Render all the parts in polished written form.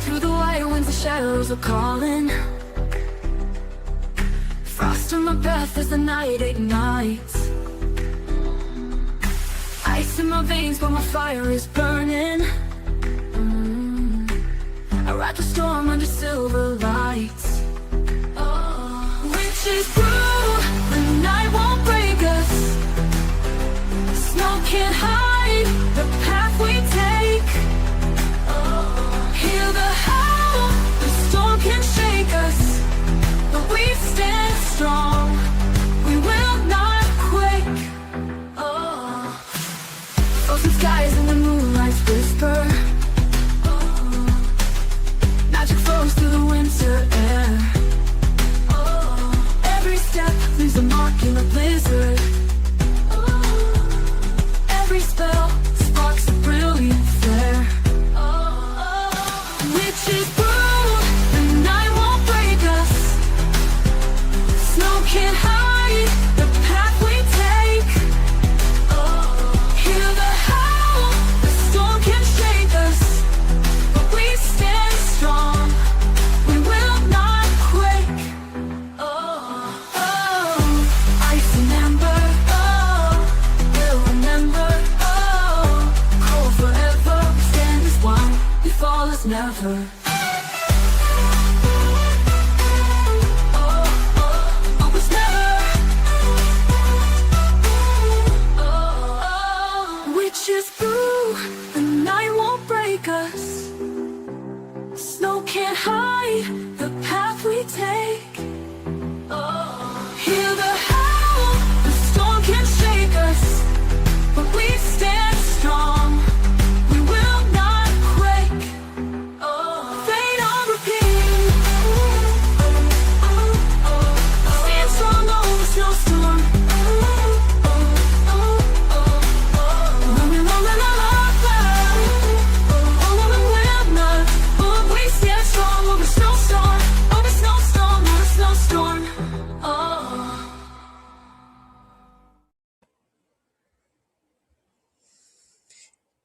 Through the wire winds, the shadows are calling. Frost on my breath as the night ignites. Ice in my veins, but my fire is burning. I ride the storm under silver lights. Witches brew, the night won't break us. Snow can't hide the path we take. Hear the howl, the storm can shake us, but we stand strong, we will not quake. Frozen skies and the moonlight's whisper. Magic flows through the winter air. Every step leaves a mark in the blizzard. Every spell sparks a brilliant flare. Witches brew, the night won't break us. Snow can't hide the path we take. Hear the howl, the storm can shake us, but we stand strong, we will not quake. Ice and amber, we'll remember. Cold forever, we stand as one, we fall as never. Always never. Witches brew, the night won't break us. Snow can't hide the path we take. Hear the howl, the storm can shake us, but we stand strong, we will not quake. Fade on repeat. Stand strong over the snowstorm. We stand strong over snowstorm, over snowstorm, over snowstorm.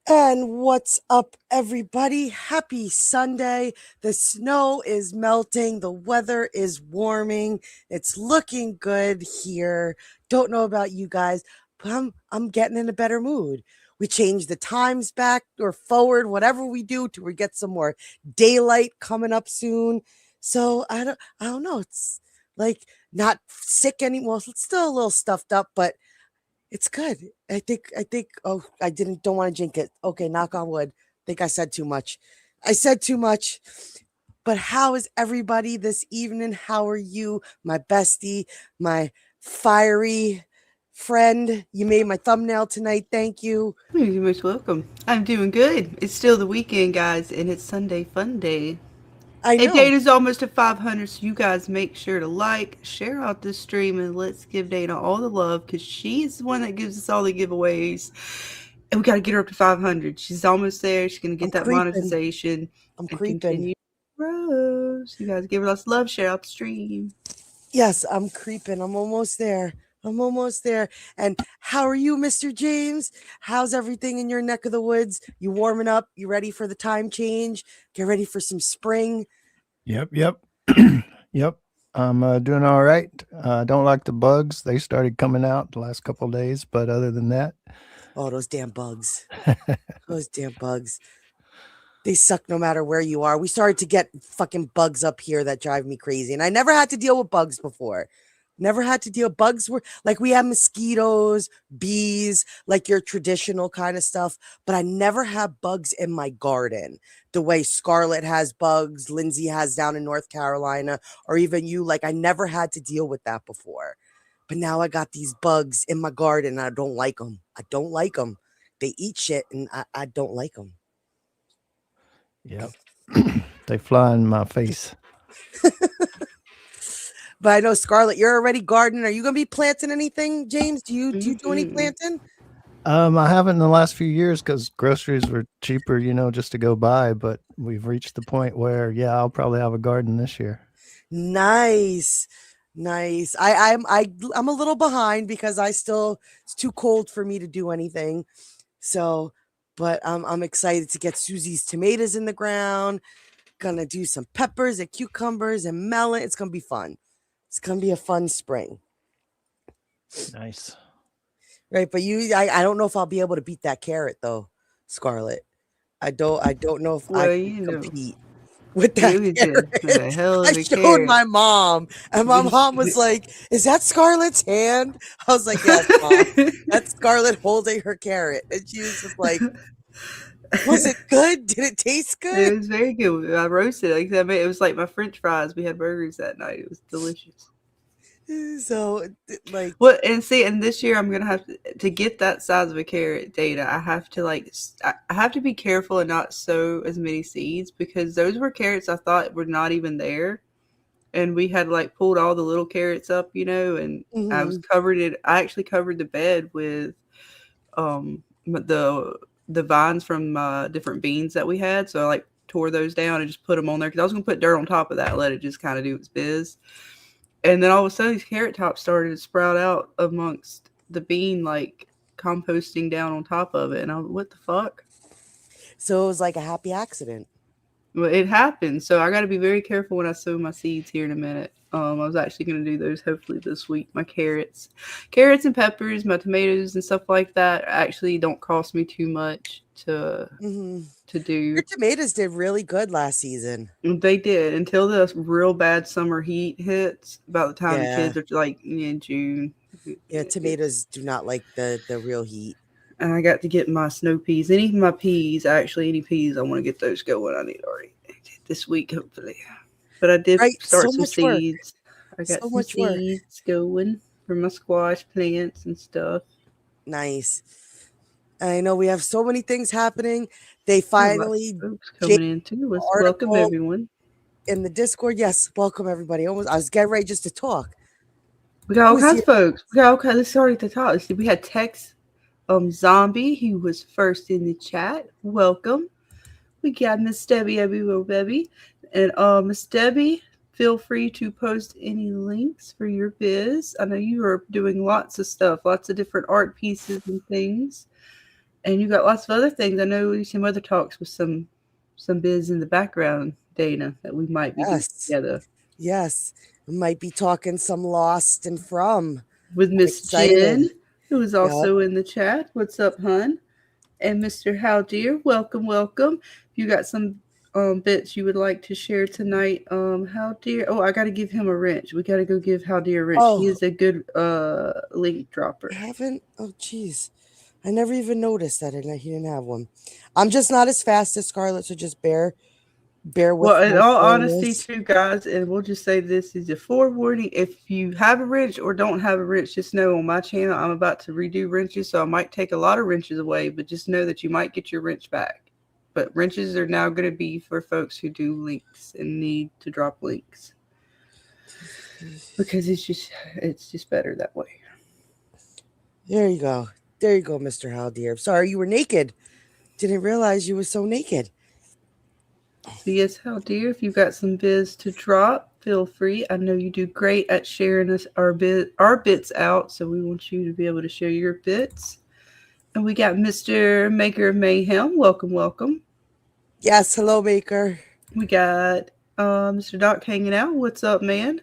And what's up, everybody? Happy Sunday. The snow is melting. The weather is warming. It's looking good here. Don't know about you guys, but I'm getting in a better mood. We changed the times back or forward, whatever we do, to we get some more daylight coming up soon. So I don't know. It's like not sick anymore. It's still a little stuffed up, but it's good. I think, oh, don't want to jinx it. Okay, knock on wood. I think I said too much. But how is everybody this evening? How are you, my bestie, my fiery friend? You made my thumbnail tonight. Thank you. You're most welcome. I'm doing good. It's still the weekend, guys, and it's Sunday fun day. I know. And Dana's almost at 500, so you guys make sure to like, share out this stream, and let's give Dana all the love, because she's the one that gives us all the giveaways. And we got to get her up to 500. She's almost there. She's going to get that monetization. I'm creeping. Rose. You guys give her lots of love. Share out the stream. Yes, I'm creeping. I'm almost there. And how are you, Mr. James? How's everything in your neck of the woods? You warming up? You ready for the time change? Get ready for some spring? Yep. Yep. I'm doing all right. Don't like the bugs. They started coming out the last couple of days, but other than that. Oh, those damn bugs. They suck no matter where you are. We started to get fucking bugs up here that drive me crazy. And I never had to deal with bugs before. Bugs were like, we have mosquitoes, bees, like your traditional kind of stuff, but I never had bugs in my garden the way Scarlet has bugs, Lindsay has down in North Carolina, or even you. Like, I never had to deal with that before, but now I got these bugs in my garden. And I don't like them. They eat shit and I don't like them. Yep. They fly in my face. But I know, Scarlet, you're already gardening. Are you going to be planting anything, James? Do you do any planting? I haven't in the last few years because groceries were cheaper, just to go buy. But we've reached the point where, I'll probably have a garden this year. Nice. Nice. I'm a little behind because it's too cold for me to do anything. So, but I'm excited to get Susie's tomatoes in the ground. Gonna do some peppers and cucumbers and melon. It's gonna be fun. It's gonna be a fun spring. Nice. Right. But I don't know if I'll be able to beat that carrot though, Scarlet. I don't know if I Well, can you know, compete with that it was a carrot. hell I of a showed carrot. my mom, and my mom was like, "Is that Scarlet's hand?" I was like, "Yes, mom. That's Scarlet holding her carrot." And she was just like, "Was it good? Did it taste good?" It was very good. I roasted it. Like I made, it was like my French fries. We had burgers that night. It was delicious. So, like, Well, and see, and this year I'm gonna have to get that size of a carrot, Data. I have to I have to be careful and not sow as many seeds because those were carrots I thought were not even there, and we had like pulled all the little carrots up, and I was mhm. covered it. I actually covered the bed with the vines from different beans that we had, so I like tore those down and just put them on there because I was gonna put dirt on top of that, and let it just kind of do its biz. And then all of a sudden, these carrot tops started to sprout out amongst the bean, like composting down on top of it. And I was, what the fuck? So it was like a happy accident. Well, it happened. So I got to be very careful when I sow my seeds here in a minute. I was actually going to do those hopefully this week. My carrots and peppers, my tomatoes and stuff like that actually don't cost me too much to do. Your tomatoes did really good last season. They did until the real bad summer heat hits. About the time the Yeah. kids are like in June. Yeah, tomatoes do not like the real heat. And I got to get my snow peas. Any of my peas, actually, any peas, I want to get those going. I need already this week, hopefully. But I did start some seeds. I got some seeds going for my squash plants and stuff. Nice. I know we have so many things happening. They finally folks coming in too. Let's welcome everyone in the Discord. Yes, welcome everybody. I was getting ready just to talk. We got all kinds of folks. We got all kinds. Let's start at the top. We had Tex Zombie, he was first in the chat. Welcome. We got Miss Debbie, Ebbiebobebbie. And Miss Debbie, feel free to post any links for your biz. I know you are doing lots of stuff, lots of different art pieces and things. And you got lots of other things. I know some other talks with some biz in the background, Dana, that we might be doing together. Yes. We might be talking some Lost and From. With Miss Jen, who is also in the chat. What's up, hun? And Mr. How Dear, welcome, welcome. If you got some bits you would like to share tonight, How Dear. Oh, I got to give him a wrench. We got to go give How Dear a wrench. He is a good link dropper. I haven't. Oh, geez. I never even noticed that he didn't have one. I'm just not as fast as Scarlet, so just bear with. Well, in all honesty, too, guys, and we'll just say this is a forewarning. If you have a wrench or don't have a wrench, just know on my channel I'm about to redo wrenches, so I might take a lot of wrenches away, but just know that you might get your wrench back. But wrenches are now going to be for folks who do links and need to drop links, because it's just better that way. There you go, Mr. How Dear. Sorry you were naked. Didn't realize you were so naked. So yes, How Dear, if you've got some biz to drop, feel free. I know you do great at sharing our bits out, so we want you to be able to share your bits. And we got Mr. Maker of Mayhem. Welcome, welcome. Yes, hello, Maker. We got Mr. Doc hanging out. What's up, man?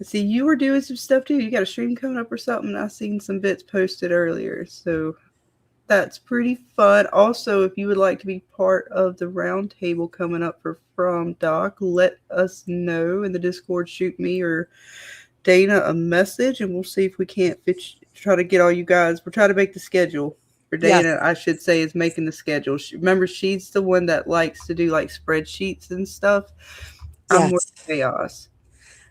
I see you were doing some stuff too. You got a stream coming up or something? I seen some bits posted earlier, so that's pretty fun. Also, if you would like to be part of the round table coming up for From Doc, let us know in the Discord. Shoot me or Dana a message, and we'll see if we can't try to get all you guys. We're trying to make the schedule. Or Dana, yes. I should say, is making the schedule. Remember, she's the one that likes to do like spreadsheets and stuff. I'm more chaos.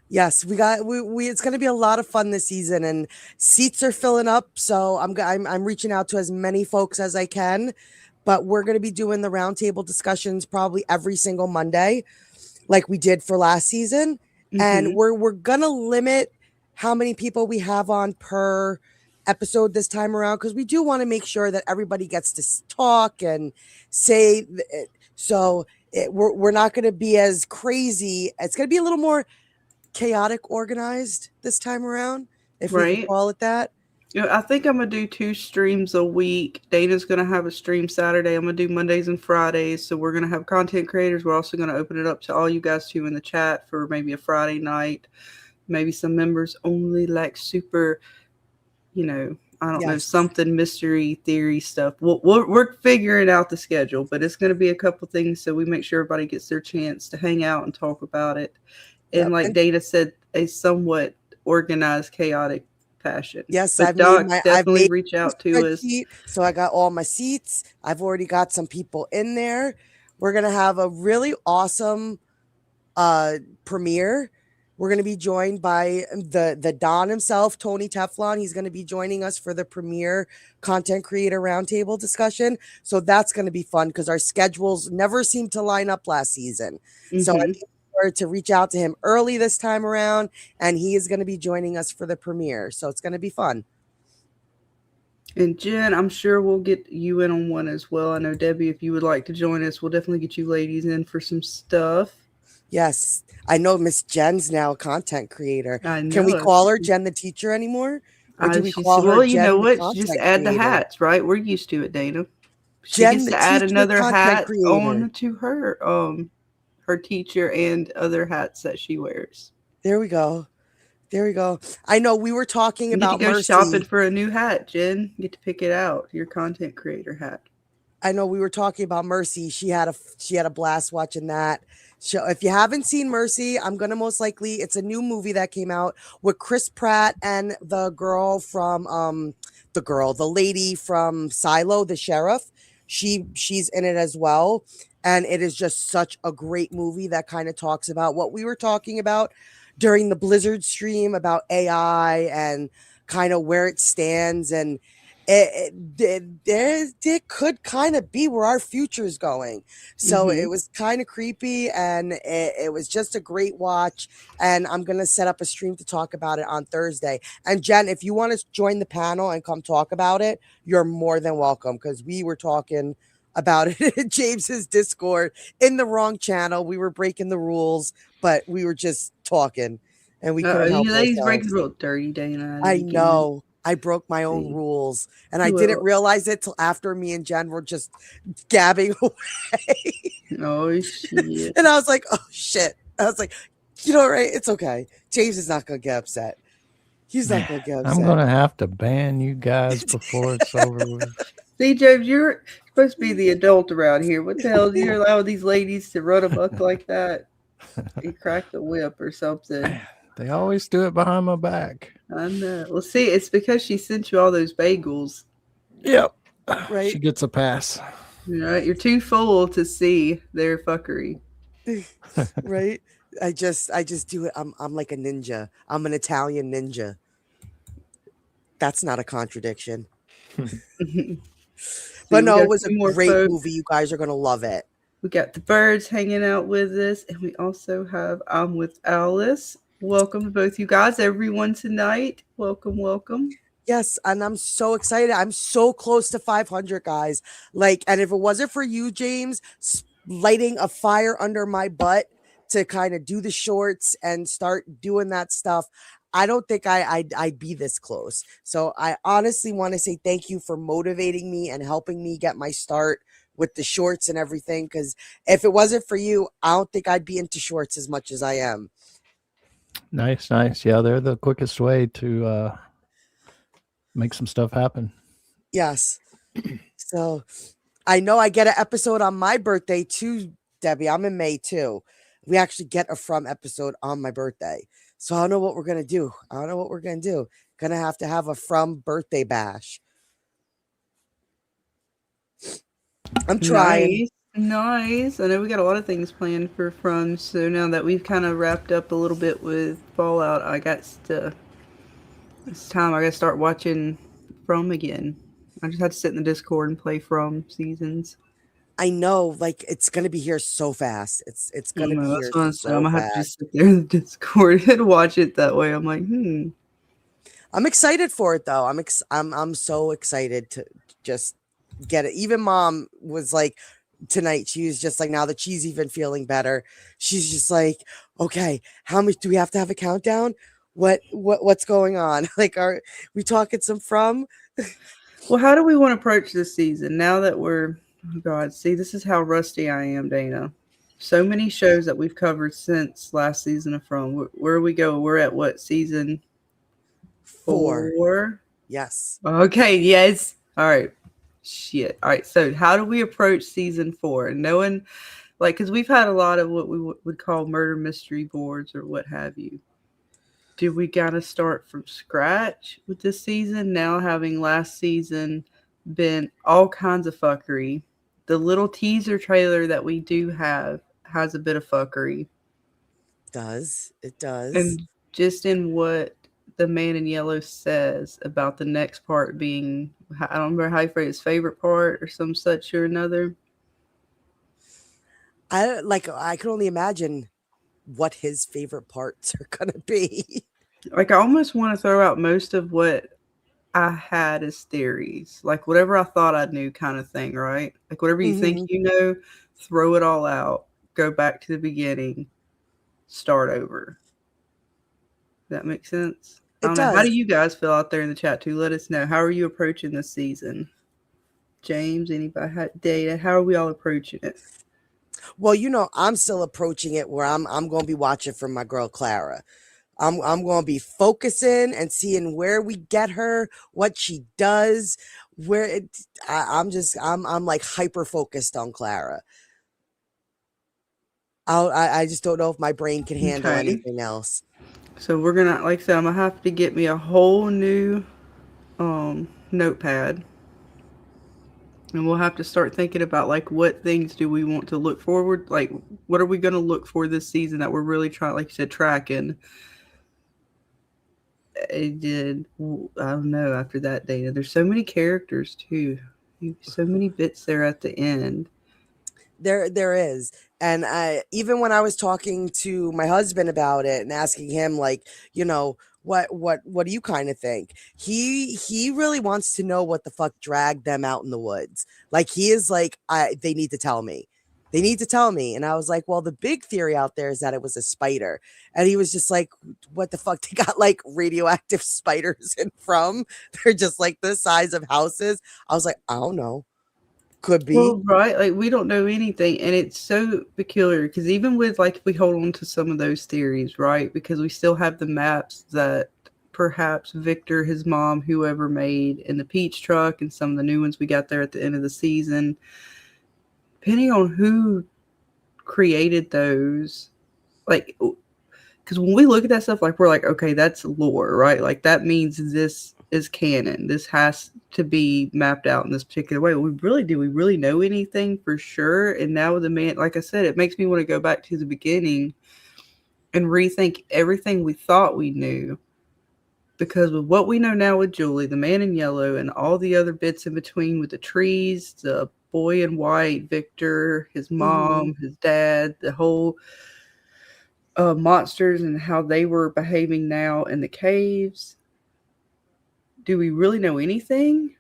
Yes, we it's going to be a lot of fun this season, and seats are filling up. So I'm reaching out to as many folks as I can, but we're going to be doing the roundtable discussions probably every single Monday, like we did for last season. Mm-hmm. And we're going to limit how many people we have on per episode this time around, because we do want to make sure that everybody gets to talk and say. So we're not going to be as crazy. It's going to be a little more chaotic organized this time around, if we Right. can call it that. I think I'm gonna do 2 streams a week. Dana's gonna have a stream Saturday. I'm gonna do Mondays and Fridays. So we're gonna have content creators. We're also gonna open it up to all you guys too in the chat for maybe a Friday night, maybe some members only, like super, I don't know, Yes. something mystery theory stuff. We're figuring out the schedule, but it's gonna be a couple things so we make sure everybody gets their chance to hang out and talk about it. And Yep. like Dana said, a somewhat organized, chaotic fashion. Yes, But Doc, definitely reach out to us. So I got all my seats. I've already got some people in there. We're gonna have a really awesome premiere. We're gonna be joined by the Don himself, Tony Teflon. He's gonna be joining us for the premiere content creator roundtable discussion. So that's gonna be fun because our schedules never seem to line up last season. So I to reach out to him early this time around, and he is going to be joining us for the premiere, so it's going to be fun. And Jen, I'm sure we'll get you in on one as well. I know Debbie, if you would like to join us, we'll definitely get you ladies in for some stuff. Yes, I know Miss Jen's now a content creator. I know. Can we call her Jen the teacher anymore, or do we call her well, you Jen know the what? She just content add the creator? hats, right? We're used to it, Dana. She Jen gets the to add teacher, another content hat creator. on to her teacher and other hats that she wears. There we go. There we go. I know we were talking about go Mercy. shopping for a new hat, Jen. You get to pick it out, your content creator hat. I know we were talking about Mercy. She had a blast watching that. So if you haven't seen Mercy, I'm gonna most likely, it's a new movie that came out with Chris Pratt and the girl from the lady from Silo, the sheriff. She's in it as well. And it is just such a great movie that kind of talks about what we were talking about during the Blizzard stream about AI and kind of where it stands. And it could kind of be where our future is going. So it was kind of creepy, and it was just a great watch. And I'm going to set up a stream to talk about it on Thursday. And Jen, if you want to join the panel and come talk about it, you're more than welcome, because we were talking about it in James's Discord in the wrong channel. We were breaking the rules, but we were just talking, and we couldn't help ourselves. You break the rule dirty, Dana. I know. I broke my own rules, and I didn't realize it till after me and Jen were just gabbing away. Oh shit! And I was like, "Oh shit!" I was like, right? It's okay. James is not gonna get upset. He's not gonna get upset. I'm gonna have to ban you guys before it's over with. See, James, you're supposed to be the adult around here. What the hell do you allow these ladies to run amok like that? You crack the whip or something. They always do it behind my back. I know. Well, see, it's because she sent you all those bagels. Yep. Right. She gets a pass. Right. You're too full to see their fuckery. Right. I just do it. I'm like a ninja. I'm an Italian ninja. That's not a contradiction. But no, it was a great movie. You guys are gonna love it. We got the birds hanging out with us, and we also have I'm with Alice. Welcome to both you guys, everyone tonight. Welcome, welcome. Yes, and I'm so excited. I'm so close to 500, guys. And if it wasn't for you, James, lighting a fire under my butt to kind of do the shorts and start doing that stuff, I don't think I'd be this close. So I honestly want to say thank you for motivating me and helping me get my start with the shorts and everything. Because if it wasn't for you, I don't think I'd be into shorts as much as I am. Nice. Yeah, they're the quickest way to make some stuff happen. Yes. So I know I get an episode on my birthday too, Debbie. I'm in May too. We actually get a From episode on my birthday. So I don't know what we're going to do. Going to have a From birthday bash. I'm trying. Nice. I know we got a lot of things planned for From. So now that we've kind of wrapped up a little bit with Fallout, it's time I got to start watching From again. I just had to sit in the Discord and play From seasons. I know, it's going to be here so fast. It's going to be here so fast. I'm going to have to just sit there in the Discord and watch it that way. I'm like, I'm excited for it, though. I'm so excited to just get it. Even Mom was like, tonight. She was just like, now that she's even feeling better, she's just like, okay, how much do we have to have a countdown? What's going on? Like, are we talking some from? Well, how do we want to approach this season now that we're, oh God, see, this is how rusty I am, Dana. So many shows that we've covered since last season of From. Where we go? We're at what, season 4? 4? Yes. Okay, yes. All right. Shit. All right. So, how do we approach season 4? Knowing, like, because we've had a lot of what we would call murder mystery boards or what have you. Do we gotta start from scratch with this season? Now, having last season been all kinds of fuckery, the little teaser trailer that we do have has a bit of fuckery. It does. And just in what the man in yellow says about the next part being, I don't remember how you phrase his favorite part or some such or another. I can only imagine what his favorite parts are gonna be. Like, I almost want to throw out most of what I had as theories, like whatever I thought I knew, kind of thing, right? Like, whatever you think you know, throw it all out, go back to the beginning, start over. Does that make sense? I don't know. How does. do you guys feel out there in the chat too? Let us know. How are you approaching this season? James, anybody, Data, how are we all approaching it? Well, I'm still approaching it where I'm going to be watching from my girl Clara. I'm going to be focusing and seeing where we get her, what she does, I'm like hyper focused on Clara. I just don't know if my brain can handle anything else. So we're gonna, like I said, I'm gonna have to get me a whole new notepad, and we'll have to start thinking about, like, what things do we want to look forward, like what are we gonna look for this season that we're really trying, like you said, tracking. I don't know, after that, Dana, there's so many characters too, so many bits there at the end. There is. And even when I was talking to my husband about it and asking him, like, what do you kind of think? He really wants to know what the fuck dragged them out in the woods. Like, he is like, they need to tell me. They need to tell me. And I was like, well, the big theory out there is that it was a spider. And he was just like, what the fuck? They got like radioactive spiders in From. They're just like the size of houses. I was like, I don't know. Could be. Well, right, like, we don't know anything, and it's so peculiar because even with, like, if we hold on to some of those theories, right, because we still have the maps that perhaps Victor, his mom, whoever made in the Peach Truck, and some of the new ones we got there at the end of the season, depending on who created those, like, because when we look at that stuff, like, we're like, okay, that's lore, right? Like, that means this is canon. This has to be mapped out in this particular way. Do we really know anything for sure? And now with the man, like I said, it makes me want to go back to the beginning and rethink everything we thought we knew. Because with what we know now with Julie, the man in yellow, and all the other bits in between with the trees, the boy in white, Victor, his mom, his dad, the whole monsters and how they were behaving now in the caves. Do we really know anything?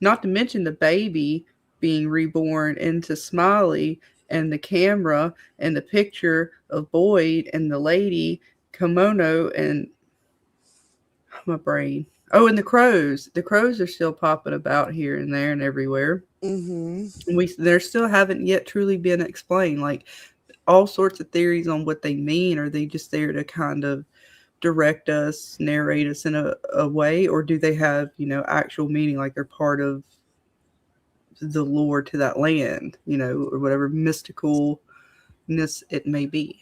Not to mention the baby being reborn into Smiley, and the camera and the picture of Boyd and the lady Kimono, and my brain. Oh, and the crows. The crows are still popping about here and there and everywhere. And they still haven't yet truly been explained. Like, all sorts of theories on what they mean. Are they just there to kind of direct us, narrate us in a way, or do they have, actual meaning, like they're part of the lore to that land, or whatever mysticalness it may be.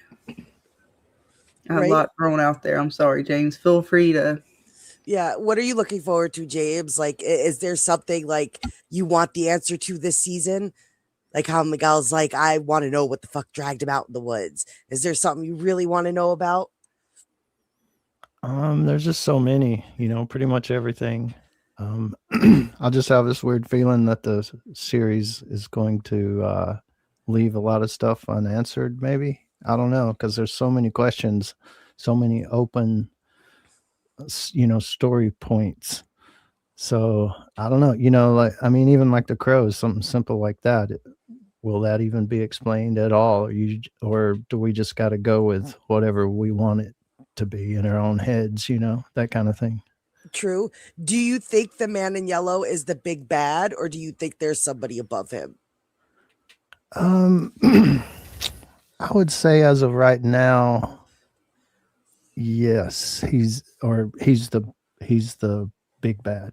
A lot thrown out there. I'm sorry, James. Feel free to. Yeah. What are you looking forward to, James? Like, is there something like you want the answer to this season? Like how Miguel's like, I want to know what the fuck dragged him out in the woods. Is there something you really want to know about? There's just so many, pretty much everything. I'll just have this weird feeling that the series is going to leave a lot of stuff unanswered, maybe. I don't know, because there's so many questions, so many open, story points. So I don't know, like, I mean, even like the crows, something simple like that. will that even be explained at all? Or do we just got to go with whatever we want it to be in our own heads, that kind of thing? True. Do you think the man in yellow is the big bad, or do you think there's somebody above him? I would say as of right now, yes, he's the big bad.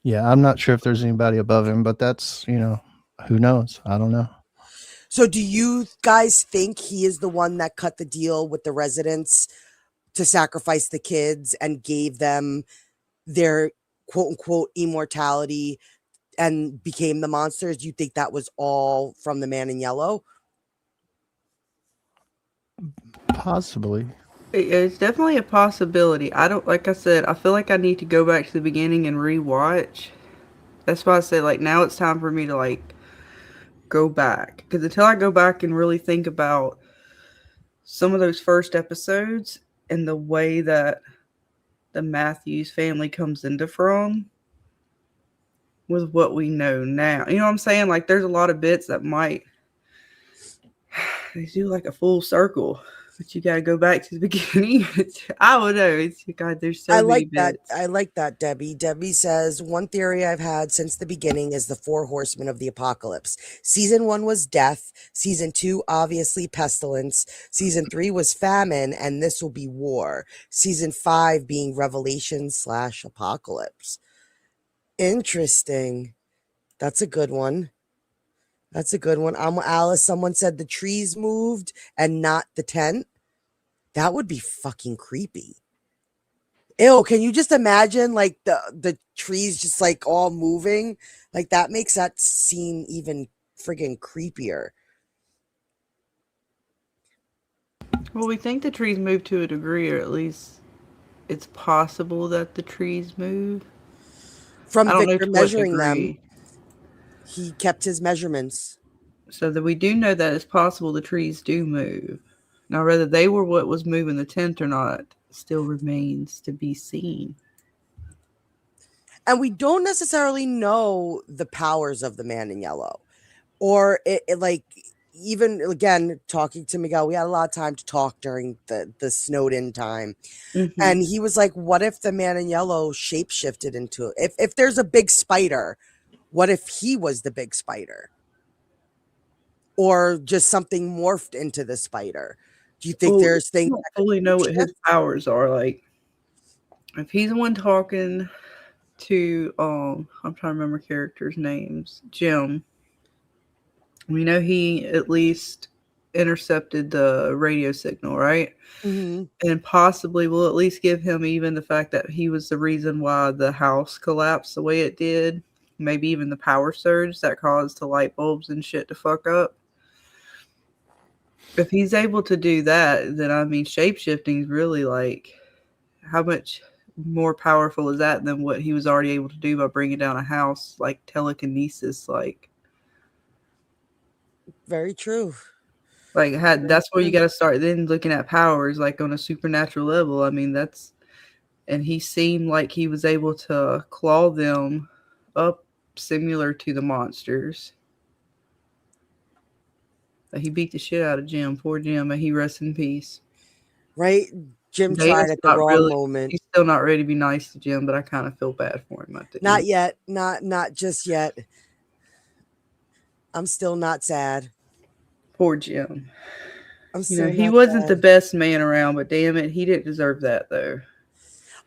Yeah, I'm not sure if there's anybody above him, but that's, who knows? I don't know. So do you guys think he is the one that cut the deal with the residents to sacrifice the kids and gave them their quote unquote immortality and became the monsters? Do you think that was all from the man in yellow? Possibly. It's definitely a possibility. Like I said, I feel like I need to go back to the beginning and rewatch. That's why I say, like, now it's time for me to, like, go back. Because until I go back and really think about some of those first episodes and the way that the Matthews family comes into from with what we know now. You know what I'm saying? Like, there's a lot of bits that might they do like a full circle, but you got to go back to the beginning. I don't know. God, there's so many bits. I like that, Debbie. Debbie says, one theory I've had since the beginning is the 4 horsemen of the apocalypse. Season 1 was death. Season 2, obviously pestilence. Season 3 was famine, and this will be war. Season 5 being revelation/apocalypse. Interesting. That's a good one. That's a good one. Alice, someone said the trees moved and not the tent. That would be fucking creepy. Ew, can you just imagine like the trees just like all moving? Like that makes that scene even friggin' creepier. Well, we think the trees move to a degree, or at least it's possible that the trees move. From I don't know Victor to what measuring them, degree. he kept his measurements. So that we do know that it's possible the trees do move. Now, whether they were what was moving the tent or not still remains to be seen. And we don't necessarily know the powers of the man in yellow. Or it like, even again, talking to Miguel, we had a lot of time to talk during the snowed in time. Mm-hmm. And he was like, what if the man in yellow shapeshifted into it? If there's a big spider, what if he was the big spider? Or just something morphed into the spider? Do you think there's things I don't fully know what his powers are? Like, if he's the one talking to I'm trying to remember characters' names. Jim. We know he at least intercepted the radio signal, right? Mm-hmm. And possibly will at least give him even the fact that he was the reason why the house collapsed the way it did. Maybe even the power surge that caused the light bulbs and shit to fuck up. If he's able to do that, then I mean, shape-shifting is really like, how much more powerful is that than what he was already able to do by bringing down a house, like telekinesis, like. Very true. Like, that's where you got to start then looking at powers, like on a supernatural level. I mean, and he seemed like he was able to claw them up similar to the monsters. He beat the shit out of Jim. Poor Jim, and he rests in peace. Right? Jim tried at the wrong moment. He's still not ready to be nice to Jim, but I kind of feel bad for him. Not yet. Not just yet. I'm still not sad. Poor Jim. He wasn't the best man around, but damn it, he didn't deserve that though.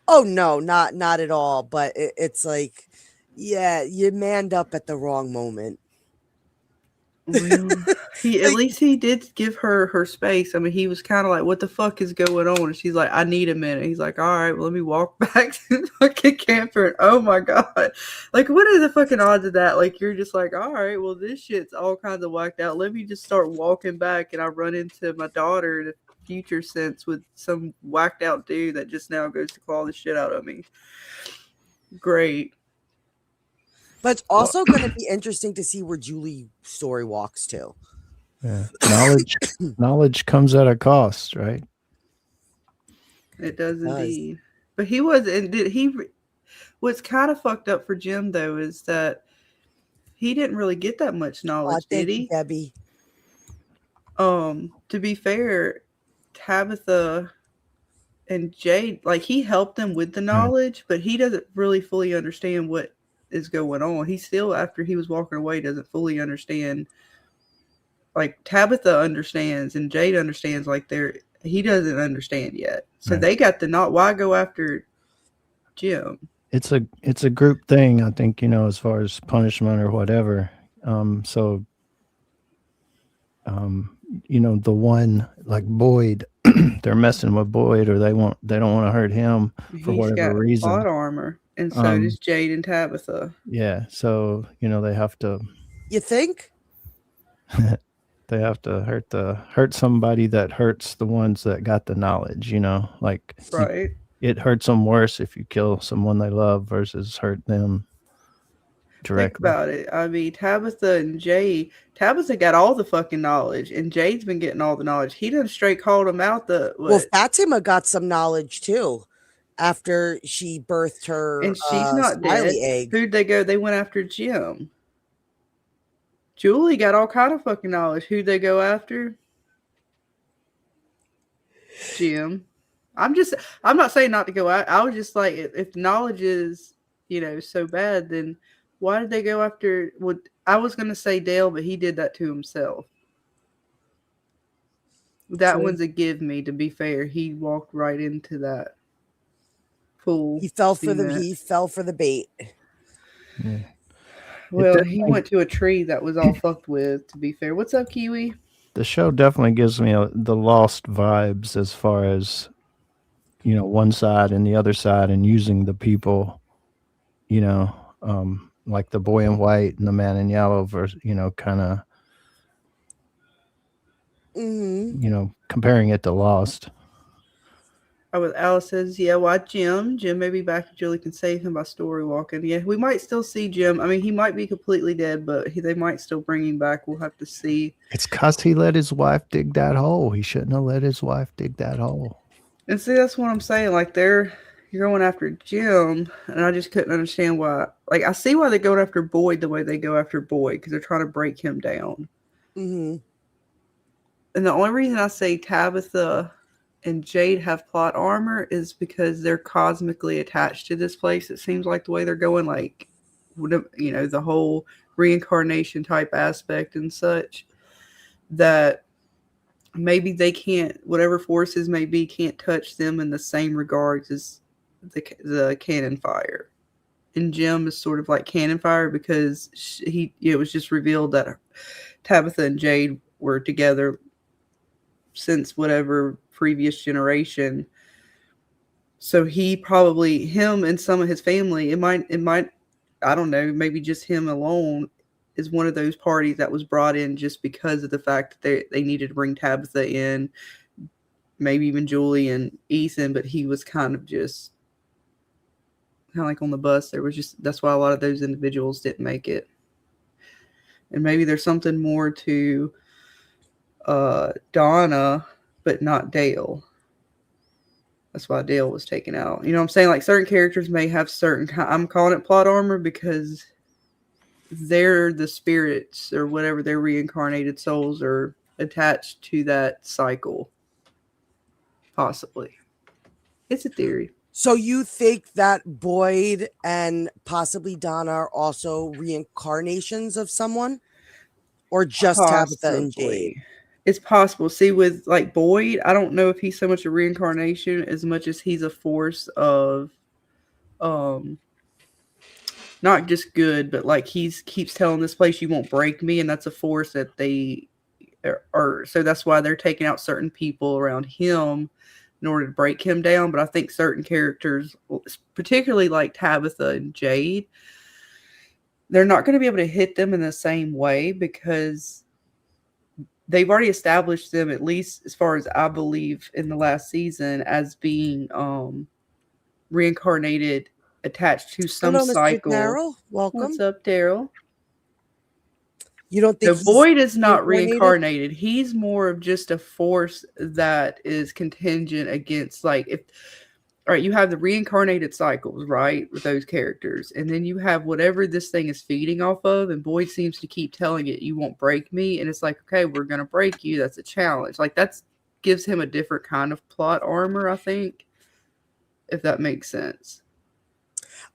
Oh no, not at all. But it's like, yeah, you manned up at the wrong moment. Well, at least he did give her space. I mean, he was kind of like, what the fuck is going on? And she's like, I need a minute. He's like, all right, well, let me walk back to the fucking camper. And oh my God. Like, what are the fucking odds of that? Like, you're just like, all right, well, this shit's all kinds of whacked out. Let me just start walking back. And I run into my daughter in a future sense with some whacked out dude that just now goes to claw the shit out of me. Great. But it's also going to be interesting to see where Julie's story walks to. Yeah. Knowledge comes at a cost, right? It does indeed. But what's kind of fucked up for Jim though is that he didn't really get that much knowledge, did Thank you, he? Debbie. To be fair, Tabitha and Jade, like, he helped them with the knowledge, but he doesn't really fully understand what is going on. He still, after he was walking away, doesn't fully understand. Like, Tabitha understands and Jade understands, like, he doesn't understand yet. So they got the not. Why go after Jim? It's a group thing, I think, you know, as far as punishment or whatever. You know, the one like Boyd, they're messing with Boyd, or they don't want to hurt him for He's whatever got reason. plot armor, and so does Jade and Tabitha. Yeah, so you know they have to. You think? They have to hurt somebody that hurts the ones that got the knowledge. You know, like right. It hurts them worse if you kill someone they love versus hurt them directly. Think about it. I mean, Tabitha and Jade. Tabitha got all the fucking knowledge, and Jade's been getting all the knowledge. He done straight called him out. Well, Fatima got some knowledge too after she birthed her. And she's not Smiley dead. egg. Who'd they go? They went after Jim. Julie got all kind of fucking knowledge. Who'd they go after? Jim. I'm not saying not to go out. I was just like, if knowledge is, you know, so bad, then why did they go after? I was going to say Dale, but he did that to himself. That one's a give me, to be fair. He walked right into that pool. He fell for the bait. Yeah. Well, he went to a tree that was all fucked with, to be fair. What's up, Kiwi? The show definitely gives me the Lost vibes as far as, you know, one side and the other side, and using the people, you know, like the boy in white and the man in yellow, versus, you know, kind of, you know, comparing it to Lost. Alice says, yeah, why Jim? Jim may be back if Julie can save him by story walking. Yeah, we might still see Jim. I mean, he might be completely dead, but they might still bring him back. We'll have to see. It's because he let his wife dig that hole. He shouldn't have let his wife dig that hole. And see, that's what I'm saying. Like, you're going after Jim, and I just couldn't understand why. Like, I see why they're going after Boyd the way they go after Boyd, because they're trying to break him down. Mm-hmm. And the only reason I say Tabitha and Jade have plot armor is because they're cosmically attached to this place. It seems like the way they're going, like, you know, the whole reincarnation type aspect and such, that maybe they can't, whatever forces may be, can't touch them in the same regards as the cannon fire. And Jim is sort of like cannon fire because it was just revealed that Tabitha and Jade were together since whatever previous generation. So him and some of his family, it might, I don't know, maybe just him alone is one of those parties that was brought in just because of the fact that they needed to bring Tabitha in, maybe even Julie and Ethan, but he was kind of like on the bus. That's why a lot of those individuals didn't make it. And maybe there's something more to Donna, but not Dale. That's why Dale was taken out. You know what I'm saying? Like, certain characters may have I'm calling it plot armor because they're the spirits or whatever, their reincarnated souls are attached to that cycle. Possibly. It's a theory. So you think that Boyd and possibly Donna are also reincarnations of someone? Or just Tabitha and Jade? It's possible. See, with like Boyd, I don't know if he's so much a reincarnation as much as he's a force of not just good, but like keeps telling this place you won't break me, and that's a force that they are. So that's why they're taking out certain people around him in order to break him down. But I think certain characters, particularly like Tabitha and Jade, they're not going to be able to hit them in the same way because they've already established them, at least as far as I believe in the last season, as being reincarnated, attached to some cycle. Daryl, welcome. What's up, Daryl? You don't think Boyd is not reincarnated? He's more of just a force that is contingent against, like, all right, you have the reincarnated cycles, right, with those characters, and then you have whatever this thing is feeding off of, and Boyd seems to keep telling it, you won't break me, and it's like, okay, we're going to break you. That's a challenge. Like, that's gives him a different kind of plot armor, I think, if that makes sense.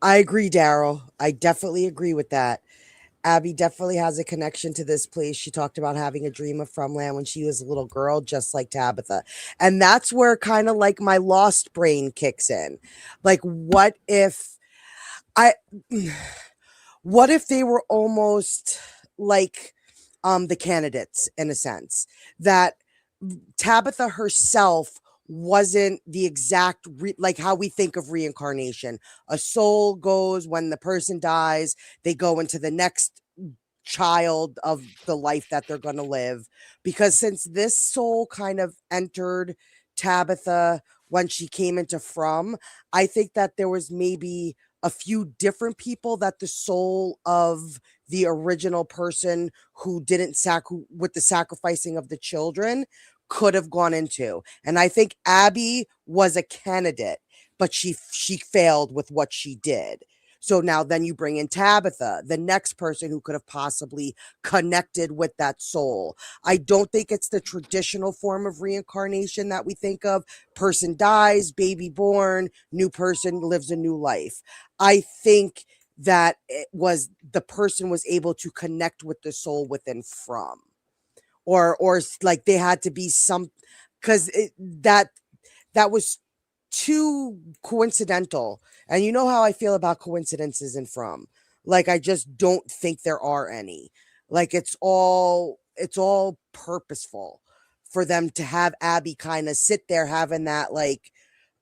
I agree, Daryl. I definitely agree with that. Abby definitely has a connection to this place. She talked about having a dream of Fromland when she was a little girl, just like Tabitha. And that's where kind of like my lost brain kicks in. Like, what if I, what if they were almost like the candidates in a sense that Tabitha herself wasn't the exact like how we think of reincarnation. A soul goes when the person dies, they go into the next child of the life that they're going to live. Because since this soul kind of entered Tabitha when she came into From, I think that there was maybe a few different people that the soul of the original person who didn't with the sacrificing of the children could have gone into. And I think Abby was a candidate, but she failed with what she did. So now then you bring in Tabitha, the next person who could have possibly connected with that soul. I don't think it's the traditional form of reincarnation that we think of. Person dies, baby born, new person lives a new life. I think that it was the person was able to connect with the soul within From. Or like they had to be some, because that was too coincidental. And you know how I feel about coincidences in From. Like, I just don't think there are any. Like, it's all purposeful for them to have Abby kind of sit there having that, like,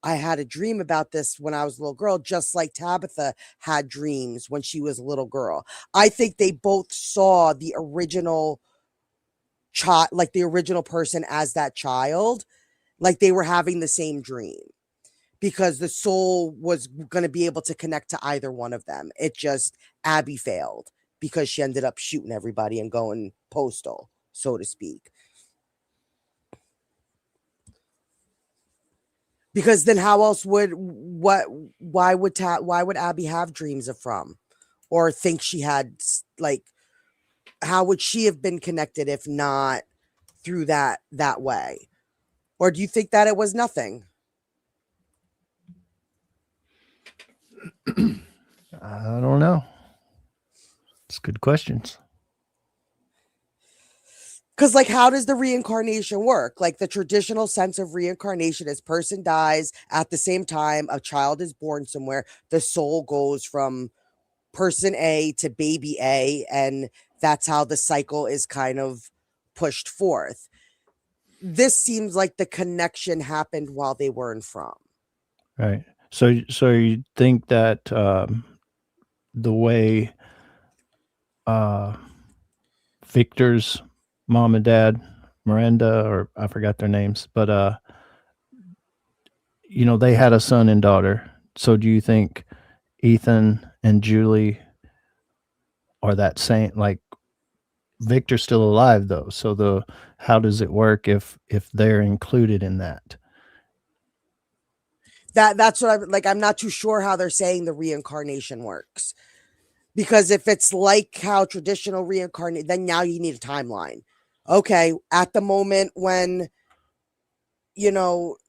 I had a dream about this when I was a little girl, just like Tabitha had dreams when she was a little girl. I think they both saw the original child, like the original person as that child, like they were having the same dream, because the soul was going to be able to connect to either one of them. It just, Abby failed because she ended up shooting everybody and going postal, so to speak. Because then how else would why would Abby have dreams of From, or think she had, like, how would she have been connected if not through that way? Or do you think that it was nothing? I don't know. It's good questions. Because, like, how does the reincarnation work? Like, the traditional sense of reincarnation is person dies at the same time a child is born somewhere. The soul goes from person A to baby A, and that's how the cycle is kind of pushed forth. This seems like the connection happened while they were in From. Right. So you think that the way Victor's mom and dad, Miranda, or I forgot their names, but they had a son and daughter. So do you think Ethan and Julie are that same? Like, Victor's still alive though, so how does it work if they're included in that? That's what I'm not too sure how they're saying the reincarnation works. Because if it's like how traditional reincarnate, then now you need a timeline. Okay, at the moment when,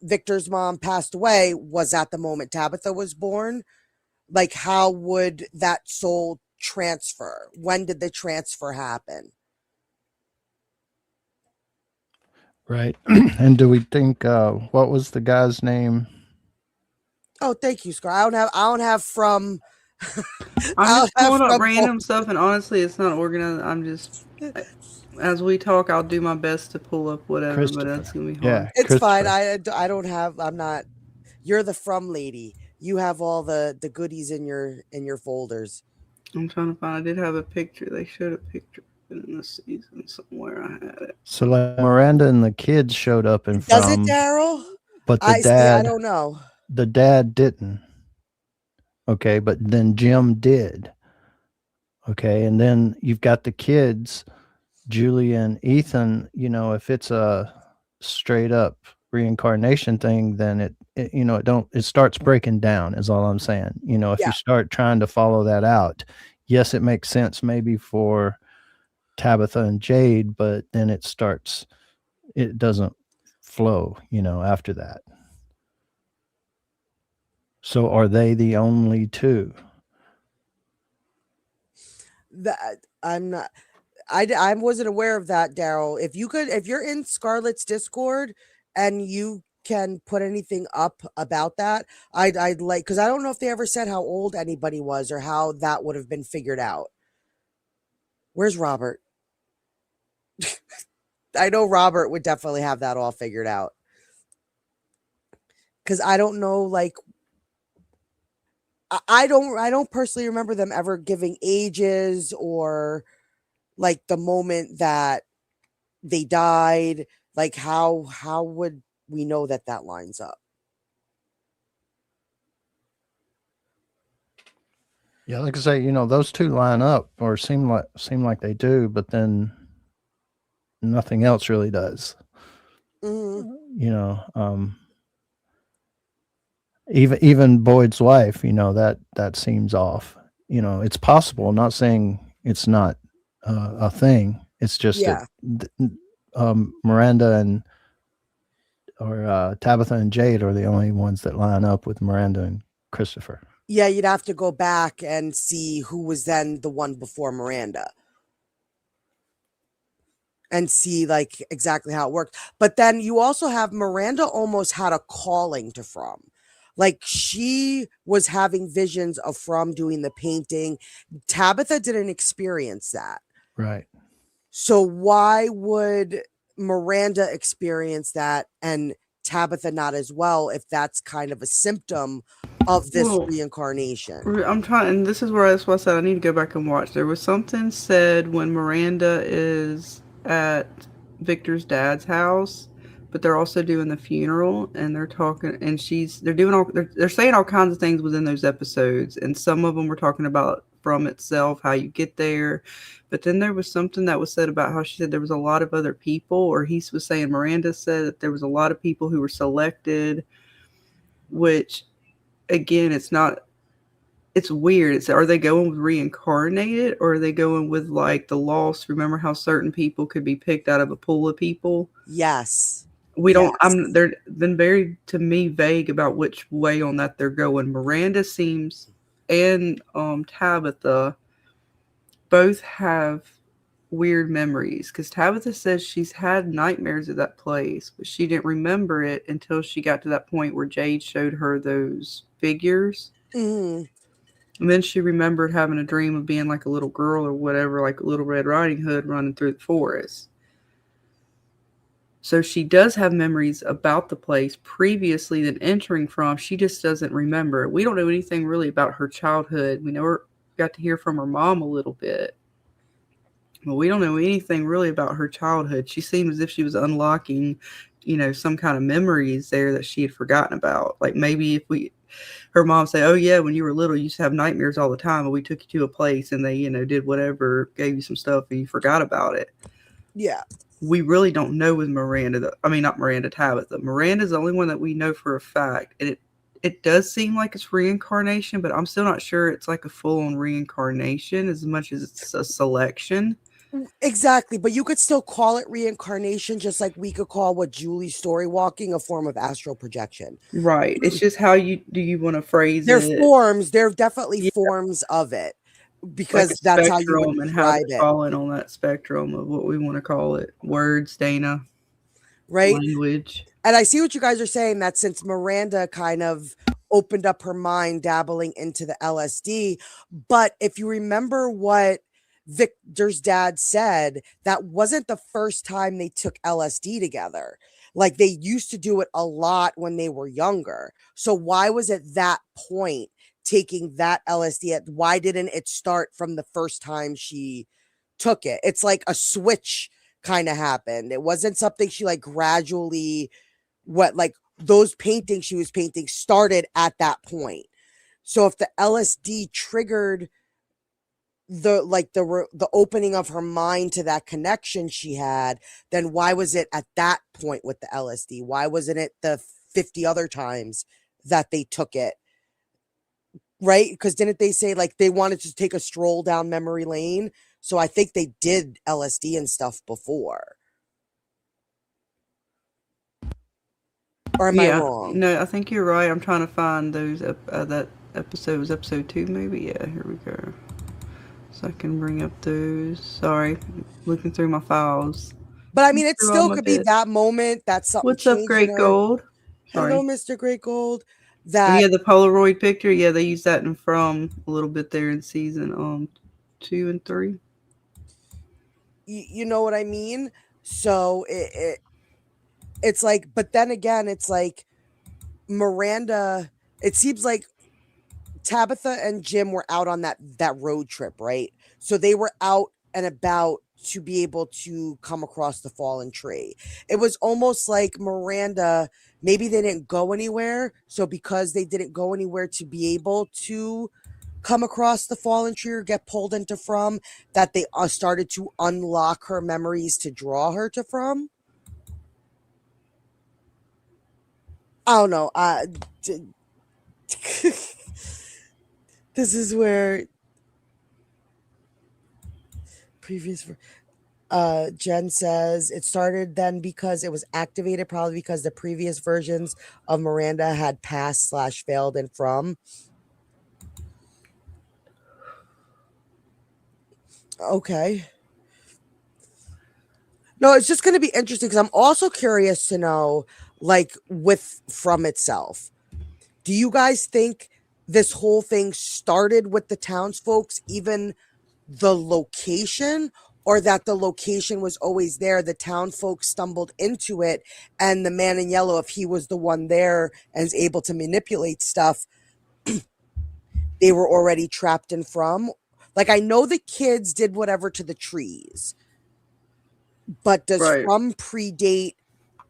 Victor's mom passed away, was at the moment Tabitha was born. Like, how would that soul transfer? When did the transfer happen? Right. And do we think what was the guy's name? Oh, thank you, Scar. I don't have From. I'm just pulling up random stuff, and honestly, it's not organized. I'm just, as we talk, I'll do my best to pull up whatever, but that's gonna be hard. Yeah, it's fine. I don't have. I'm not. You're the From lady. You have all the goodies in your folders. I'm trying to find. I did have a picture. They showed a picture in this season somewhere. I had it. So like Miranda and the kids showed up in From. Does it, Daryl? But the dad, I don't know. The dad didn't. Okay, but then Jim did. Okay, and then you've got the kids, Julie and Ethan. If it's a straight up reincarnation thing, then it starts breaking down is all I'm saying. If Yeah. you start trying to follow that out, yes, it makes sense maybe for Tabitha and Jade, but then it doesn't flow, after that. So are they the only two? That I'm not. I wasn't aware of that, Daryl. If you're in Scarlet's Discord and you can put anything up about that, I'd like, because I don't know if they ever said how old anybody was or how that would have been figured out. Where's Robert? I know Robert would definitely have that all figured out. Because I don't know, like, I don't personally remember them ever giving ages or like the moment that they died. Like how would we know that lines up? Yeah, like I say, those two line up or seem like they do, but then nothing else really does. Mm-hmm. Even Boyd's wife, that seems off. It's possible. I'm not saying it's not a thing. It's just Yeah. that Miranda or Tabitha and Jade are the only ones that line up with Miranda and Christopher. Yeah, you'd have to go back and see who was then the one before Miranda. And see like exactly how it worked. But then you also have Miranda almost had a calling to From. Like she was having visions of From doing the painting. Tabitha didn't experience that. Right. So why would Miranda experience that and Tabitha not as well if that's kind of a symptom of this reincarnation? I'm trying, and this is where that's why I said I need to go back and watch. There was something said when Miranda is at Victor's dad's house, but they're also doing the funeral, and they're talking, and they're saying all kinds of things within those episodes, and some of them were talking about From itself, how you get there, but then there was something that was said about how she said there was a lot of other people, or he was saying Miranda said that there was a lot of people who were selected, which again, it's weird. Are they going with reincarnated, or are they going with like the lost? Remember how certain people could be picked out of a pool of people? Yes. We don't. They're been very, to me, vague about which way on that they're going. Miranda seems, and Tabitha, both have weird memories, because Tabitha says she's had nightmares at that place, but she didn't remember it until she got to that point where Jade showed her those figures. Mm-hmm. And then she remembered having a dream of being like a little girl or whatever, like a Little Red Riding Hood running through the forest. So she does have memories about the place previously than entering From. She just doesn't remember. We don't know anything really about her childhood. We got to hear from her mom a little bit, but we don't know anything really about her childhood. She seemed as if she was unlocking, some kind of memories there that she had forgotten about. Like maybe if her mom say, oh yeah, when you were little, you used to have nightmares all the time, and we took you to a place and they, did whatever, gave you some stuff and you forgot about it. Yeah. We really don't know with Miranda. Not Miranda, Tabitha. Miranda's the only one that we know for a fact. And it does seem like it's reincarnation, but I'm still not sure it's like a full-on reincarnation as much as it's a selection. Exactly, but you could still call it reincarnation, just like we could call what Julie's story walking a form of astral projection. Right. It's just how you want to phrase They're it. Forms. They're definitely forms of it, because like that's how you would and how describe they're it. falling on that spectrum of what we want to call it. Words, Dana. Right. Language. And I see what you guys are saying, that since Miranda kind of opened up her mind dabbling into the LSD, but if you remember what Victor's dad said, that wasn't the first time they took LSD together. Like they used to do it a lot when they were younger. So why was it that point taking that LSD? Why didn't it start from the first time she took it? It's like a switch kind of happened. It wasn't something she like gradually, like those paintings she was painting started at that point. So if the LSD triggered the opening of her mind to that connection she had, then why was it at that point with the LSD? Why wasn't it the 50 other times that they took it. Right? Because didn't they say like they wanted to take a stroll down memory lane? So I think they did LSD and stuff before. Or am I wrong? No, I think you're right. I'm trying to find those that episode was episode 2 maybe. Yeah, here we go. So I can bring up those. Sorry, looking through my files. But I mean, it still could be that moment that something What's up, changed Great in her. Gold? Sorry. Hello, Mr. Great Gold. Oh, That yeah, the Polaroid picture. Yeah, they used that in From a little bit there in season 2 and 3. You know what I mean? So it's like, but then again, it's like Miranda. It seems like Tabitha and Jim were out on that road trip, right? So they were out and about to be able to come across the fallen tree. It was almost like Miranda, maybe they didn't go anywhere. So because they didn't go anywhere to be able to come across the fallen tree or get pulled into From, that they started to unlock her memories to draw her to From. I don't know. This is where Jen says it started then because it was activated, probably because the previous versions of Miranda had passed / failed in From. Okay. No, it's just going to be interesting because I'm also curious to know, like, with From itself, do you guys think this whole thing started with the townsfolk, even the location, or that the location was always there? The townfolk stumbled into it, and the man in yellow, if he was the one there and is able to manipulate stuff, they were already trapped in From. Like, I know the kids did whatever to the trees, but does From predate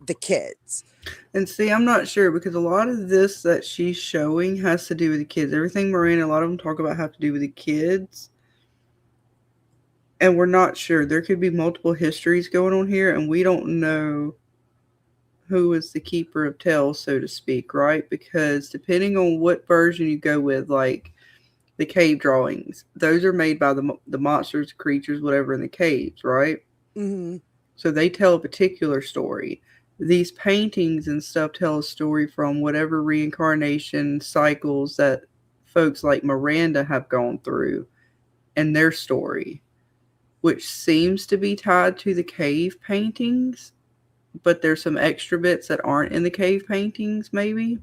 the kids? And see, I'm not sure, because a lot of this that she's showing has to do with the kids. Everything Miranda, a lot of them talk about have to do with the kids. And we're not sure. There could be multiple histories going on here, and we don't know who is the keeper of tales, so to speak, right? Because depending on what version you go with, like the cave drawings, those are made by the monsters, creatures, whatever in the caves, right? Mm-hmm. So they tell a particular story. These paintings and stuff tell a story from whatever reincarnation cycles that folks like Miranda have gone through and their story, which seems to be tied to the cave paintings, but there's some extra bits that aren't in the cave paintings, maybe.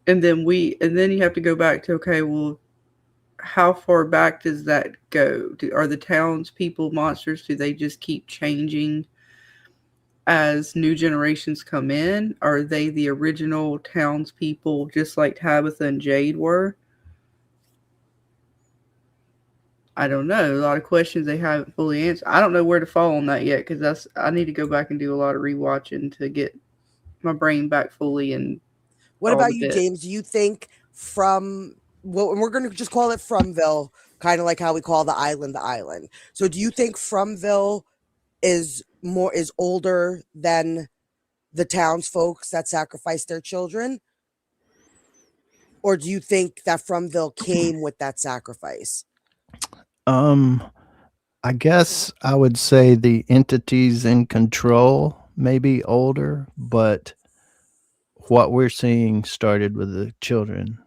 And then you have to go back to, okay, well, how far back does that go? Are the townspeople monsters? Do they just keep changing as new generations come in? Are they the original townspeople, just like Tabitha and Jade were? I don't know. A lot of questions they haven't fully answered. I don't know where to fall on that yet, because I need to go back and do a lot of rewatching to get my brain back fully. And what about you, James? Do you think From, well, we're going to just call it Fromville, kind of like how we call the island. So do you think Fromville is older than the townsfolk that sacrificed their children? Or do you think that Fromville came with that sacrifice? I guess I would say the entities in control may be older, but what we're seeing started with the children.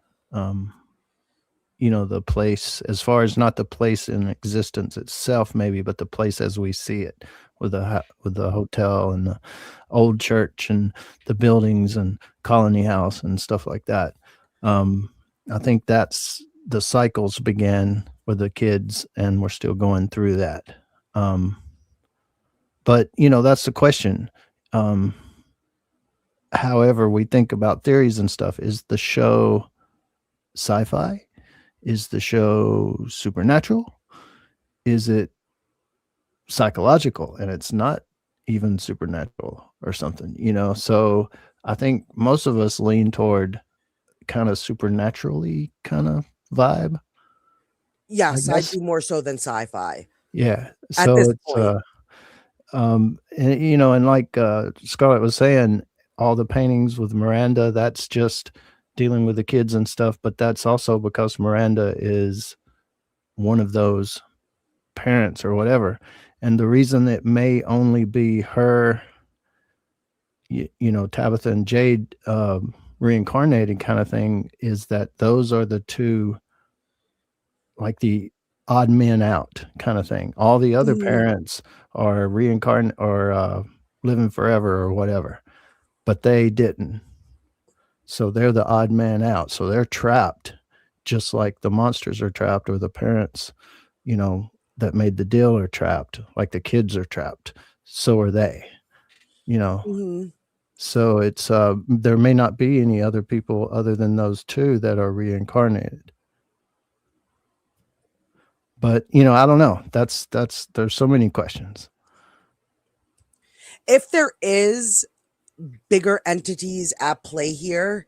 The place, as far as not the place in existence itself, maybe, but the place as we see it, with the hotel and the old church and the buildings and colony house and stuff like that. I think that's the cycles began with the kids, and we're still going through that. But that's the question. However we think about theories and stuff, is the show sci-fi? Is the show supernatural? Is it psychological and it's not even supernatural or something? So I think most of us lean toward kind of supernaturally kind of vibe. Yes, I do more so than sci-fi. Yeah. So it's point. And like Scarlet was saying, all the paintings with Miranda, that's just dealing with the kids and stuff, but that's also because Miranda is one of those parents or whatever. And the reason it may only be her, you know, Tabitha and Jade reincarnated kind of thing, is that those are the two, like the odd men out kind of thing. All the other parents are reincarnated or living forever or whatever, but they didn't. So they're the odd man out. So they're trapped, just like the monsters are trapped, or the parents, you know, that made the deal are trapped, like the kids are trapped. So are they, you know. So it's there may not be any other people other than those two that are reincarnated. But, you know, I don't know. That's there's so many questions. If there is bigger entities at play here,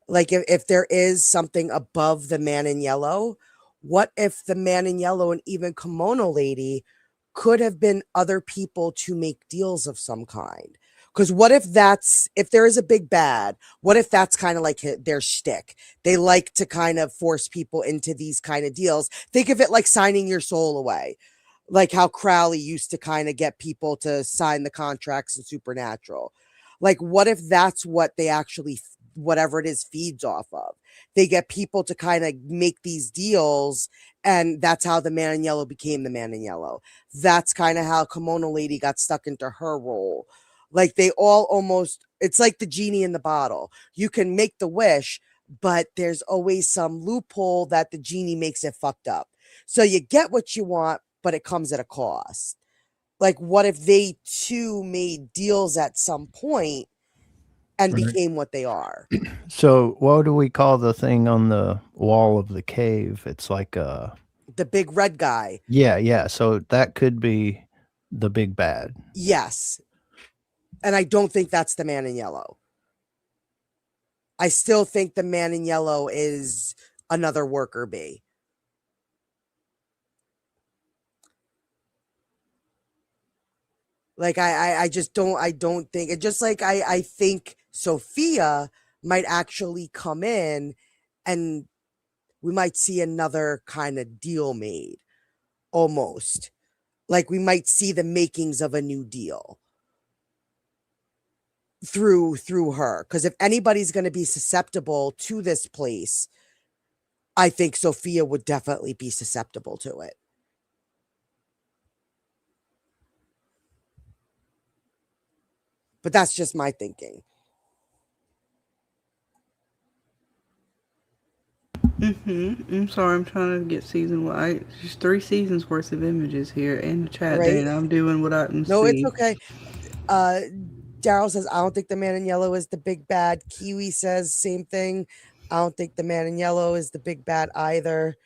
like if there is something above the man in yellow, what if the man in yellow and even Kimono Lady could have been other people to make deals of some kind? Because what if there is a big bad, what if that's kind of like their shtick? They like to kind of force people into these kind of deals. Think of it like signing your soul away, like how Crowley used to kind of get people to sign the contracts in Supernatural. Like, what if that's what they actually, whatever it is, feeds off of? They get people to kind of make these deals, and that's how the man in yellow became the man in yellow. That's kind of how Kimono Lady got stuck into her role. Like, they all almost, it's like the genie in the bottle. You can make the wish, but there's always some loophole that the genie makes it fucked up. So you get what you want, but it comes at a cost. Like, what if they too made deals at some point and became what they are? So what do we call the thing on the wall of the cave? It's like the big red guy. Yeah. So that could be the big bad. Yes. And I don't think that's the man in yellow. I still think the man in yellow is another worker bee. Like, I just don't, I don't think it. Just like I think Sophia might actually come in and we might see another kind of deal made, almost. Like, we might see the makings of a new deal through her. Because if anybody's going to be susceptible to this place, I think Sophia would definitely be susceptible to it. But that's just my thinking. I'm sorry, I'm trying to get season one. There's 3 seasons worth of images here in the chat, Right. Dana. I'm doing what I can see. No, it's okay. Daryl says, I don't think the man in yellow is the big bad. Kiwi says, same thing. I don't think the man in yellow is the big bad either.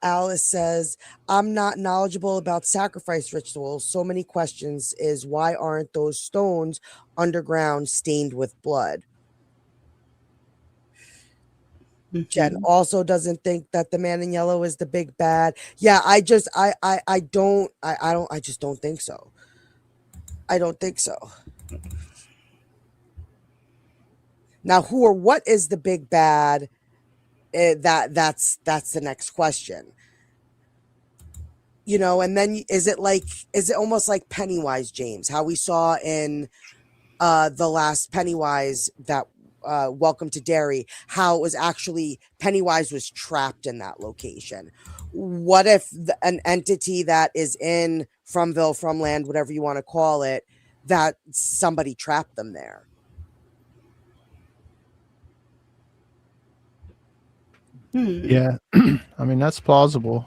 Alice says, I'm not knowledgeable about sacrifice rituals. So many questions is why aren't those stones underground stained with blood? Jen also doesn't think that the man in yellow is the big bad. Yeah, I just don't think so. I don't think so. Now, who or what is the big bad? That's the next question. You know, and then is it almost like Pennywise, James? How we saw in the last Pennywise, that Welcome to Derry, how it was actually Pennywise was trapped in that location. What if an entity that is in Fromville, Fromland, whatever you want to call it, that somebody trapped them there? Yeah. I mean, that's plausible.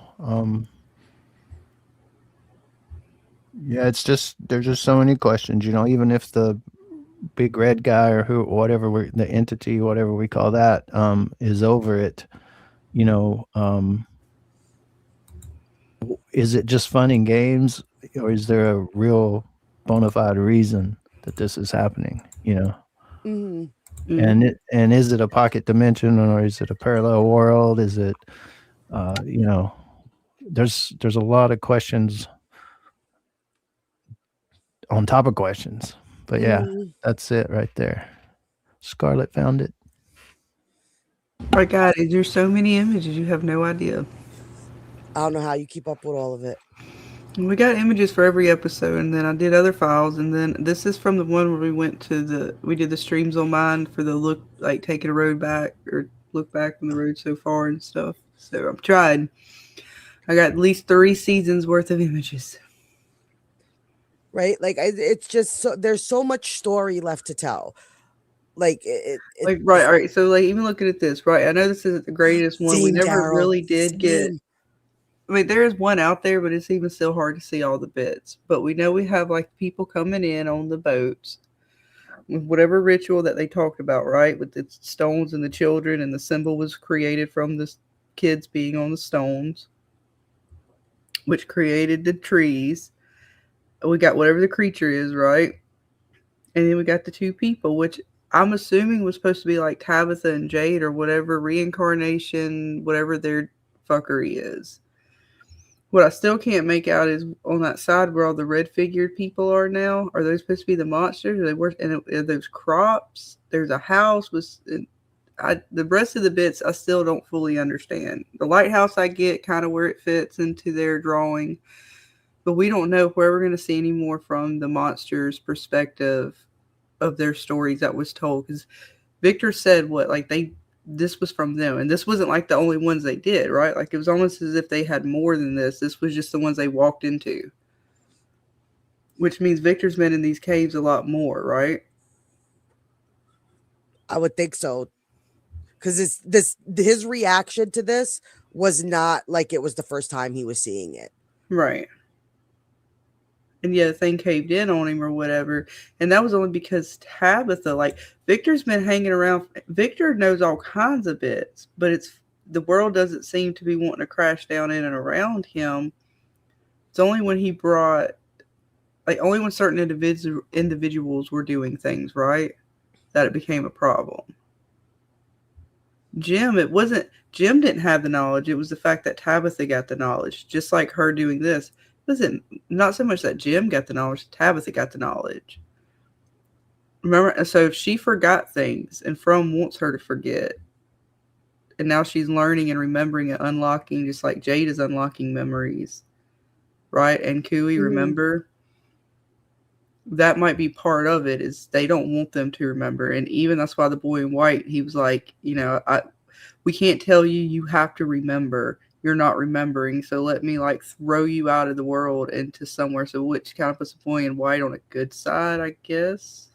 Yeah, it's just, there's just so many questions, you know. Even if the big red guy or the entity, whatever we call that, is over it, you know, is it just fun and games, or is there a real bona fide reason that this is happening, you know? And is it a pocket dimension, or is it a parallel world? Is it you know, there's a lot of questions on top of questions, But yeah, Mm, that's it right there. Scarlet found it. My God, there's so many images, you have no idea. I don't know how you keep up with all of it. And we got images for every episode, and then I did other files, and then this is from the one where we did the streams on mine for the look, like taking a road back, or look back from the road so far and stuff. So I'm trying. I got at least 3 seasons worth of images. Right? Like it's just so there's so much story left to tell. Like Like, right, all right. So, like, even looking at this, right? I know this isn't the greatest one. We same, never Daryl. really did get. Same. I mean, there is one out there, but it's even still hard to see all the bits. But we know we have like people coming in on the boats with whatever ritual that they talked about, right? With the stones and the children, and the symbol was created from the kids being on the stones, which created the trees. We got whatever the creature is, right? And then we got the 2 people, which I'm assuming was supposed to be like Tabitha and Jade or whatever reincarnation, whatever their fuckery is. What I still can't make out is on that side where all the red figured people are now. Are those supposed to be the monsters? Are they work? And are those crops? There's a house with. The rest of the bits I still don't fully understand. The lighthouse I get kind of where it fits into their drawing, but we don't know where we're going to see any more from the monsters' perspective of their stories that was told. Because Victor said this was from them, and this wasn't like the only ones they did, right? Like it was almost as if they had more than this. This was just the ones they walked into, which means Victor's been in these caves a lot more, right? I would think so, because his reaction to this was not like it was the first time he was seeing it, right? And yeah, the thing caved in on him or whatever. And that was only because Tabitha, like, Victor's been hanging around. Victor knows all kinds of bits, but the world doesn't seem to be wanting to crash down in and around him. It's only when he only when certain individuals were doing things, right, that it became a problem. Jim didn't have the knowledge. It was the fact that Tabitha got the knowledge, just like her doing this. Listen, not so much that Jim got the knowledge, Tabitha got the knowledge. Remember, so if she forgot things and From wants her to forget, and now she's learning and remembering and unlocking, just like Jade is unlocking memories, right? And Kui, remember? That might be part of it, is they don't want them to remember. And even that's why the boy in white, he was like, we can't tell you, you have to remember. You're not remembering, so let me like throw you out of the world into somewhere. So which kind of puts the boy in white on a good side, I guess.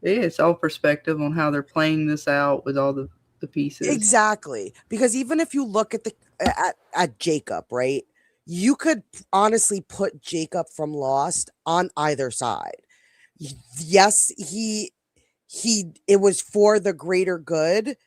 Yeah, it's all perspective on how they're playing this out with all the pieces. Exactly, because even if you look at at Jacob, right, you could honestly put Jacob from Lost on either side. Yes, it was for the greater good,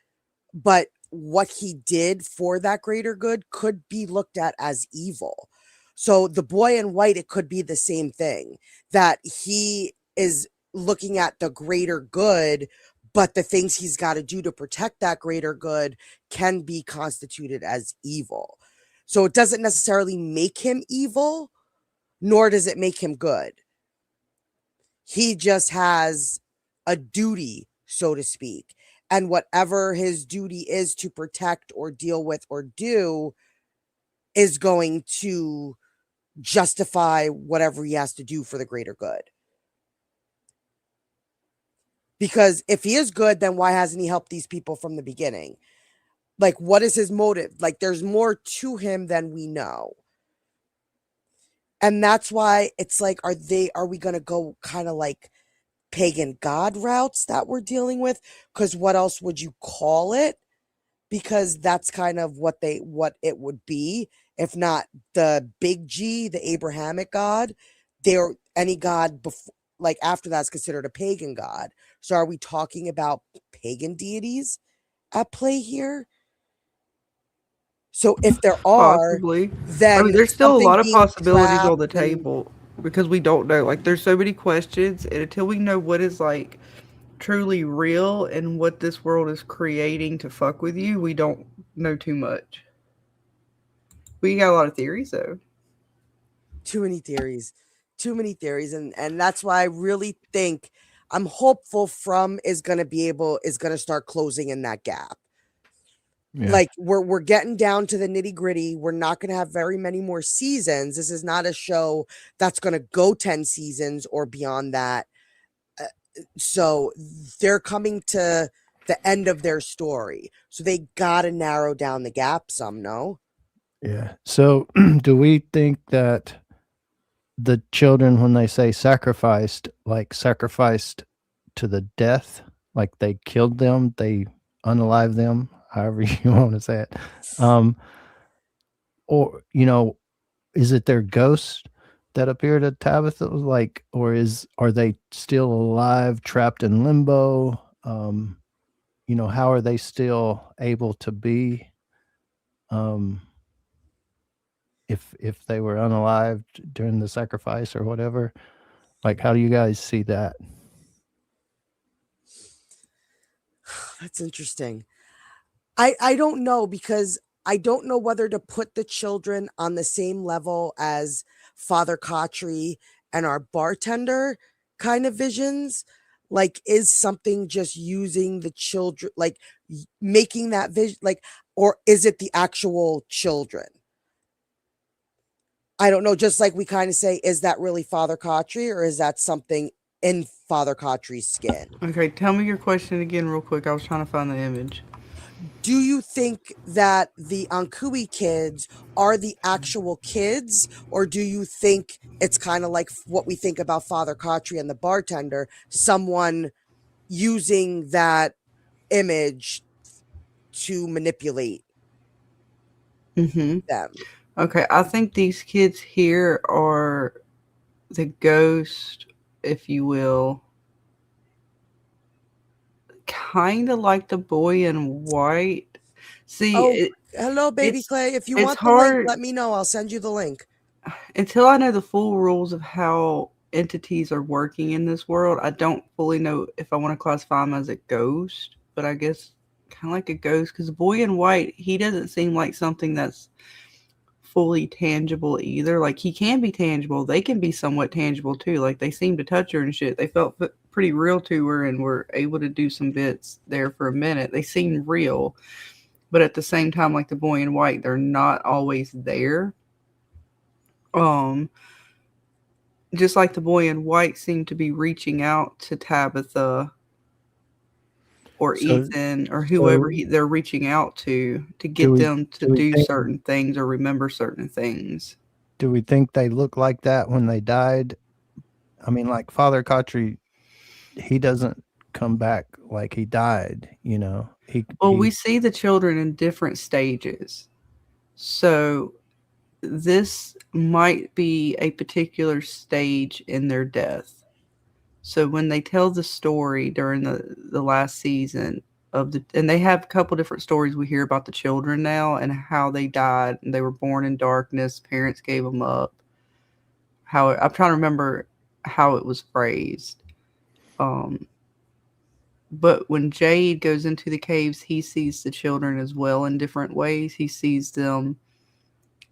but what he did for that greater good could be looked at as evil. So the boy in white, it could be the same thing, that he is looking at the greater good, but the things he's got to do to protect that greater good can be constituted as evil. So it doesn't necessarily make him evil, nor does it make him good. He just has a duty, so to speak. And whatever his duty is to protect or deal with or do is going to justify whatever he has to do for the greater good. Because if he is good, then why hasn't he helped these people from the beginning? Like, what is his motive? Like, there's more to him than we know. And that's why it's like, are we going to go kind of like pagan god routes that we're dealing with? Because what else would you call it? Because that's kind of what it would be. If not the big G, the Abrahamic god, any god before, like after that's considered a pagan god. So are we talking about pagan deities at play here? So if there are, possibly, then I mean, there's still a lot of possibilities on the trapped and- table because we don't know. Like, there's so many questions, and until we know what is like truly real and what this world is creating to fuck with you, we don't know too much. We got a lot of theories though. Too many theories. too many theories, and that's why I really think I'm hopeful From is going to start closing in that gap. Yeah. Like we're getting down to the nitty gritty. We're not going to have very many more seasons. This is not a show that's going to go 10 seasons or beyond that. So they're coming to the end of their story. So they got to narrow down the gap some, no? Yeah. So do we think that the children, when they say sacrificed, like sacrificed to the death, like they killed them, they unalive them, however you want to say it, or is it their ghost that appeared at Tabitha, like, or are they still alive, trapped in limbo? How are they still able to be, if they were unalived during the sacrifice or whatever? Like, how do you guys see that? That's interesting. I don't know, because I don't know whether to put the children on the same level as Father Kotri and our bartender kind of visions. Like, is something just using the children, like making that vision, like, or is it the actual children? I don't know. Just like we kind of say, is that really Father Kotri, or is that something in Father Kotri's skin? Okay, tell me your question again real quick. I was trying to find the image. Do you think that the Ankui kids are the actual kids, or do you think it's kind of like what we think about Father Kotri and the bartender, someone using that image to manipulate Mm-hmm. them? Okay, I think these kids here are the ghost, if you will, kind of like the boy in white. See, Oh, hello, it's BabyKlay. If you it's want the link, hard let me know. I'll send you the link. until I know the full rules of how entities are working in this world. I don't fully know if I want to classify him as a ghost, but I guess kind of like a ghost, because the boy in white, he doesn't seem like something that's fully tangible either. Like, he can be tangible. They can be somewhat tangible too. Like, they seem to touch her and shit. They felt pretty real to her and were able to do some bits there for a minute. They seem real, but at the same time, like the boy in white, they're not always there. Just like the boy in white seemed to be reaching out to Tabitha or So, Ethan or whoever so they're reaching out to do get we them to do we do think certain things or remember certain things. do we think they look like that when they died? I mean, like Father Kotri, he doesn't come back like he died. Well, we He see the children in different stages. So this might be a particular stage in their death. So when they tell the story during the last season and they have a couple different stories we hear about the children now and how they died and they were born in darkness, parents gave them up. I'm trying to remember how it was phrased. But when Jade goes into the caves, he sees the children as well in different ways. He sees them,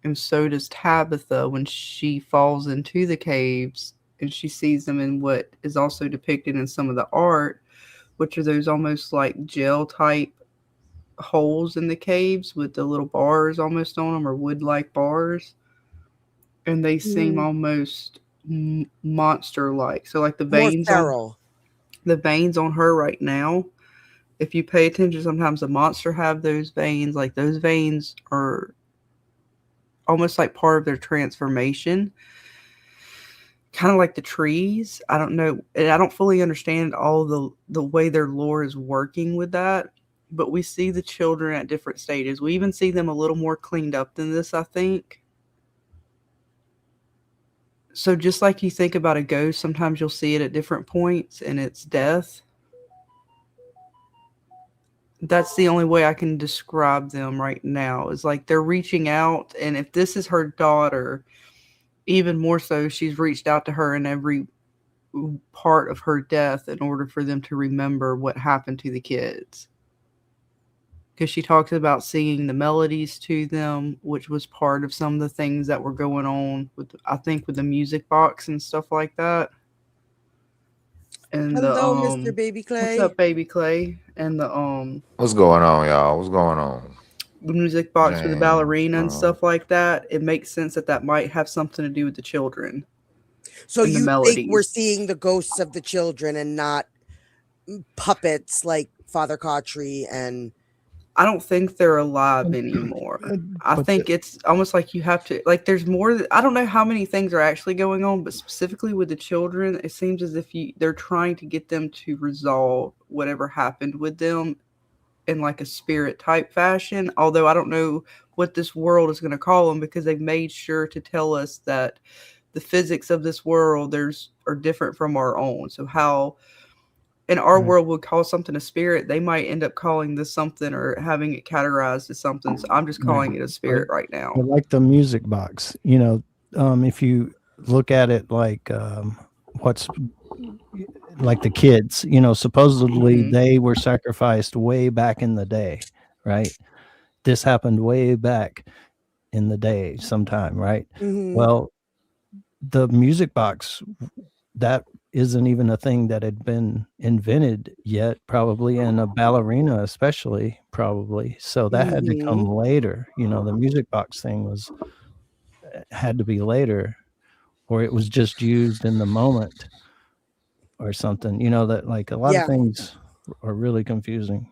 and so does Tabitha when she falls into the caves, and she sees them in what is also depicted in some of the art, which are those almost like gel type holes in the caves with the little bars almost on them, or wood like bars. And they seem almost monster like. So, like More feral. the veins on her right now, if you pay attention, sometimes the monster have those veins. Like, those veins are almost like part of their transformation, kind of like the trees. I don't know, and I don't fully understand all the way their lore is working with that, but we see the children at different stages. We even see them a little more cleaned up than this, I think. So just like you think about a ghost, sometimes you'll see it at different points in its death. That's the only way I can describe them right now, is like they're reaching out, and if this is her daughter, even more so, she's reached out to her in every part of her death in order for them to remember what happened to the kids. because she talks about singing the melodies to them, which was part of some of the things that were going on with, I think, with the music box and stuff like that. And the Hello, Mr. what's BabyKlay. up, BabyKlay? And the What's going on, y'all? What's going on? the music box with the James. ballerina and stuff like that. It makes sense that that might have something to do with the children. So And the you think we're melodies. seeing the ghosts of the children and not puppets like Father Cautry and I don't think they're alive anymore. I But think it's almost like you have to, like, there's more. I don't know how many things are actually going on, but specifically with the children, it seems as if they're trying to get them to resolve whatever happened with them in like a spirit type fashion. Although I don't know what this world is going to call them, because they've made sure to tell us that the physics of this world are different from our own. So how in our world would call something a spirit, they might end up calling this something or having it categorized as something. So I'm just calling it a spirit right now. But like the music box, you know, if you look at it like what's like the kids, you know, supposedly they were sacrificed way back in the day, right? This happened way back in the day sometime, right? Well, the music box, that isn't even a thing that had been invented yet, probably, and a ballerina especially, probably. So that had to come later. You know, the music box thing had to be later, or it was just used in the moment or something. You know, that like a lot of things are really confusing.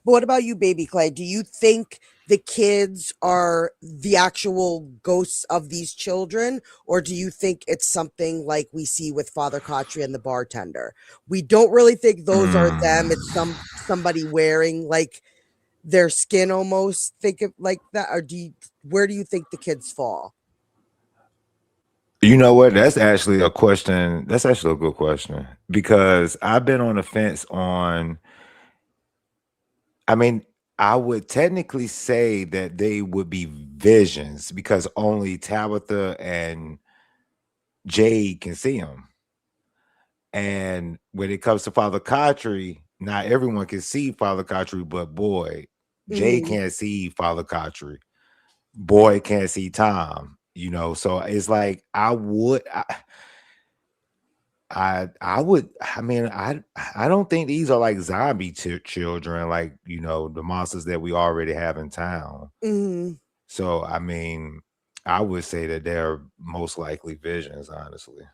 But what about you, BabyKlay? Do you think the kids are the actual ghosts of these children, or do you think it's something like we see with Father Cautry and the bartender? We don't really think those are them. It's somebody wearing like their skin almost. Think of like that, or where do you think the kids fall? You know what? That's actually a question. That's actually a good question, because I've been on the fence on. I mean, I would technically say that they would be visions, because only Tabitha and Jade can see them. And when it comes to Father Cautry, not everyone can see Father Cautry, but boy, Jade can't see Father Cautry. Boy can't see Tom. You know, so it's like I don't think these are like zombie children, like, you know, the monsters that we already have in town. So I mean, I would say that they're most likely visions, honestly.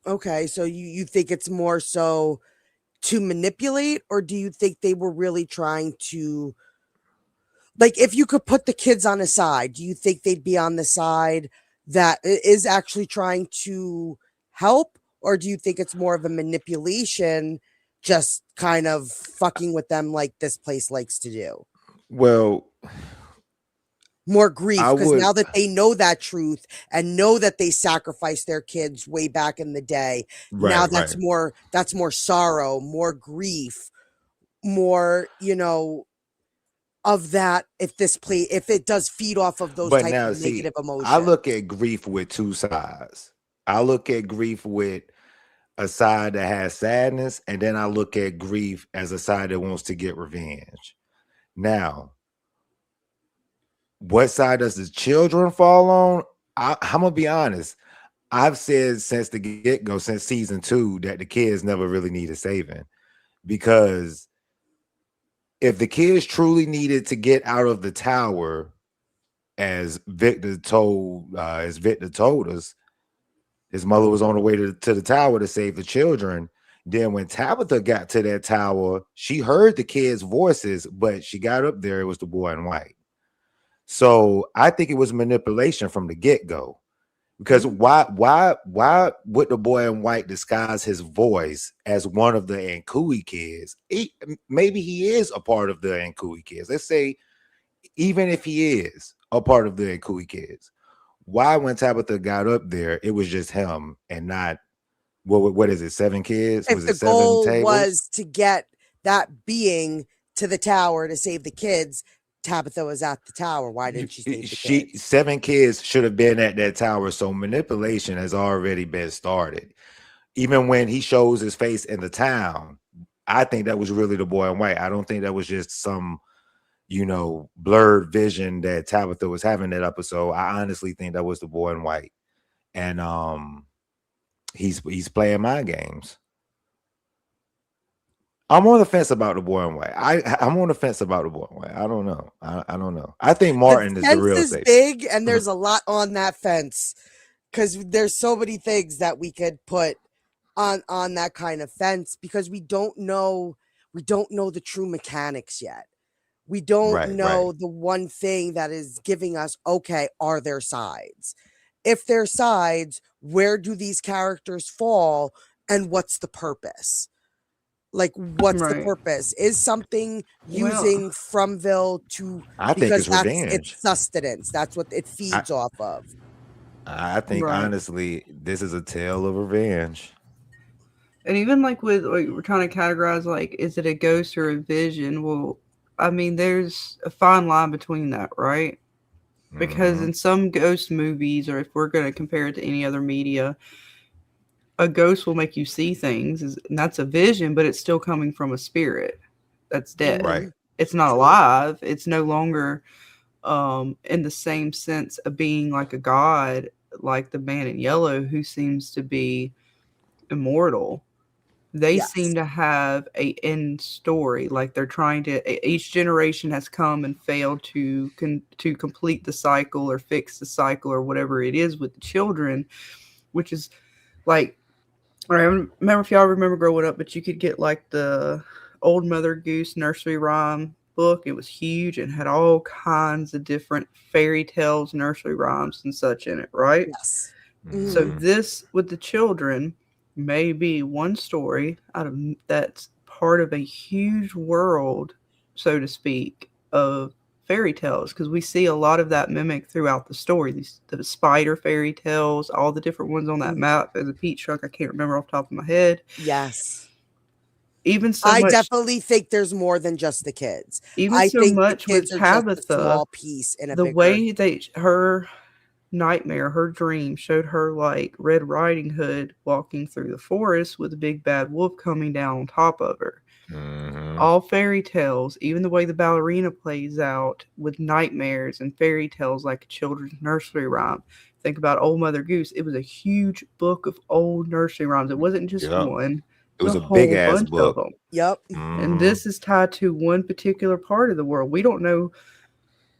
Okay, so you think it's more so to manipulate, or do you think they were really trying to, like, if you could put the kids on a side, do you think they'd be on the side that is actually trying to help, or do you think it's more of a manipulation, just kind of fucking with them like this place likes to do? Well, more grief, because now that they know that truth and know that they sacrificed their kids way back in the day, now that's more sorrow, more grief, more, you know, of that. If it does feed off of those types of negative emotions. I look at grief with two sides. I look at grief with a side that has sadness, and then I look at grief as a side that wants to get revenge. Now, what side does the children fall on? I'm gonna be honest. I've said since the get-go, since season 2, that the kids never really needed saving, because if the kids truly needed to get out of the tower, as Victor told us, his mother was on the way to the tower to save the children. Then when Tabitha got to that tower, she heard the kids' voices, but she got up there, it was the boy in white. So I think it was manipulation from the get-go, because why would the boy in white disguise his voice as one of the Nkui kids? Maybe he is a part of the Nkui kids. Let's say, even if he is a part of the Nkui kids, why, when Tabitha got up there, it was just him and not what is it, 7 kids? If was the it 7 goal tables? was to get that being to the tower to save the kids, Tabitha was at the tower. Why didn't she save the kids? 7 kids should have been at that tower. So manipulation has already been started. Even when he shows his face in the town, I think that was really the boy in white. I don't think that was just some, you know, blurred vision that Tabitha was having that episode. I honestly think that was the boy in white. And he's playing mind games. I'm on the fence about the boy in white. I'm on the fence about the boy in white. I don't know. I don't know. I think Martin The is the fence real is savior. big, and there's a lot on that fence because there's so many things that we could put on that kind of fence because we don't know the true mechanics yet. We don't Right, know right. the one thing that is giving us, okay, are there sides? If there are sides, where do these characters fall and what's the purpose? Like, what's the Right. purpose? Is something Well, using Fromville to, I think because it's that's revenge. its sustenance. That's what it feeds off of. I think Right. honestly, this is a tale of revenge. And even like with like we're trying to categorize like is it a ghost or a vision? Well, I mean there's a fine line between that, right? Because Mhm. in some ghost movies, or if we're going to compare it to any other media, a ghost will make you see things, and that's a vision, but it's still coming from a spirit that's dead. Right. It's not True. alive. It's no longer in the same sense of being like a god, like the man in yellow, who seems to be immortal. They Yes. seem to have a end story, like they're trying to. Each generation has come and failed to complete the cycle or fix the cycle or whatever it is with the children, which is like I don't remember if y'all remember growing up, but you could get like the Old Mother Goose nursery rhyme book. It was huge and had all kinds of different fairy tales, nursery rhymes, and such in it, right? Yes. So Mhm. this with the children may be one story out of that's part of a huge world, so to speak, of fairy tales, because we see a lot of that mimic throughout the story. The spider fairy tales, all the different ones on that map. As a peach truck, I can't remember off the top of my head. Yes. Even so I much, definitely think there's more than just the kids. even I so think the much with kids are just a Tabitha, small piece in a the bigger. way her nightmare, her dream showed her like Red Riding Hood walking through the forest with a big bad wolf coming down on top of her. Mhm. All fairy tales, even the way the ballerina plays out with nightmares and fairy tales like a children's nursery rhyme. Think about Old Mother Goose. It was a huge book of old nursery rhymes. It wasn't just Yep. one. It was A a big whole ass bunch of book. them. Yep. And Mhm. this is tied to one particular part of the world. We don't know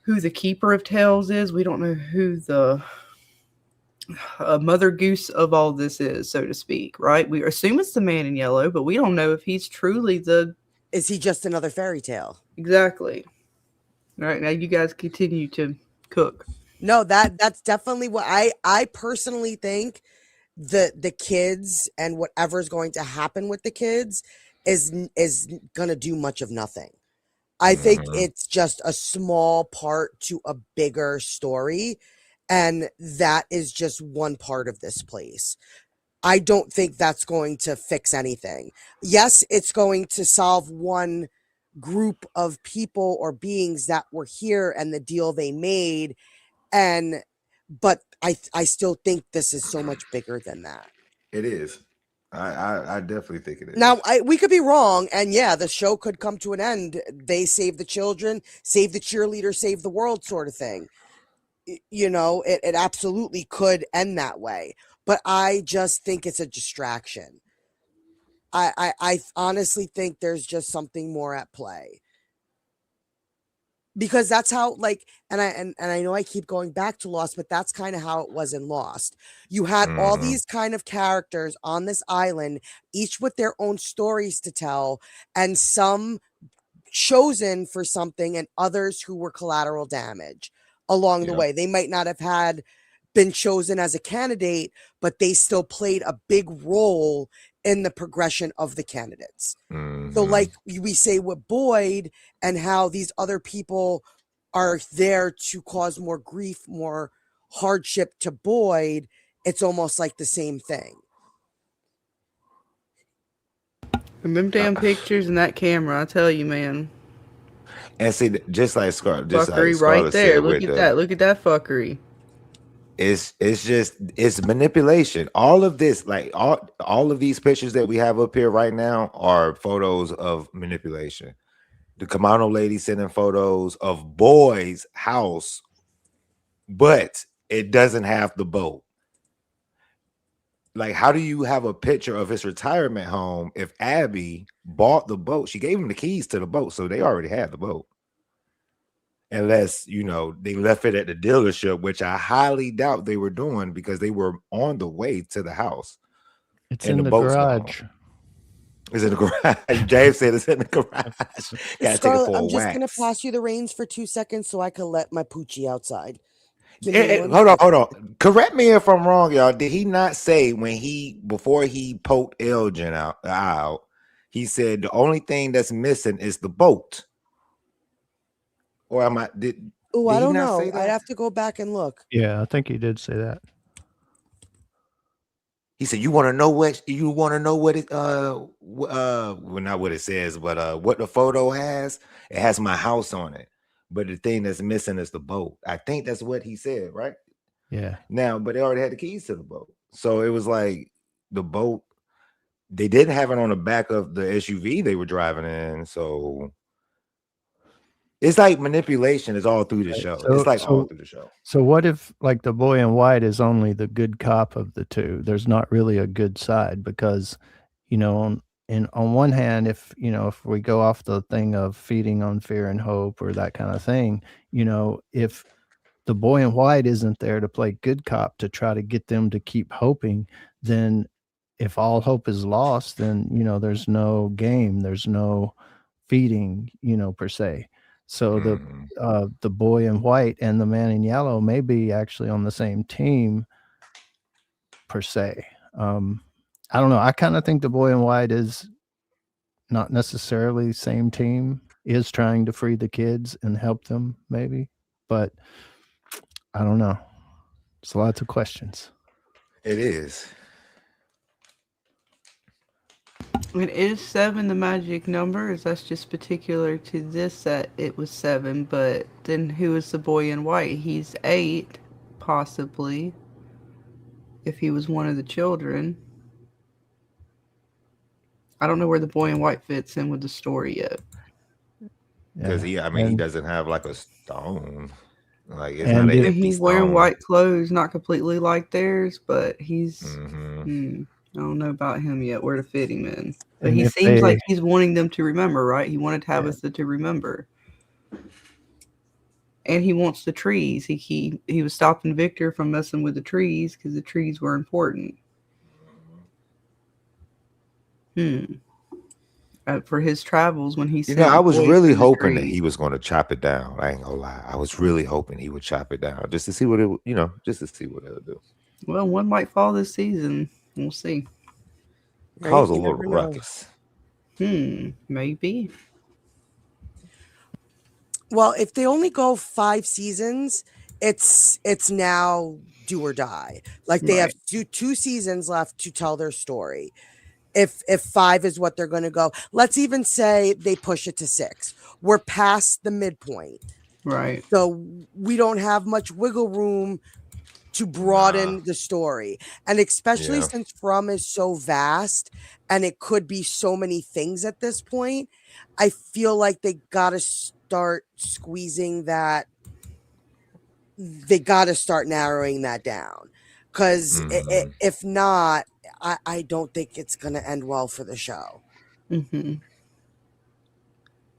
who the keeper of tales is. We don't know who the Mother Goose of all this is, so to speak, right? We assume it's the man in yellow, but we don't know if he's truly the Is he just another fairy tale? exactly. All right, now you guys continue to cook. No, that's definitely what I personally think the kids and whatever's going to happen with the kids is going to do much of nothing. I think Mhm. it's just a small part to a bigger story, and that is just one part of this place. I don't think that's going to fix anything. Yes, it's going to solve one group of people or beings that were here and the deal they made, but I still think this is so much bigger than that. It is. I definitely think it is. Now, we could be wrong, and yeah, the show could come to an end. They save the children, save the cheerleader, save the world, sort of thing. You know, it absolutely could end that way. But I just think it's a distraction. I honestly think there's just something more at play. Because that's how, like, and I know I keep going back to Lost, but that's kind of how it was in Lost. You had all Mhm. these kind of characters on this island, each with their own stories to tell, and some chosen for something and others who were collateral damage along the Yep. way. They might not have had been chosen as a candidate, but they still played a big role in the progression of the candidates. So Mhm. like we say with Boyd and how these other people are there to cause more grief, more hardship to Boyd, it's almost like the same thing. And them damn pictures and that camera, I tell you, man. And see, just like Fuckery right Scarlet there. said Look with at the that. Look at that fuckery. it's manipulation. All of this, like all of these pictures that we have up here right now are photos of manipulation. The kimono lady sending photos of boy's house, but it doesn't have the boat. Like, how do you have a picture of his retirement home if Abby bought the boat? She gave him the keys to the boat, so they already had the boat. Unless, they left it at the dealership, which I highly doubt they were doing because they were on the way to the house. It's and in the boat's garage. gone. It's in the garage. James said it's in the garage. Gotta Scarlet, take it for I'm a just gonna wax. pass you the reins for 2 seconds so I can let my poochie outside. Hold on. Correct me if I'm wrong, y'all. Did he not say before he poked Elgin out, he said the only thing that's missing is the boat? Or am I did Oh, I he don't not know. say that? I'd have to go back and look. Yeah, I think he did say that. He said, "You want to know what it well, not what it says, but what the photo has. It has my house on it, but the thing that's missing is the boat." I think that's what he said, right? Yeah. Now, but they already had the keys to the boat, so it was like the boat. They didn't have it on the back of the SUV they were driving in, so it's like manipulation is all through the show. It's like all through the show. So what if like the boy in white is only the good cop of the two? There's not really a good side because, on one hand, if we go off the thing of feeding on fear and hope or that kind of thing, if the boy in white isn't there to play good cop to try to get them to keep hoping, then if all hope is lost, then, there's no game, there's no feeding, per se. So the boy in white and the man in yellow may be actually on the same team per se. I don't know. I kind of think the boy in white is not necessarily same team, is trying to free the kids and help them maybe, but I don't know. It's lots of questions. It is. It is 7 the magic number. Is that's just particular to this set? It was 7, but then who is the boy in white? He's 8, possibly. If he was one of the children. I don't know where the boy in white fits in with the story yet. Because he doesn't have like a stone. Like it's and not an empty he's stone. wearing white clothes, not completely like theirs, but he's I don't know about him yet, where to fit him in. But he seems like he's wanting them to remember, right? He wanted Tabitha to remember. And he wants the trees. He was stopping Victor from messing with the trees because the trees were important. For his travels when he said, I was really hoping that he was going to chop it down. I ain't gonna lie. I was really hoping he would chop it down just to see what it, just to see what it'll do. Well, one might fall this season. We'll see. Cause a little ruckus. Maybe. Well, if they only go 5 seasons, it's now do or die. Like they have 2 seasons left to tell their story. If 5 is what they're going to go, let's even say they push it to 6. We're past the midpoint. Right. So we don't have much wiggle room to broaden the story. And especially since From is so vast and it could be so many things at this point, I feel like they got to start squeezing that. They got to start narrowing that down. Because if not, I don't think it's going to end well for the show.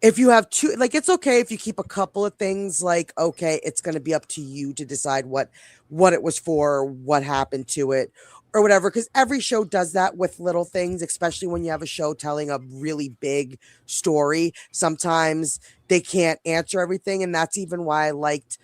If you have 2, like, it's okay if you keep a couple of things, like, okay, it's going to be up to you to decide what it was for, what happened to it, or whatever. Because every show does that with little things, especially when you have a show telling a really big story. Sometimes they can't answer everything. And that's even why I liked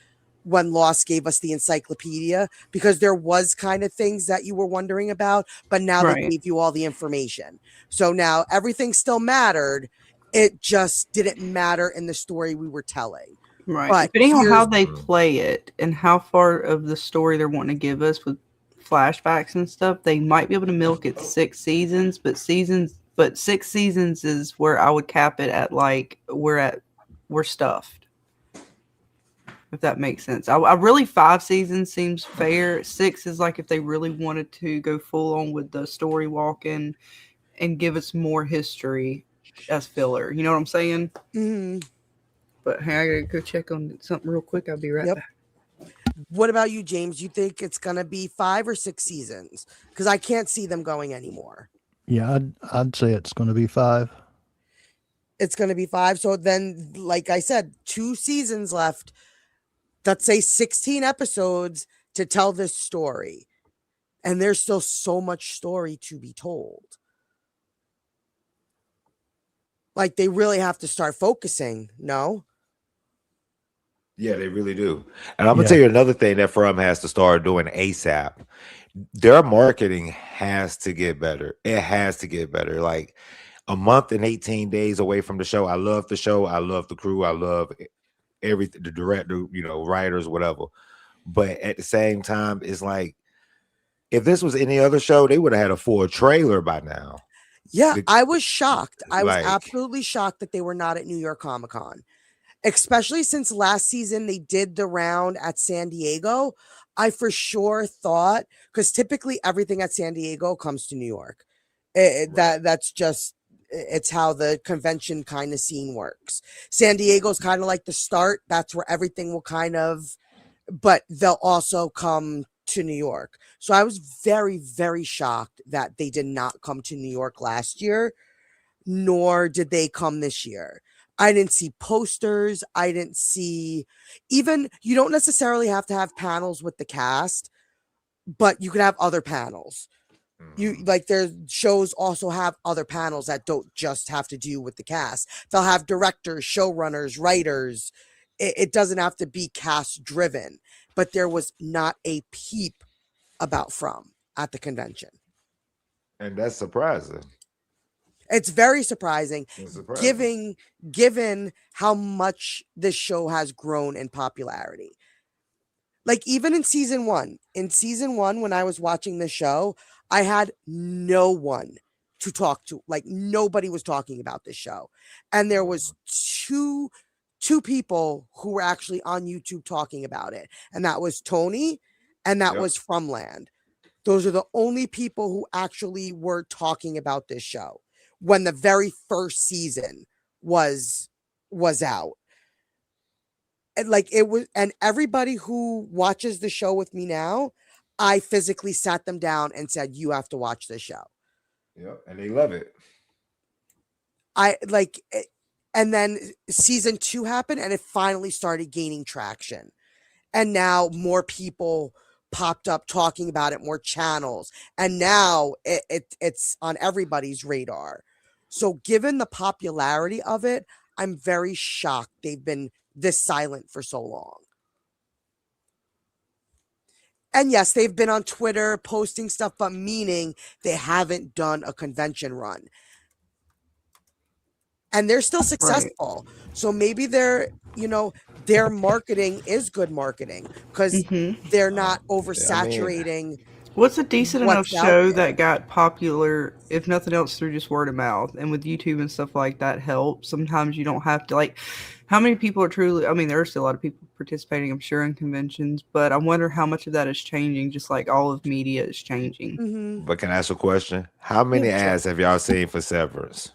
when Lost gave us the encyclopedia, because there was kind of things that you were wondering about, but now they gave you all the information. So now everything still mattered. It just didn't matter in the story we were telling. Right. But depending on how they play it and how far of the story they're wanting to give us with flashbacks and stuff, they might be able to milk it 6 seasons, but 6 seasons is where I would cap it at, like we're stuffed. if that makes sense. I really 5 seasons seems fair. 6 is like if they really wanted to go full on with the story walking and give us more history as filler. You know what I'm saying? Hmm. But hey, I gotta go check on something real quick. I'll be right Yep. back. What about you, James? You think it's gonna be 5 or 6 seasons? Because I can't see them going anymore. Yeah, I'd say it's going to be 5. It's gonna be 5. So then, like I said, 2 seasons left. Let's say 16 episodes to tell this story. And there's still so much story to be told. Like they really have to start focusing, no? Yeah, they really do. And I'm gonna Yeah. tell you another thing that From has to start doing ASAP. Their marketing has to get better. It has to get better. Like a month and 18 days away from the show. I love the show. I love the crew. I love everything, the director, writers, whatever. But at the same time, it's like if this was any other show, they would have had a full trailer by now. Yeah, I was shocked. I was like- absolutely shocked that they were not at New York Comic Con, especially since last season they did the round at San Diego. I for sure thought, because typically everything at San Diego comes to New York. That's just, it's how the convention kind of scene works. San Diego's kind of like the start. That's where everything will kind of, but they'll also come to New York. So I was very, very shocked that they did not come to New York last year, nor did they come this year. I didn't see posters. I didn't see even, you don't necessarily have to have panels with the cast, but you could have other panels. You like their shows also have other panels that don't just have to do with the cast. They'll have directors, showrunners, writers. It doesn't have to be cast driven, but there was not a peep about From at the convention. And that's surprising. It's very surprising, It's surprising. given how much this show has grown in popularity. Like even in season one, when I was watching the show, I had no one to talk to. Like nobody was talking about this show. And there was two people who were actually on YouTube talking about it. And that was Tony and that was Fromland. Those are the only people who actually were talking about this show when the very first season was out. And like it was, and everybody who watches the show with me now, I physically sat them down and said, you have to watch this show. Yep, and they love it. And then season 2 happened and it finally started gaining traction. And now more people popped up talking about it, more channels. And now it's on everybody's radar. So given the popularity of it, I'm very shocked they've been this silent for so long. And yes, they've been on Twitter posting stuff, but meaning they haven't done a convention run. And they're still successful. Right. So maybe their marketing is good marketing because they're not oversaturating. What's a decent enough show that got popular, if nothing else, through just word of mouth? And with YouTube and stuff like that helps. Sometimes you don't have to, like, how many people are truly, I mean, there are still a lot of people participating, I'm sure, in conventions, but I wonder how much of that is changing, just like all of media is changing. But can I ask a question? How many ads have y'all seen for Severance?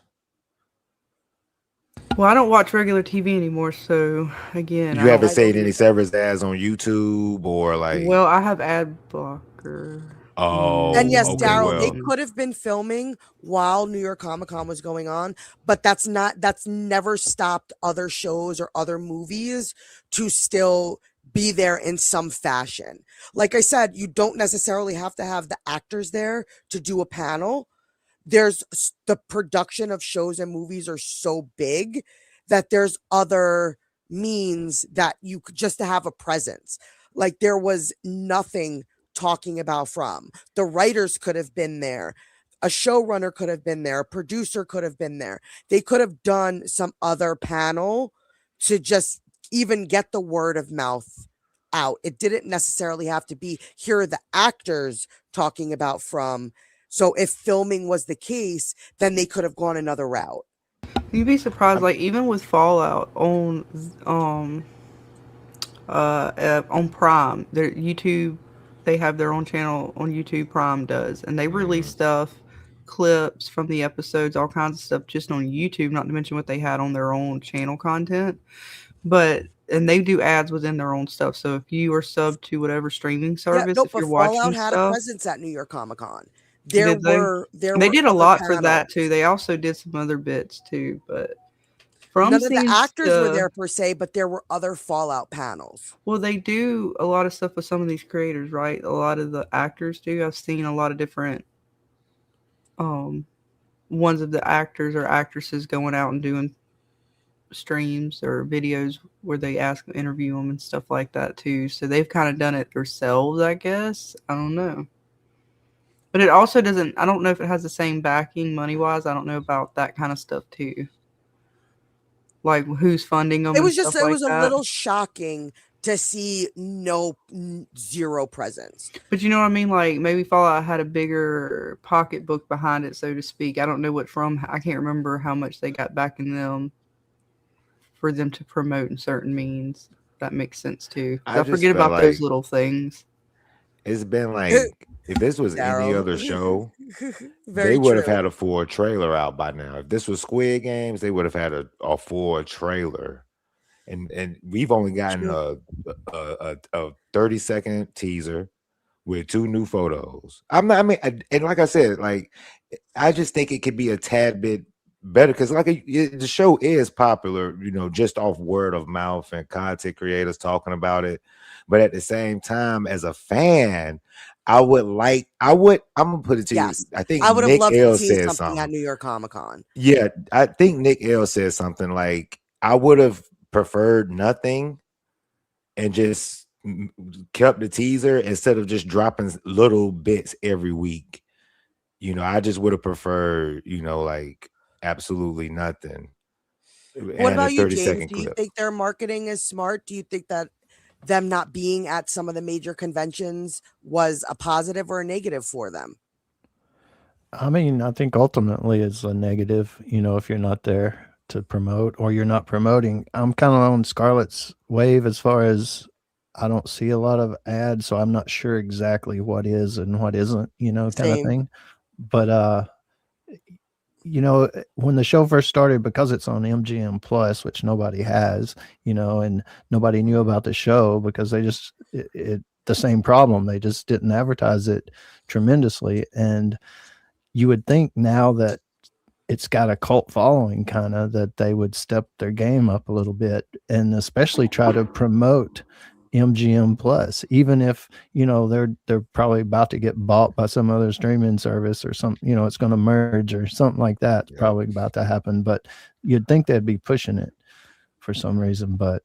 Well, I don't watch regular TV anymore, so again, you haven't seen any Severance ads on YouTube or like? Well, I have ad blocker. Oh, and yes, okay, Daryl, they could have been filming while New York Comic Con was going on, but that's never stopped other shows or other movies to still be there in some fashion. Like I said, you don't necessarily have to have the actors there to do a panel. There's the production of shows and movies are so big that there's other means that you could just to have a presence. Like there was nothing talking about From. The writers could have been there. A showrunner could have been there. A producer could have been there. They could have done some other panel to just even get the word of mouth out. It didn't necessarily have to be, here are the actors talking about From. So if filming was the case, then they could have gone another route. You'd be surprised, like even with Fallout on on Prime. Their YouTube, they have their own channel on YouTube. Prime does, and they release stuff, clips from the episodes, all kinds of stuff just on YouTube. Not to mention what they had on their own channel content. And they do ads within their own stuff. So if you are subbed to whatever streaming Yeah, service, no, if but you're watching Fallout had a stuff, presence at New York Comic Con. did they? There They were did a other lot for that panels. too. They also did some other bits too, but None of the seems actors were to- there per se, but there were other Fallout panels. Well, they do a lot of stuff with some of these creators, right? A lot of the actors do. I've seen a lot of different ones of the actors or actresses going out and doing streams or videos where they interview them and stuff like that too. So they've kind of done it themselves, I guess. I don't know. But it also doesn't, I don't know if it has the same backing money-wise. I don't know about that kind of stuff too. Like who's funding them It and was just, stuff it like was a that. little shocking to see zero presence. But you know what I mean? Like maybe Fallout had a bigger pocketbook behind it, so to speak. I don't know what from. I can't remember how much they got back in them for them to promote in certain means. That makes sense too. I just forget felt about those like little things. It's been like if this was any Daryl. other show, Very they would have true. had a full trailer out by now. If this was Squid Games, they would have had a full trailer. And we've only gotten a 30-second teaser with 2 new photos. And like I said, like I just think it could be a tad bit better because the show is popular, just off word of mouth and content creators talking about it. But at the same time, as a fan, I'm gonna put it to you. I think I would have Nick loved L to see said something at something. New York Comic Con. Yeah, I think Nick L said something like, I would have preferred nothing and just kept the teaser instead of just dropping little bits every week. I just would have preferred, like absolutely nothing. What about you, James? 30-second Do you clip. think their marketing is smart? Do you think that them not being at some of the major conventions was a positive or a negative for them? I mean, I think ultimately it's a negative, if you're not there to promote or you're not promoting. I'm kind of on Scarlet's wave as far as I don't see a lot of ads, so I'm not sure exactly what is and what isn't, kind of thing. But when the show first started, because it's on MGM Plus, which nobody has, and nobody knew about the show because they just the same problem. They just didn't advertise it tremendously. And you would think now that it's got a cult following, kind of, that they would step their game up a little bit and especially try to promote MGM Plus, even if they're probably about to get bought by some other streaming service or something. It's going to merge or something like that. It's probably about to happen, but you'd think they'd be pushing it for some reason. But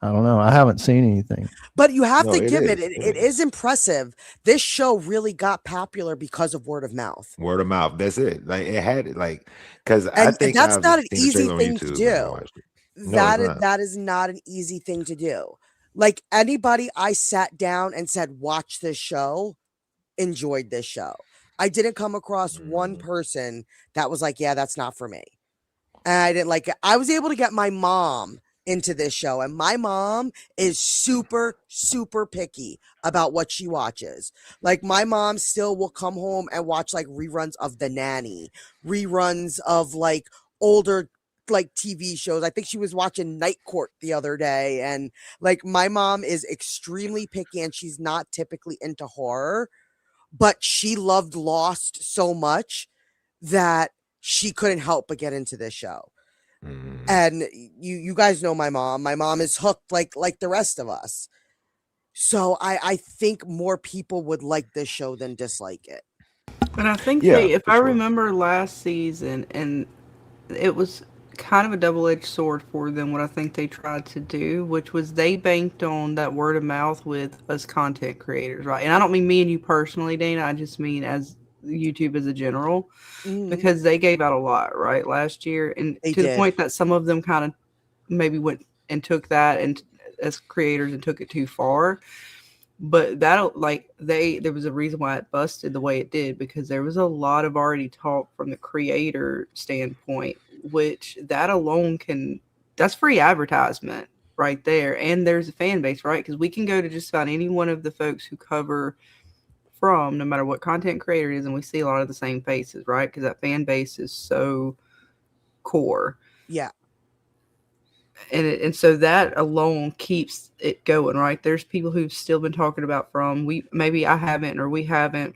I don't know. I haven't seen anything. But you have to give it it is impressive. This show really got popular because of word of mouth. Word of mouth. That's it. Like it had it, like, because I think that's I've not an seen the easy trailer on thing to YouTube and do. watched it. No, it's not. That is not an easy thing to do. Like anybody I sat down and said, watch this show, enjoyed this show. I didn't come across one person that was like, yeah, that's not for me. And I didn't like it. I was able to get my mom into this show, and my mom is super, super picky about what she watches. Like my mom still will come home and watch like reruns of The Nanny, reruns of like older like TV shows. I think she was watching Night Court the other day, and like my mom is extremely picky, and she's not typically into horror, but she loved Lost so much that she couldn't help but get into this show. And you guys know my mom. My mom is hooked like the rest of us. So I think more people would like this show than dislike it. And I think if I remember last season, and it was kind of a double-edged sword for them, what I think they tried to do, which was they banked on that word of mouth with us content creators, right? And I don't mean me and you personally, Dana. I just mean as YouTube as a general, because they gave out a lot, right, last year, and to the point that some of them kind of maybe went and took that and as creators and took it too far. But that there was a reason why it busted the way it did, because there was a lot of already talk from the creator standpoint, which that alone that's free advertisement. right there. And there's a fan base, right? Because we can go to just about any one of the folks who cover from, no matter what content creator it is, and we see a lot of the same faces, right? Because that fan base is so core. Yeah. And so that alone keeps it going, right? There's people who've still been talking about from, maybe I haven't or we haven't,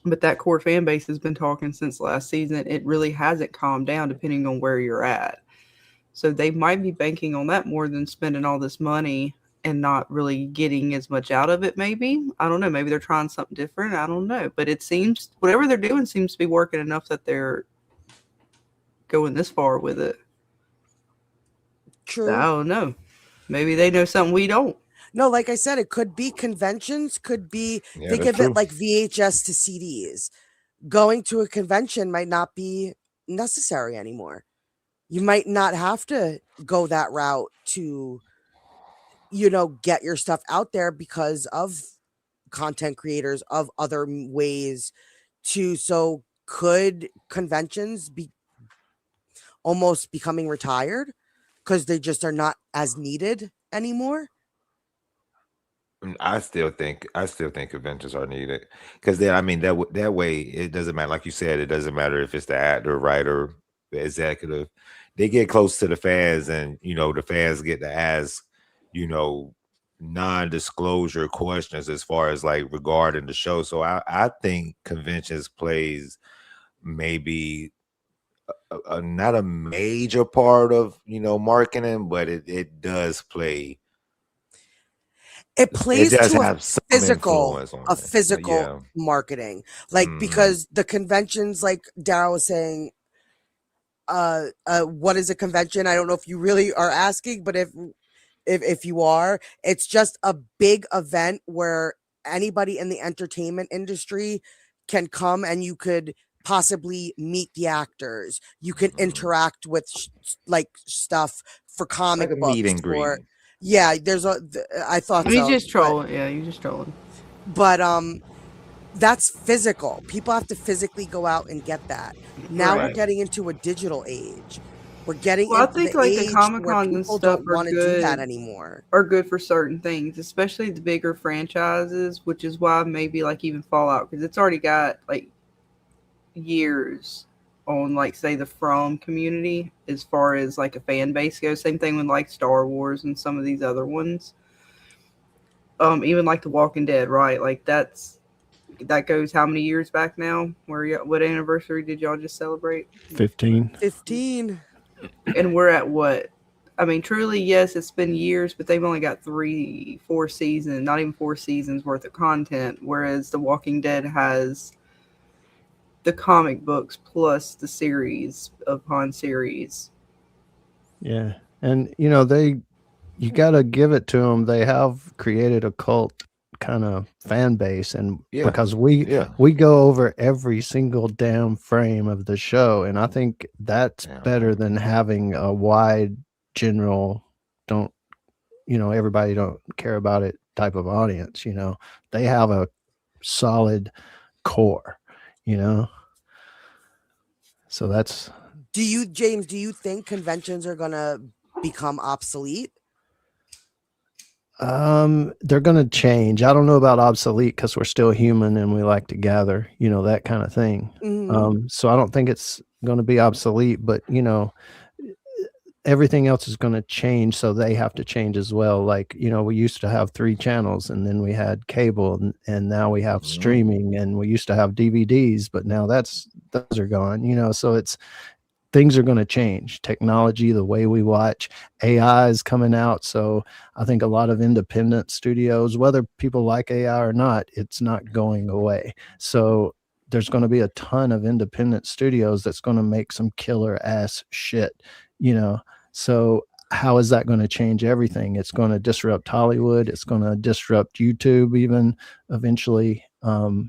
but that core fan base has been talking since last season. It really hasn't calmed down depending on where you're at. So they might be banking on that more than spending all this money and not really getting as much out of it, maybe. I don't know. Maybe they're trying something different. I don't know. But it seems, whatever they're doing seems to be working enough that they're going this far with it. True. I don't know. Maybe they know something we don't. No, like I said, it could be conventions, could be, think of it like VHS to CDs. Going to a convention might not be necessary anymore. You might not have to go that route to, get your stuff out there because of content creators, of other ways to. So could conventions be almost becoming retired because they just are not as needed anymore? I still think conventions are needed, because then, I mean, that way it doesn't matter. Like you said, it doesn't matter if it's the actor, writer, the executive. They get close to the fans, and the fans get to ask non-disclosure questions as far as like regarding the show. So I think conventions plays maybe not a major part of marketing, but it does play. It plays does to have some influence on it. physical Yeah. marketing, like because the conventions, like Daryl was saying, what is a convention? I don't know if you really are asking, but if you are, it's just a big event where anybody in the entertainment industry can come, and you could possibly meet the actors. You can interact with like stuff for comic Like a books meet and greet. or yeah. I thought He's so, just trolling. Yeah, he's just trolling. but that's physical. People have to physically go out and get that. Now we're Right. getting into a digital age. We're getting Well, I into think the like the age Comic where Cons and people stuff don't are want to do that good. anymore. Are good for certain things, especially the bigger franchises, which is why maybe like even Fallout, because it's already got like years on, like, say the From community as far as like a fan base goes. Same thing with like Star Wars and some of these other ones. Even like The Walking Dead, right? Like that goes how many years back now? What anniversary did y'all just celebrate? 15. 15. And we're at what? I mean, truly, yes, it's been years, but they've only got 4 seasons, not even 4 seasons worth of content. Whereas The Walking Dead has the comic books plus the series upon series. Yeah. And, you got to give it to them. They have created a cult kind of fan base. And because we go over every single damn frame of the show. And I think that's better than having a wide general, everybody don't care about it type of audience. They have a solid core, so that's. James, do you think conventions are gonna become obsolete? They're going to change. I don't know about obsolete because we're still human and we like to gather, that kind of thing. So I don't think it's going to be obsolete, but everything else is going to change. So they have to change as well. Like, we used to have 3 channels, and then we had cable, and now we have streaming, and we used to have DVDs, but now those are gone, so things are going to change. Technology, the way we watch, AI is coming out. So I think a lot of independent studios, whether people like AI or not, it's not going away. So there's going to be a ton of independent studios that's going to make some killer ass shit, So how is that going to change everything? It's going to disrupt Hollywood. It's going to disrupt YouTube even eventually.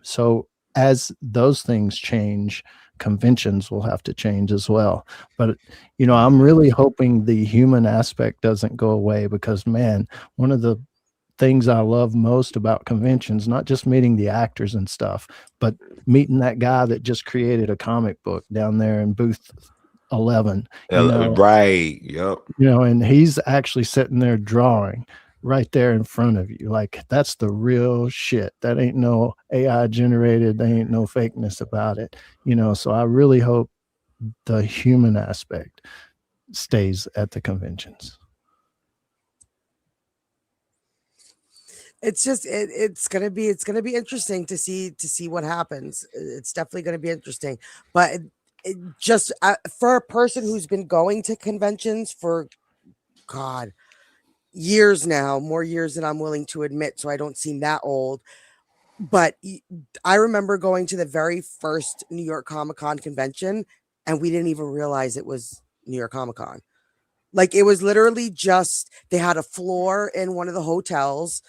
So as those things change, conventions will have to change as well. But I'm really hoping the human aspect doesn't go away, because man, one of the things I love most about conventions, not just meeting the actors and stuff, but meeting that guy that just created a comic book down there in booth 11, you know, Right. Yep. and he's actually sitting there drawing right there in front of you. Like, that's the real shit. That ain't no AI generated. There ain't no fakeness about it, so I really hope the human aspect stays at the conventions. It's just it's gonna be interesting to see what happens. It's definitely gonna be interesting, but just for a person who's been going to conventions for God years now, more years than I'm willing to admit, so I don't seem that old. But I remember going to the very first New York Comic Con convention, and we didn't even realize it was New York Comic Con. Like, it was literally just, they had a floor in one of the hotels,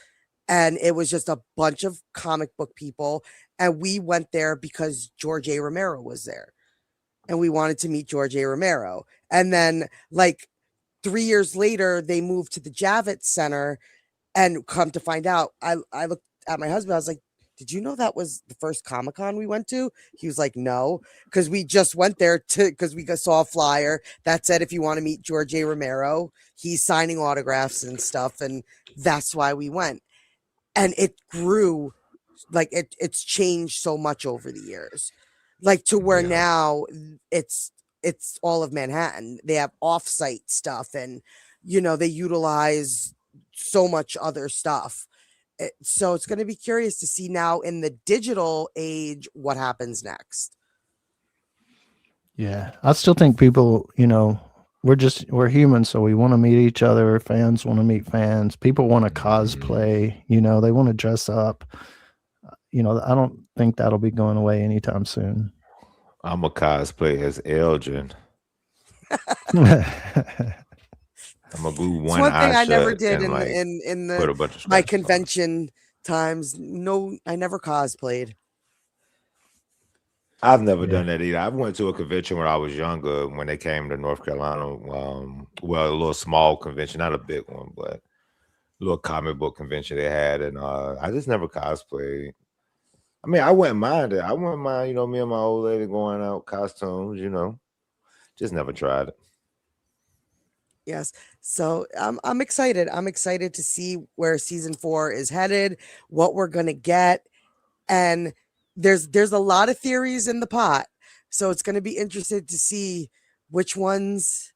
and it was just a bunch of comic book people. And we went there because George A. Romero was there. And we wanted to meet George A. Romero. And then, like, 3 years later, they moved to the Javits Center, and come to find out, I looked at my husband. I was like, did you know that was the first Comic-Con we went to? He was like, no, because we just went there because we saw a flyer that said, if you want to meet George A. Romero, he's signing autographs and stuff. And that's why we went. And it grew, like, it's changed so much over the years, like, to where now it's all of Manhattan. They have off-site stuff, and they utilize so much other stuff. So it's going to be curious to see now in the digital age what happens next. Yeah, I still think people, we're humans, so we want to meet each other. Fans want to meet fans. People want to cosplay, they want to dress up. I don't think that'll be going away anytime soon. I'm a cosplay as Elgin. I'm gonna glue one thing eye I never shut did and, in put a bunch of my scratches on it. convention times. No, I never cosplayed. I've never done that either. I went to a convention when I was younger when they came to North Carolina. Well, a little small convention, not a big one, but a little comic book convention they had, and I just never cosplayed. I mean, I wouldn't mind it. I wouldn't mind, me and my old lady going out costumes, just never tried it. Yes. So I'm excited. I'm excited to see where season 4 is headed, what we're gonna get. And there's a lot of theories in the pot. So it's gonna be interesting to see which ones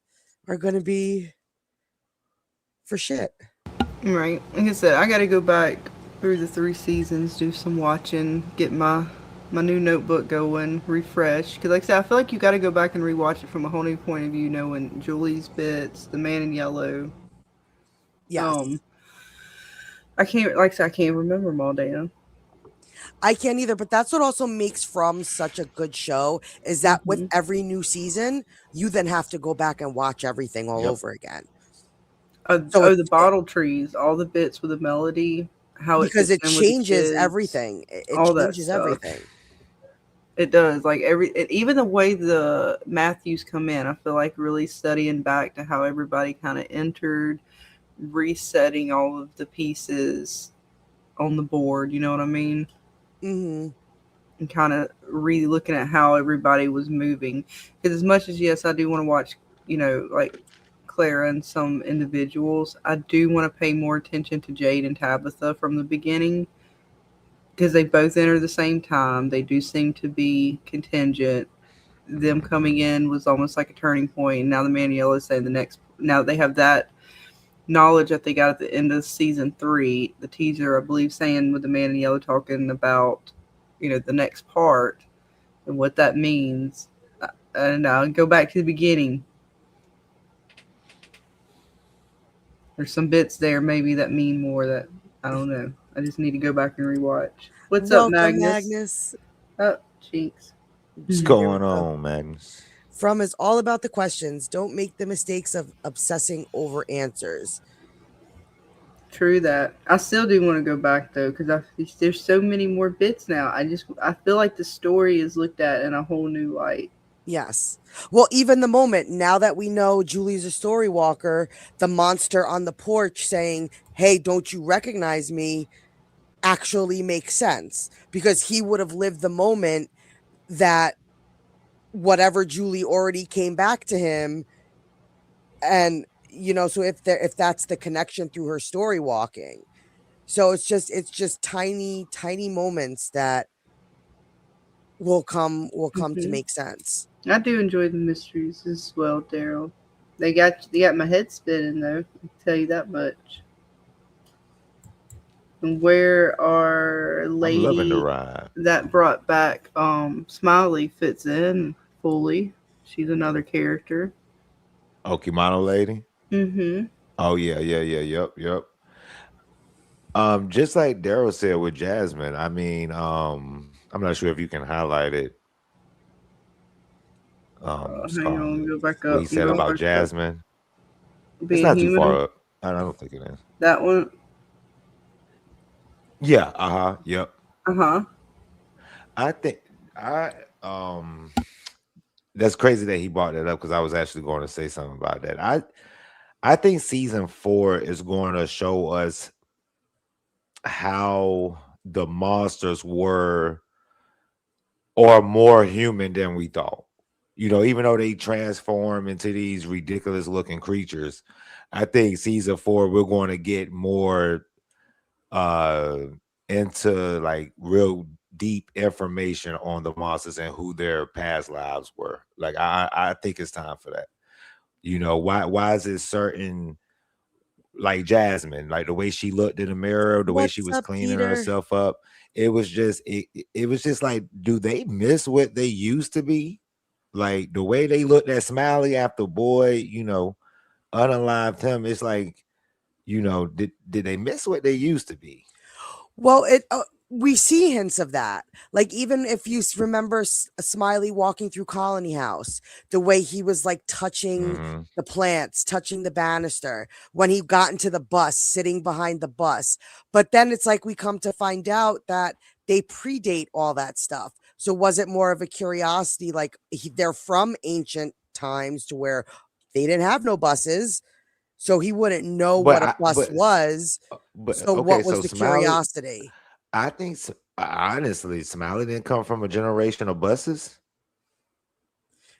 are gonna be for shit. Right. Like I said, I got to go back through the 3 seasons, do some watching, get my new notebook going, refresh. Because like I said, I feel like you got to go back and rewatch it from a whole new point of view, knowing Julie's bits, the Man in Yellow. Yes. I can't, like I said, I can't remember them all, Dana. I can't either, but that's what also makes From such a good show, is that with every new season, you then have to go back and watch everything all over again. The bottle trees, all the bits with the melody, how because it fits in with the changes kids, everything. It all that changes stuff. everything. It does. Like even the way the Matthews come in, I feel like really studying back to how everybody kind of entered, resetting all of the pieces on the board. You know what I mean? Mm-hmm. And kind of re-looking at how everybody was moving. Because as much as, yes, I do want to watch, like Clara and some individuals, I do want to pay more attention to Jade and Tabitha from the beginning. Because they both enter the same time. They do seem to be contingent. Them coming in was almost like a turning point. Now the Man in Yellow is saying now they have that knowledge that they got at the end of season 3. The teaser, I believe, saying with the Man in Yellow talking about, the next part and what that means. And I'll go back to the beginning. There's some bits there maybe that mean more that I don't know. I just need to go back and rewatch. What's up, Magnus? Oh, cheeks. What's going on, Magnus? From is all about the questions. Don't make the mistakes of obsessing over answers. True that. I still do want to go back though, because there's so many more bits now. I feel like the story is looked at in a whole new light. Yes. Well, even the moment now that we know Julie's a story walker, the monster on the porch saying, "Hey, don't you recognize me?" actually makes sense, because he would have lived the moment that whatever Julie already came back to him. And, you know, so if that's the connection through her story walking. So it's just tiny moments that will come to make sense. I do enjoy the mysteries as well, Daryl. They got my head spinning though. I can tell you that much. And where our I'm loving the lady ride. that brought back Smiley fits in fully. She's another character. Okimano lady. Mm-hmm. Oh yeah, yep. Just like Daryl said with Jasmine, I mean, I'm not sure if you can highlight it. Hang on, go back up. What he said about Jasmine. It's not too far up. I don't think it is. That one. Yeah. Yep. I think that's crazy that he brought that up because I was actually going to say something about that. I think season 4 is going to show us how the monsters were or more human than we thought. You know, even though they transform into these ridiculous looking creatures, I think season 4 we're going to get more into like real deep information on the monsters and who their past lives were. Like I think it's time for that. You know, why is it certain, like Jasmine, like the way she looked in the mirror, the way she was cleaning herself up, it was just it was just like, do they miss what they used to be? Like the way they looked at Smiley after Boy, you know, unalived him. It's like, you know, did they miss what they used to be? Well, we see hints of that. Like, even if you remember Smiley walking through Colony House, the way he was like touching the plants, touching the banister when he got into the bus, sitting behind the bus. But then it's like we come to find out that they predate all that stuff. So was it more of a curiosity? Like they're from ancient times to where they didn't have no buses. So he wouldn't know what a bus was. So what was the curiosity? I think, honestly, Smiley didn't come from a generation of buses.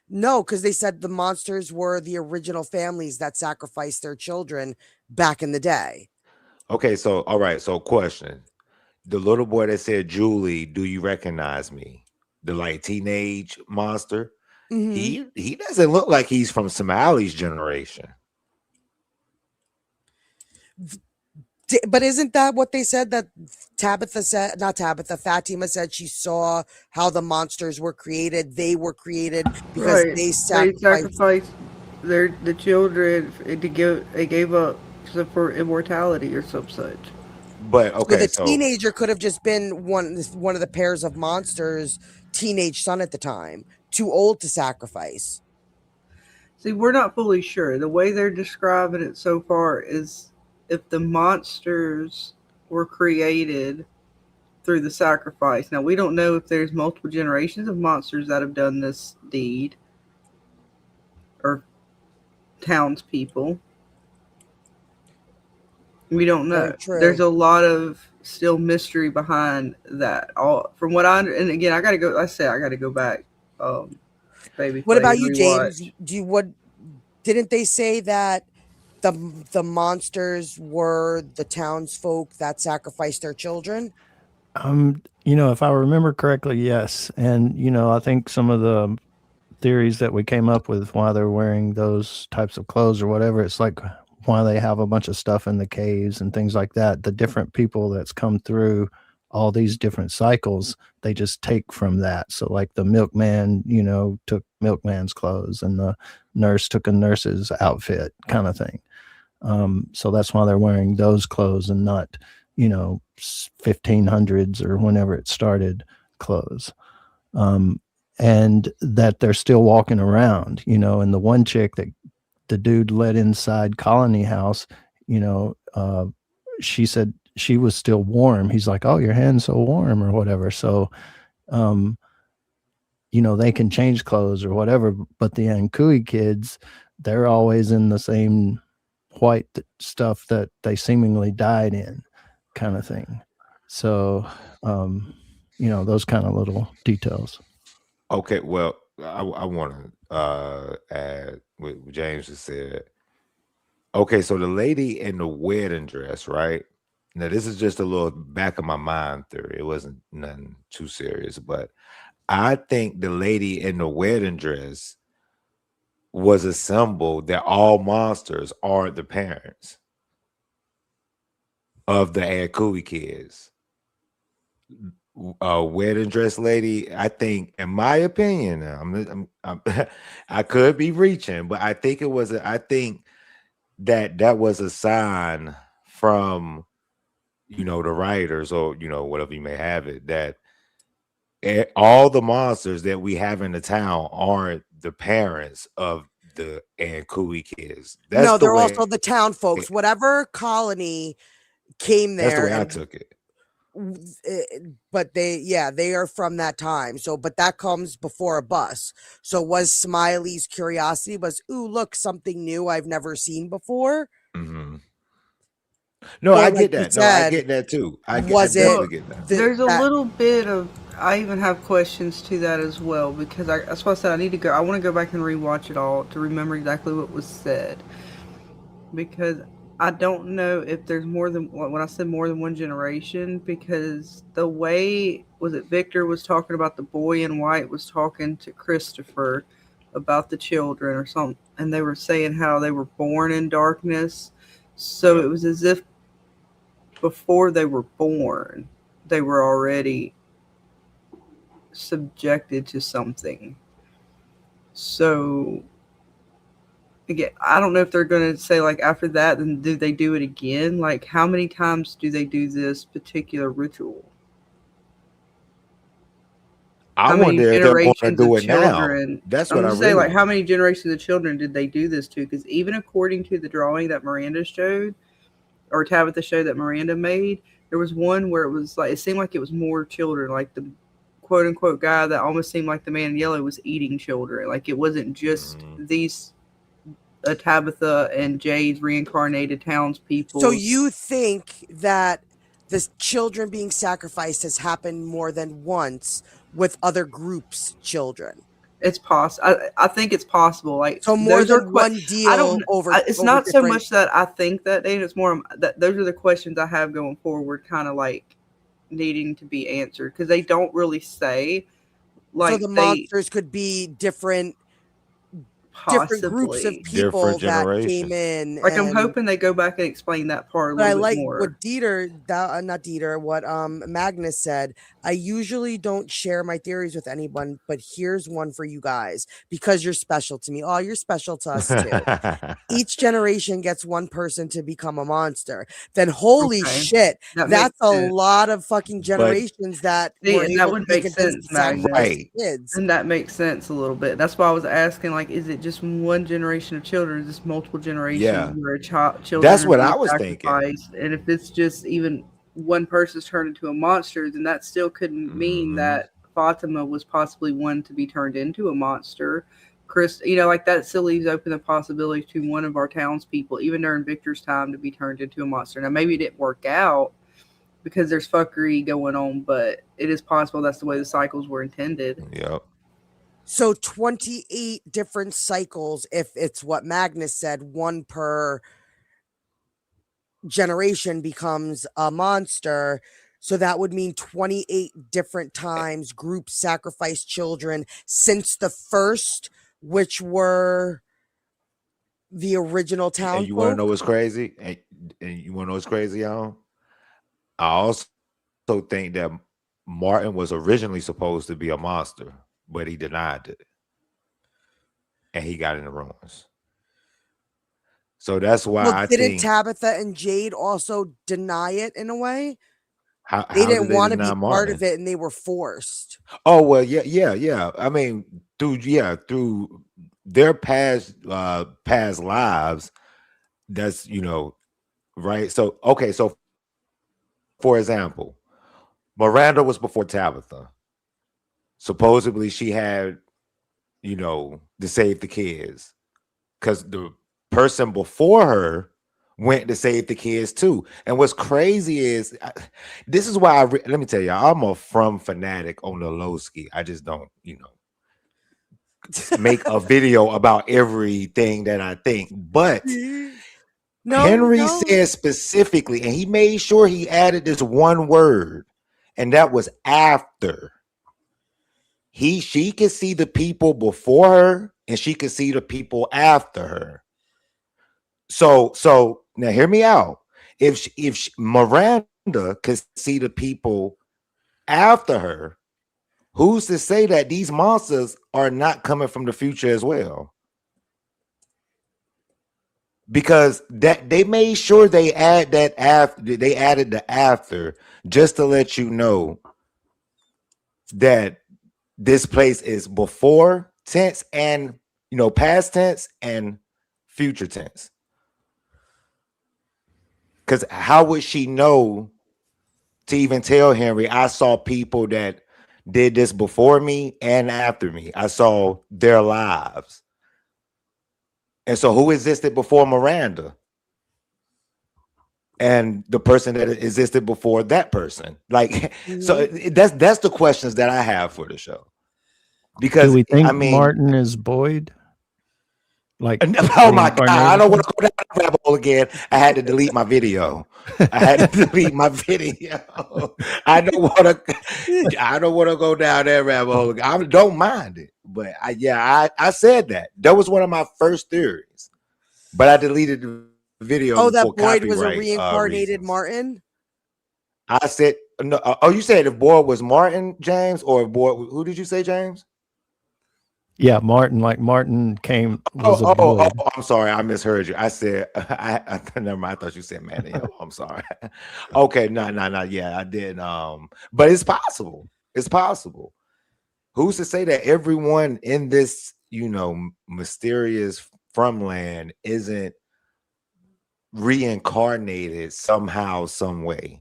No, because they said the monsters were the original families that sacrificed their children back in the day. Okay, so all right. So question: the little boy that said, "Julie, do you recognize me?" The like teenage monster. He doesn't look like he's from Smiley's generation. But isn't that what they said, that Fatima said she saw how the monsters were created? They were created because they sacrificed the children they gave up for immortality or some such. But okay, so the teenager could have just been one of the pairs of monsters' teenage son at the time, too old to sacrifice. See, we're not fully sure. The way they're describing it so far is if the monsters were created through the sacrifice. Now, we don't know if there's multiple generations of monsters that have done this deed or townspeople. We don't know. There's a lot of still mystery behind that. All from what and again, I gotta go. I gotta go back. BabyKlay. What about you, James? Didn't they say that the monsters were the townsfolk that sacrificed their children? You know, if I remember correctly, yes. And you know, I think some of the theories that we came up with why they're wearing those types of clothes or whatever, it's like why they have a bunch of stuff in the caves and things like that. The different people that's come through all these different cycles, they just take from that. So like the milkman, you know, took milkman's clothes, and the nurse took a nurse's outfit, kind of thing. So that's why they're wearing those clothes and not, you know, 1500s or whenever it started clothes. And that they're still walking around, you know. And the one chick that the dude led inside Colony House, you know, she said she was still warm. He's like, "Oh, your hand's so warm," or whatever. So, you know, they can change clothes or whatever, but the Ankui kids, they're always in the same white stuff that they seemingly died in, kind of thing. So, you know, those kind of little details. Okay, well, I want to add what James just said. Okay, so the lady in the wedding dress, right? Now this is just a little back of my mind theory. It wasn't nothing too serious, but I think the lady in the wedding dress was a symbol that all monsters are the parents of the Aunt Cooey kids. Wedding dress lady, I think, in my opinion, now, I could be reaching, but I think I think that was a sign from the writers, or whatever you may have it, that all the monsters that we have in the town aren't the parents of the Aunt Cooey kids. No, they're also the town folks. it- Whatever colony came that's the there, way I and took it. but they are from that time. So, but that comes before a bus. So, was Smiley's curiosity ooh, look, something new I've never seen before? Mhm. No, Or I like get you that. No, I said, get that too. I was it definitely get that. There's a that little bit of. I even have questions to that as well because that's why I said I need to go. I want to go back and rewatch it all to remember exactly what was said, because I don't know if there's more than when I said more than one generation, because the way was it Victor was talking about the boy in white was talking to Christopher about the children or something, and they were saying how they were born in darkness. So it was as if before they were born, they were already subjected to something. So again, I don't know if they're going to say like after that, then do they do it again? Like how many times do they do this particular ritual? I How many wonder if they're going to generations do of it now. children? That's I'm what I just saying, really like, how want. many generations of children did they do this to? Because even according to the drawing that Miranda showed, or Tabitha showed that Miranda made, there was one where it was like it seemed like it was more children, like the quote unquote guy that almost seemed like the man in yellow was eating children. Like it wasn't just these Tabitha and Jay's reincarnated townspeople. So you think that the children being sacrificed has happened more than once with other groups' children? It's possible. I think it's possible. Like So more those are than one deal I don't. over. It's over not so different. much that I think that, Dave. It's more that those are the questions I have going forward, kind of like needing to be answered because they don't really say. Like So the monsters could be different groups of possibly. people Different that came generations. in. Like I'm and hoping they go back and explain that part a But I little bit like more. what what Magnus said. I usually don't share my theories with anyone, but here's one for you guys because you're special to me. Oh, you're special to us too. Each generation gets one person to become a monster. Then holy Okay. shit, That that's makes a sense. lot of fucking generations that See, were and that able would to be make convinced sense, to sacrifice Right. kids. And that makes sense a little bit. That's why I was asking, like, is it just one generation of children? Is this multiple generations Yeah. where children That's are what being I was thinking. sacrificed? And if it's just even one person's turned into a monster, then that still could mean Mhm. that Fatima was possibly one to be turned into a monster. Chris, like that still leaves open the possibility to one of our townspeople, even during Victor's time, to be turned into a monster. Now, maybe it didn't work out because there's fuckery going on, but it is possible that's the way the cycles were intended. Yep. So 28 different cycles, if it's what Magnus said, one per generation becomes a monster. So that would mean 28 different times groups sacrifice children since the first, which were the original town And you want to folk. know what's crazy? And you want to know what's crazy, y'all? I also think that Martin was originally supposed to be a monster, but he denied it. And he got in the ruins. So that's why Well, I didn't think Tabitha and Jade also deny it in a way? how They did didn't they want to deny be part Martin? of it and they were forced. Oh well, yeah. I mean, through their past lives, that's right. So okay, so for example, Miranda was before Tabitha. Supposedly she had, to save the kids. Because the person before her went to save the kids too. And what's crazy is this is why let me tell you, I'm a fanatic on the low ski. I just don't, make a video about everything that I think. But Henry no. said specifically, and he made sure he added this one word, and that was after. She could see the people before her, and she could see the people after her. So now hear me out. If Miranda could see the people after her, who's to say that these monsters are not coming from the future as well? Because that they made sure they add that after, they added the after, just to let you know that this place is before tense and past tense and future tense. Because how would she know to even tell Henry, I saw people that did this before me and after me. I saw their lives. And so who existed before Miranda? And the person that existed before that person. Like, so that's the questions that I have for the show. Because do we think Martin is Boyd? Like, oh my God, I don't want to go down that rabbit hole again. I had to delete my video. I don't want to go down that rabbit hole. I don't mind it, but I said that. That was one of my first theories, but I deleted the video. Oh, that Boyd was a reincarnated Martin. I said no. Oh, you said if Boyd was Martin, James, or Boyd? Who did you say, James? Yeah, Martin. Like Martin came. Oh, I'm sorry, I misheard you. I said, never mind. I thought you said Manny. I'm sorry. Okay, no. Yeah, I did. But it's possible. It's possible. Who's to say that everyone in this, mysterious Fromland isn't reincarnated somehow, some way?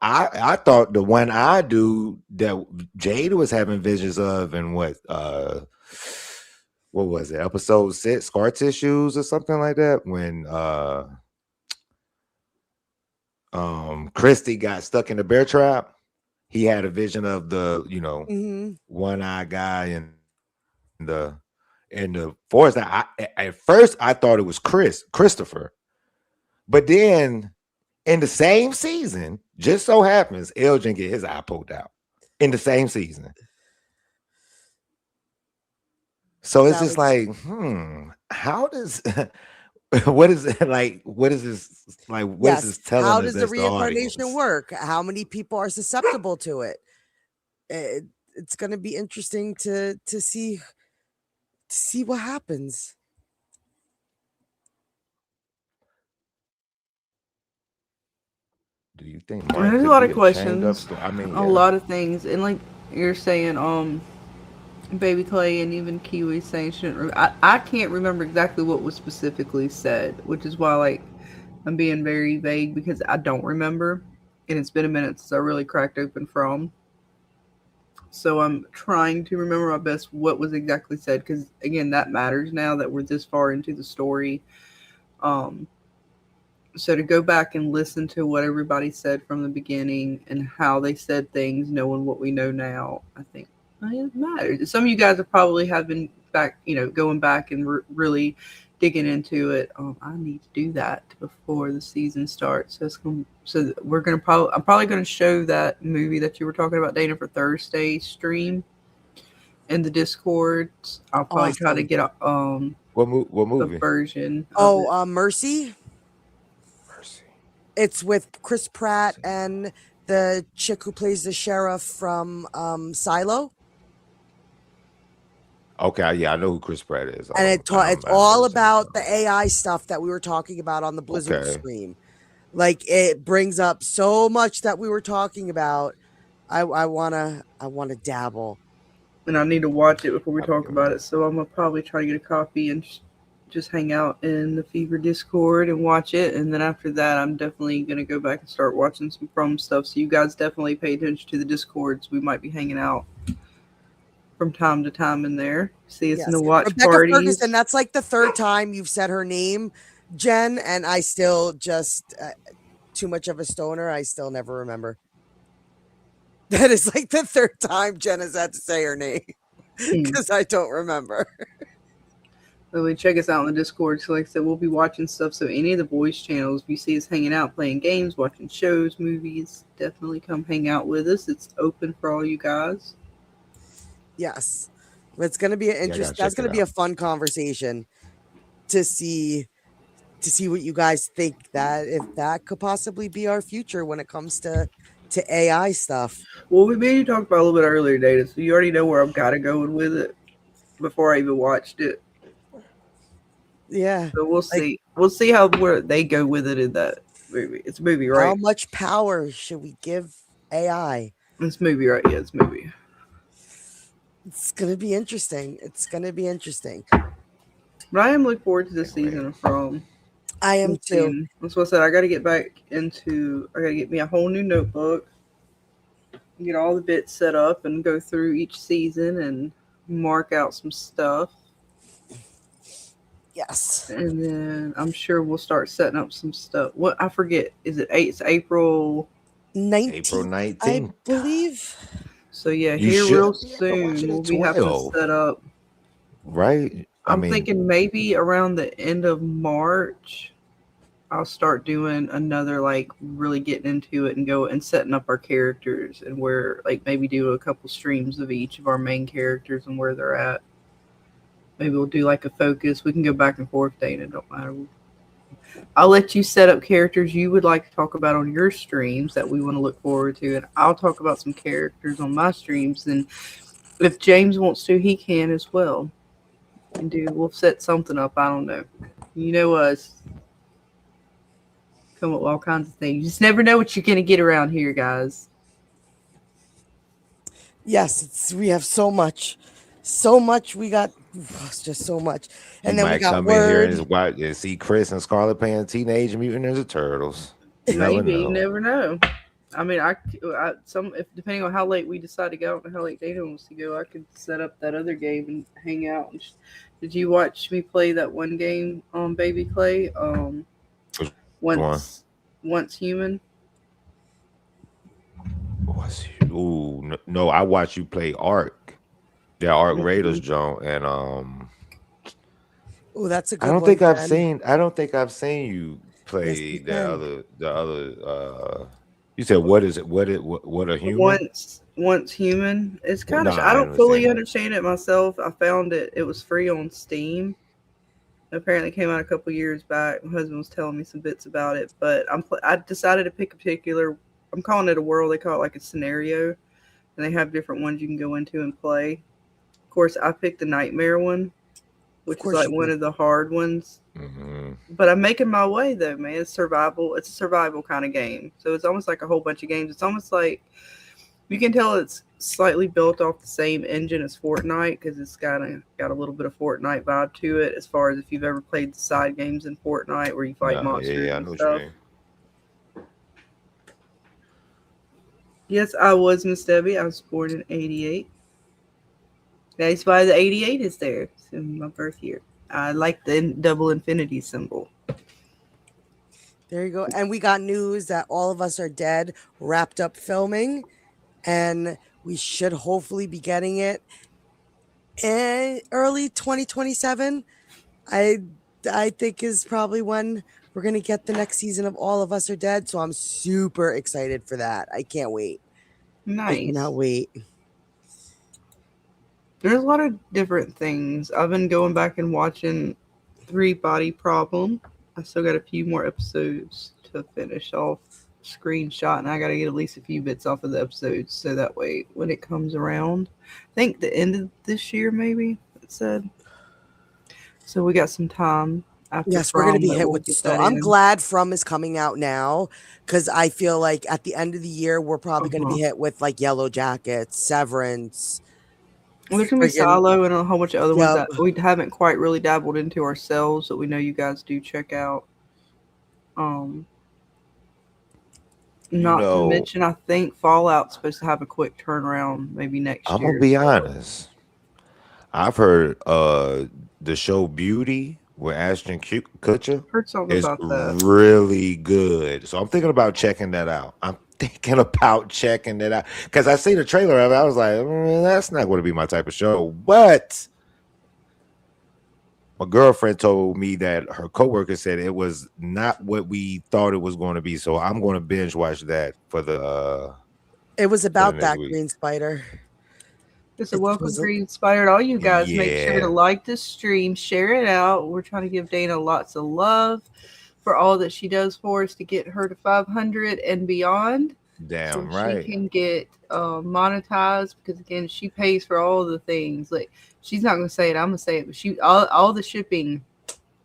I thought the one I do that Jade was having visions of, and what was it, episode 6, Scar Tissues or something like that, when Christy got stuck in the bear trap. He had a vision of the one-eyed guy in the forest. At first I thought it was Christopher, but then in the same season, just so happens Elgin get his eye pulled out in the same season. So it's just like, how does what is it like? What is this like? What is this telling us? How does the reincarnation work? How many people are susceptible to it? It's going to be interesting to see what happens. Do you think there's a lot of questions? A lot of things, and like you're saying, BabyKlay and even Kiwi saying shouldn't. I can't remember exactly what was specifically said, which is why like I'm being very vague, because I don't remember, and it's been a minute since I really cracked open From. So I'm trying to remember my best what was exactly said, because again, that matters now that we're this far into the story. So to go back and listen to what everybody said from the beginning and how they said things, knowing what we know now, I think it matters. Some of you guys have been back, going back and really digging into it. I need to do that before the season starts. I'm probably going to show that movie that you were talking about, Dana, for Thursday stream in the Discord. I'll probably try to get what movie? The version. Mercy. It's with Chris Pratt and the chick who plays the sheriff from Silo. Okay, yeah, I know who Chris Pratt is. And it's all about the AI stuff that we were talking about on the Blizzard stream. Like, it brings up so much that we were talking about. I wanna dabble. And I need to watch it before we talk about it. So I'm gonna probably try to get a copy and just hang out in the Fever Discord and watch it. And then after that, I'm definitely going to go back and start watching some From stuff. So you guys definitely pay attention to the Discords. We might be hanging out from time to time in there. See us in the watch parties. Ferguson, that's like the third time you've said her name, Jen, and I still just too much of a stoner. I still never remember. That is like the third time Jen has had to say her name. because I don't remember. Really check us out on the Discord. So like I said, we'll be watching stuff. So any of the voice channels, if you see us hanging out, playing games, watching shows, movies, definitely come hang out with us. It's open for all you guys. Yes, it's going to be an interesting. check That's going it to be a out. fun conversation to see what you guys think, that if that could possibly be our future when it comes to AI stuff. Well, we maybe talked about a little bit earlier, Data, so you already know where I've got to go with it before I even watched it. Yeah. So we'll see. We'll see where they go with it in that movie. It's a movie, right? How much power should we give AI? It's a movie, right? Yeah, it's a movie. It's going to be interesting. It's going to be interesting. But I am looking forward to this season from. I am too. That's what I said. I got to get back into. I got to get me a whole new notebook, get all the bits set up, and go through each season and mark out some stuff. Yes. And then I'm sure we'll start setting up some stuff. What I forget, is it it's April 19th, April I 19th. believe. So yeah, You here should real be able to watch soon it at we'll be having to 12. set up. Right? I'm thinking maybe around the end of March I'll start doing another, like really getting into it and go and setting up our characters, and where like maybe do a couple streams of each of our main characters and where they're at. Maybe we'll do like a focus. We can go back and forth, Dana. Don't matter. I'll let you set up characters you would like to talk about on your streams that we want to look forward to, and I'll talk about some characters on my streams. And if James wants to, he can as well. And we'll set something up. I don't know. You know us. Come up with all kinds of things. You just never know what you're gonna get around here, guys. Yes, we have so much. We got just so much, and then we got come Word. in here and see Chris and Scarlet playing Teenage Mutant Ninja Turtles. Maybe you never know. I mean, if depending on how late we decide to go and how late Dana wants to go, I could set up that other game and hang out. Did you watch me play that one game on BabyKlay? Once Human. No, I watched you play Ark. The Ark Raiders joint, and that's a good I don't one, think I've Ben. seen you play Yes, the other. You said what is it? What a human? Once Human. It's kind of. Nah, I I don't haven't fully seen it. understand it myself. I found it. It was free on Steam. Apparently, it came out a couple years back. My husband was telling me some bits about it, but I decided to pick a particular. I'm calling it a world. They call it like a scenario, and they have different ones you can go into and play. Of course, I picked the Nightmare one, which is like one of the hard ones. Mm-hmm. But I'm making my way though, man. It's survival. It's a survival kind of game. So it's almost like a whole bunch of games. It's almost like you can tell it's slightly built off the same engine as Fortnite, because it's got a little bit of Fortnite vibe to it, as far as if you've ever played the side games in Fortnite where you fight monsters. Yeah, I know what you mean. Yes, I was Miss Debbie. I was born in '88. That's why the 88 is there. It's in my birth year. I like the double infinity symbol. There you go. And we got news that All of Us Are Dead wrapped up filming, and we should hopefully be getting it in early 2027. I think is probably when we're going to get the next season of All of Us Are Dead. So I'm super excited for that. I can't wait. Nice. I cannot wait. There's a lot of different things. I've been going back and watching 3 Body Problem. I still got a few more episodes to finish off, screenshot, and I got to get at least a few bits off of the episodes, so that way when it comes around, I think the end of this year maybe, it said. So we got some time. Yes, we're going to be hit with the snow. I'm glad From is coming out now, because I feel like at the end of the year, we're probably going to be hit with like Yellow Jackets, Severance. Well, there's going to be Silo and a whole bunch of other ones that we haven't quite really dabbled into ourselves that we know you guys do check out. Not to mention, I think Fallout's supposed to have a quick turnaround maybe next year. I'm going to be honest. I've heard the show Beauty with Ashton Kutcher is really good. So I'm thinking about checking that out. thinking about checking it out because I seen the trailer of it. I was like, that's not going to be my type of show. But my girlfriend told me that her coworker said it was not what we thought it was going to be. So I'm going to binge watch that for the. It was about next that week. green spider. It's a It welcome was a- green inspired. All you guys make sure Yeah. to like this stream, share it out. We're trying to give Dana lots of love for all that she does for us to get her to 500 and beyond. Damn So right. she can get monetized because again, she pays for all the things. Like she's not going to say it, I'm going to say it, but she all the shipping,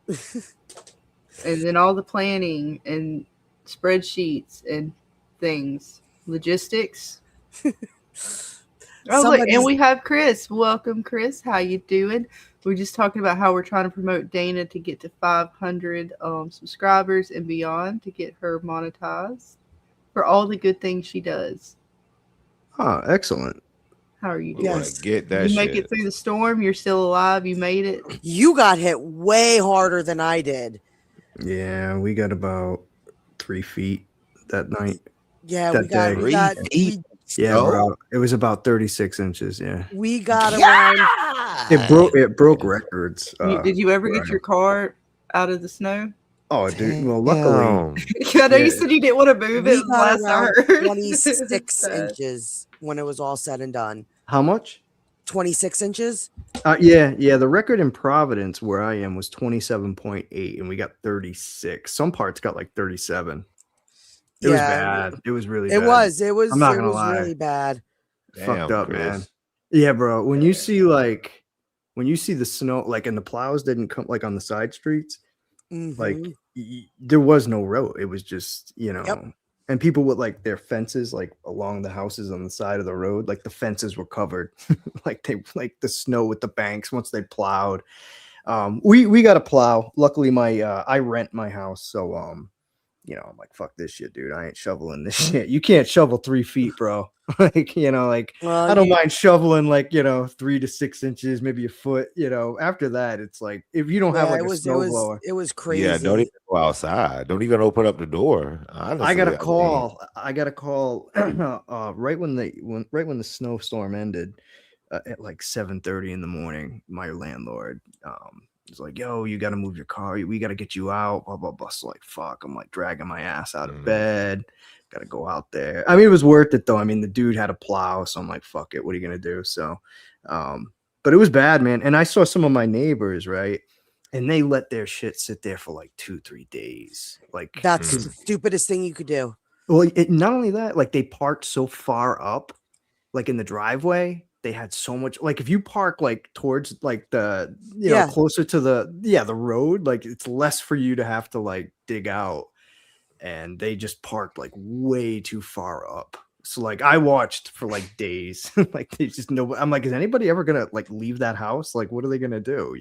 and then all the planning and spreadsheets and things, logistics. Oh, look, and Somebody's- we have Chris. Welcome, Chris. How you doing? We're just talking about how we're trying to promote Dana to get to 500 subscribers and beyond to get her monetized for all the good things she does. Oh, excellent. How are you We doing? want Yes. to get that You make shit. it through the storm. You're still alive. You made it. You got hit way harder than I did. Yeah, we got about 3 feet that night. Yeah, That we got, day. we 3 got, feet? Yeah, No? bro. It was about 36 inches. Yeah, we got around. it broke records. Did you ever get right. your car out of the snow? Oh, dude. Well, luckily, Damn. I know you Yeah. said you didn't want to move We it. got Last I around heard. 26 Sad. inches when it was all said and done. how much? 26 inches? Yeah. The record in Providence where I am was 27.8, and we got 36. Some parts got like 37. It was bad. It was really It bad. was. It was. I'm not it gonna was lie. really bad. Fucked Damn, up, Chris. man. Yeah, bro. When you see the snow, like, and the plows didn't come like on the side streets, like Mhm. there was no road. It was just, Yep. and people with like their fences like along the houses on the side of the road, like the fences were covered, like the snow with the banks once they plowed. We got a plow. Luckily, I rent my house, so I'm like, fuck this shit, dude. I ain't shoveling this shit. You can't shovel 3 feet, bro. Like, Well, I don't mind shoveling like 3 to 6 inches, maybe a foot. After that, it's like if you don't have like it a was. snowblower. It was crazy. Yeah, don't even go outside. Don't even open up the door. Honestly, I got mean, a call. Right when the snowstorm ended at like 7:30 in the morning. My landlord was like, "Yo, you got to move your car. We got to get you out." Blah blah blah. So like, fuck. I'm like dragging my ass out of Mhm. bed. Got to go out there. I mean, it was worth it though. I mean, the dude had a plow, so I'm like, fuck it. What are you gonna do? So, but it was bad, man. And I saw some of my neighbors, right? And they let their shit sit there for like 2-3 days. Like That's the stupidest thing you could do. well, not only that, like they parked so far up, like in the driveway, they had so much. Like if you park like towards like the, Yeah. closer to the road, like it's less for you to have to like dig out. And they just parked like way too far up. So like I watched for like days. Like they just know. I'm like, is anybody ever gonna like leave that house? Like, what are they gonna do?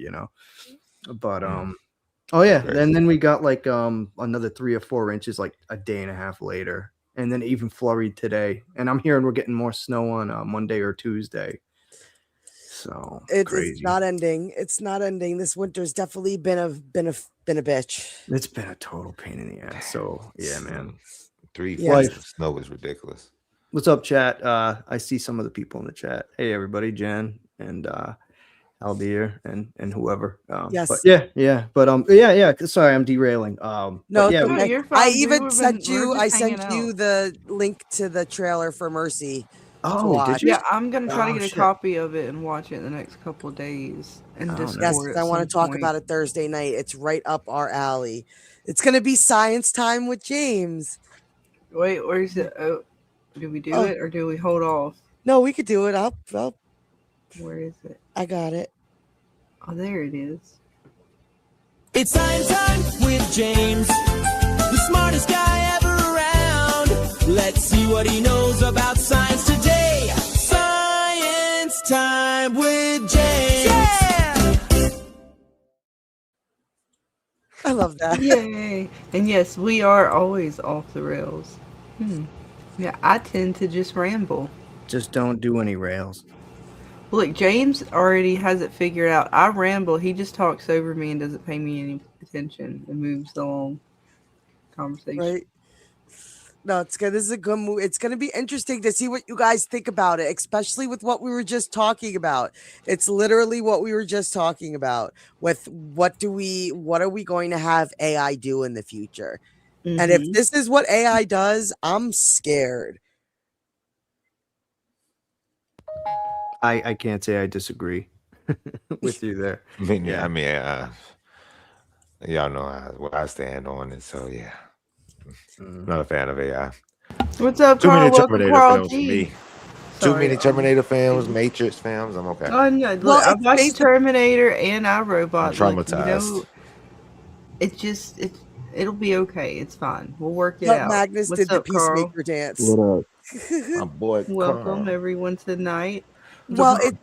But oh yeah, Crazy. and then we got like another 3 or 4 inches like a day and a half later, and then even flurried today. And I'm hearing we're getting more snow on Monday or Tuesday. So It's not ending. It's not ending. This winter's definitely been a bitch. It's been a total pain in the ass. So yeah, man. 3 Yeah. feet of snow is ridiculous. What's up, chat? I see some of the people in the chat. Hey, everybody, Jen and Aldir and whoever. Yes. But yeah. But yeah. Sorry, I'm derailing. No, but yeah. it's No, okay. you're fine, I dude. even We're sent just you. I sent hanging you out. the link to the trailer for Mercy. Oh, watch. did you? Yeah, I'm gonna try to Oh, get a shit. copy of it and watch it in the next couple of days. And Oh, Discord. nice. Yes, I want to talk about it Thursday night. It's right up our alley. It's gonna be science time with James. Wait, where's it? Oh, do we do Oh. it or do we hold off? No, we could do it. Where is it? I got it. Oh, there it is. It's science time with James, the smartest guy ever around. Let's see what he knows about science today. Science time with James. Yeah! I love that. Yay! And yes, we are always off the rails. Yeah, I tend to just ramble. Just don't do any rails. Look, James already has it figured out. I ramble. He just talks over me and doesn't pay me any attention and moves along conversation. Right. No, it's good. This is a good movie. It's going to be interesting to see what you guys think about it, especially with what we were just talking about. It's literally what we were just talking about with what are we going to have AI do in the future? And if Mhm. this is what AI does, I'm scared. I can't say I disagree with you there. I mean, Yeah. I mean, y'all know where I stand on it. So yeah, not a fan of AI. What's up, Too Carl? many Welcome, Terminator Carl films for G. me. Too Sorry, many Terminator films, Matrix films. I'm okay. Oh no! Well, Look, I've it's watched basic- Terminator and iRobot. I'm Look, traumatized. it'll be okay. It's fine. We'll work it But out. Magnus What's did the up, Carl? Peacemaker dance. What up? My boy, Welcome Carl. everyone tonight. Well, Hope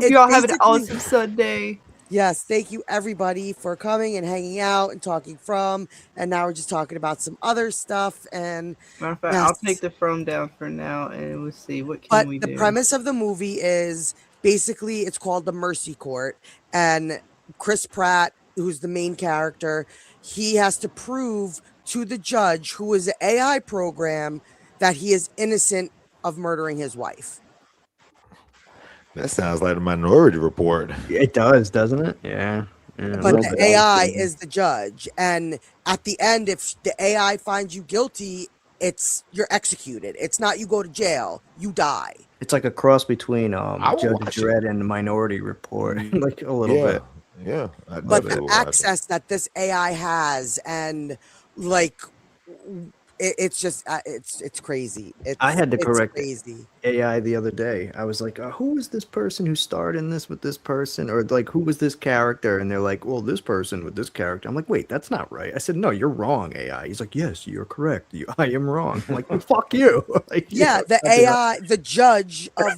it's you all have an basically- awesome Sunday. Yes, thank you everybody for coming and hanging out and talking from. And now we're just talking about some other stuff. And Matter of fact, yes. I'll take the phone down for now, and we'll see what But can we the do. premise of the movie is basically it's called the Mercy Court, and Chris Pratt, who's the main character, he has to prove to the judge, who is an AI program, that he is innocent of murdering his wife. That sounds like the Minority Report. It does, doesn't it? Yeah. Yeah, a But little the bit. AI is the judge, and at the end, if the AI finds you guilty, you're executed. It's not you go to jail, you die. It's like a cross between I will Judge watch it. Dredd and the Minority Report, like a little bit. Yeah. But the access that this AI has, and like it's just it's crazy. I had to it's correct crazy. AI the other day. I was like, who was this person who starred in this with this person? Or like, who was this character? And they're like, well, this person with this character. I'm like, wait, that's not right. I said, no, you're wrong, AI. He's like, yes, you're correct. I am wrong. I'm like, well, fuck you. Like, Yeah, you know, the AI, the judge of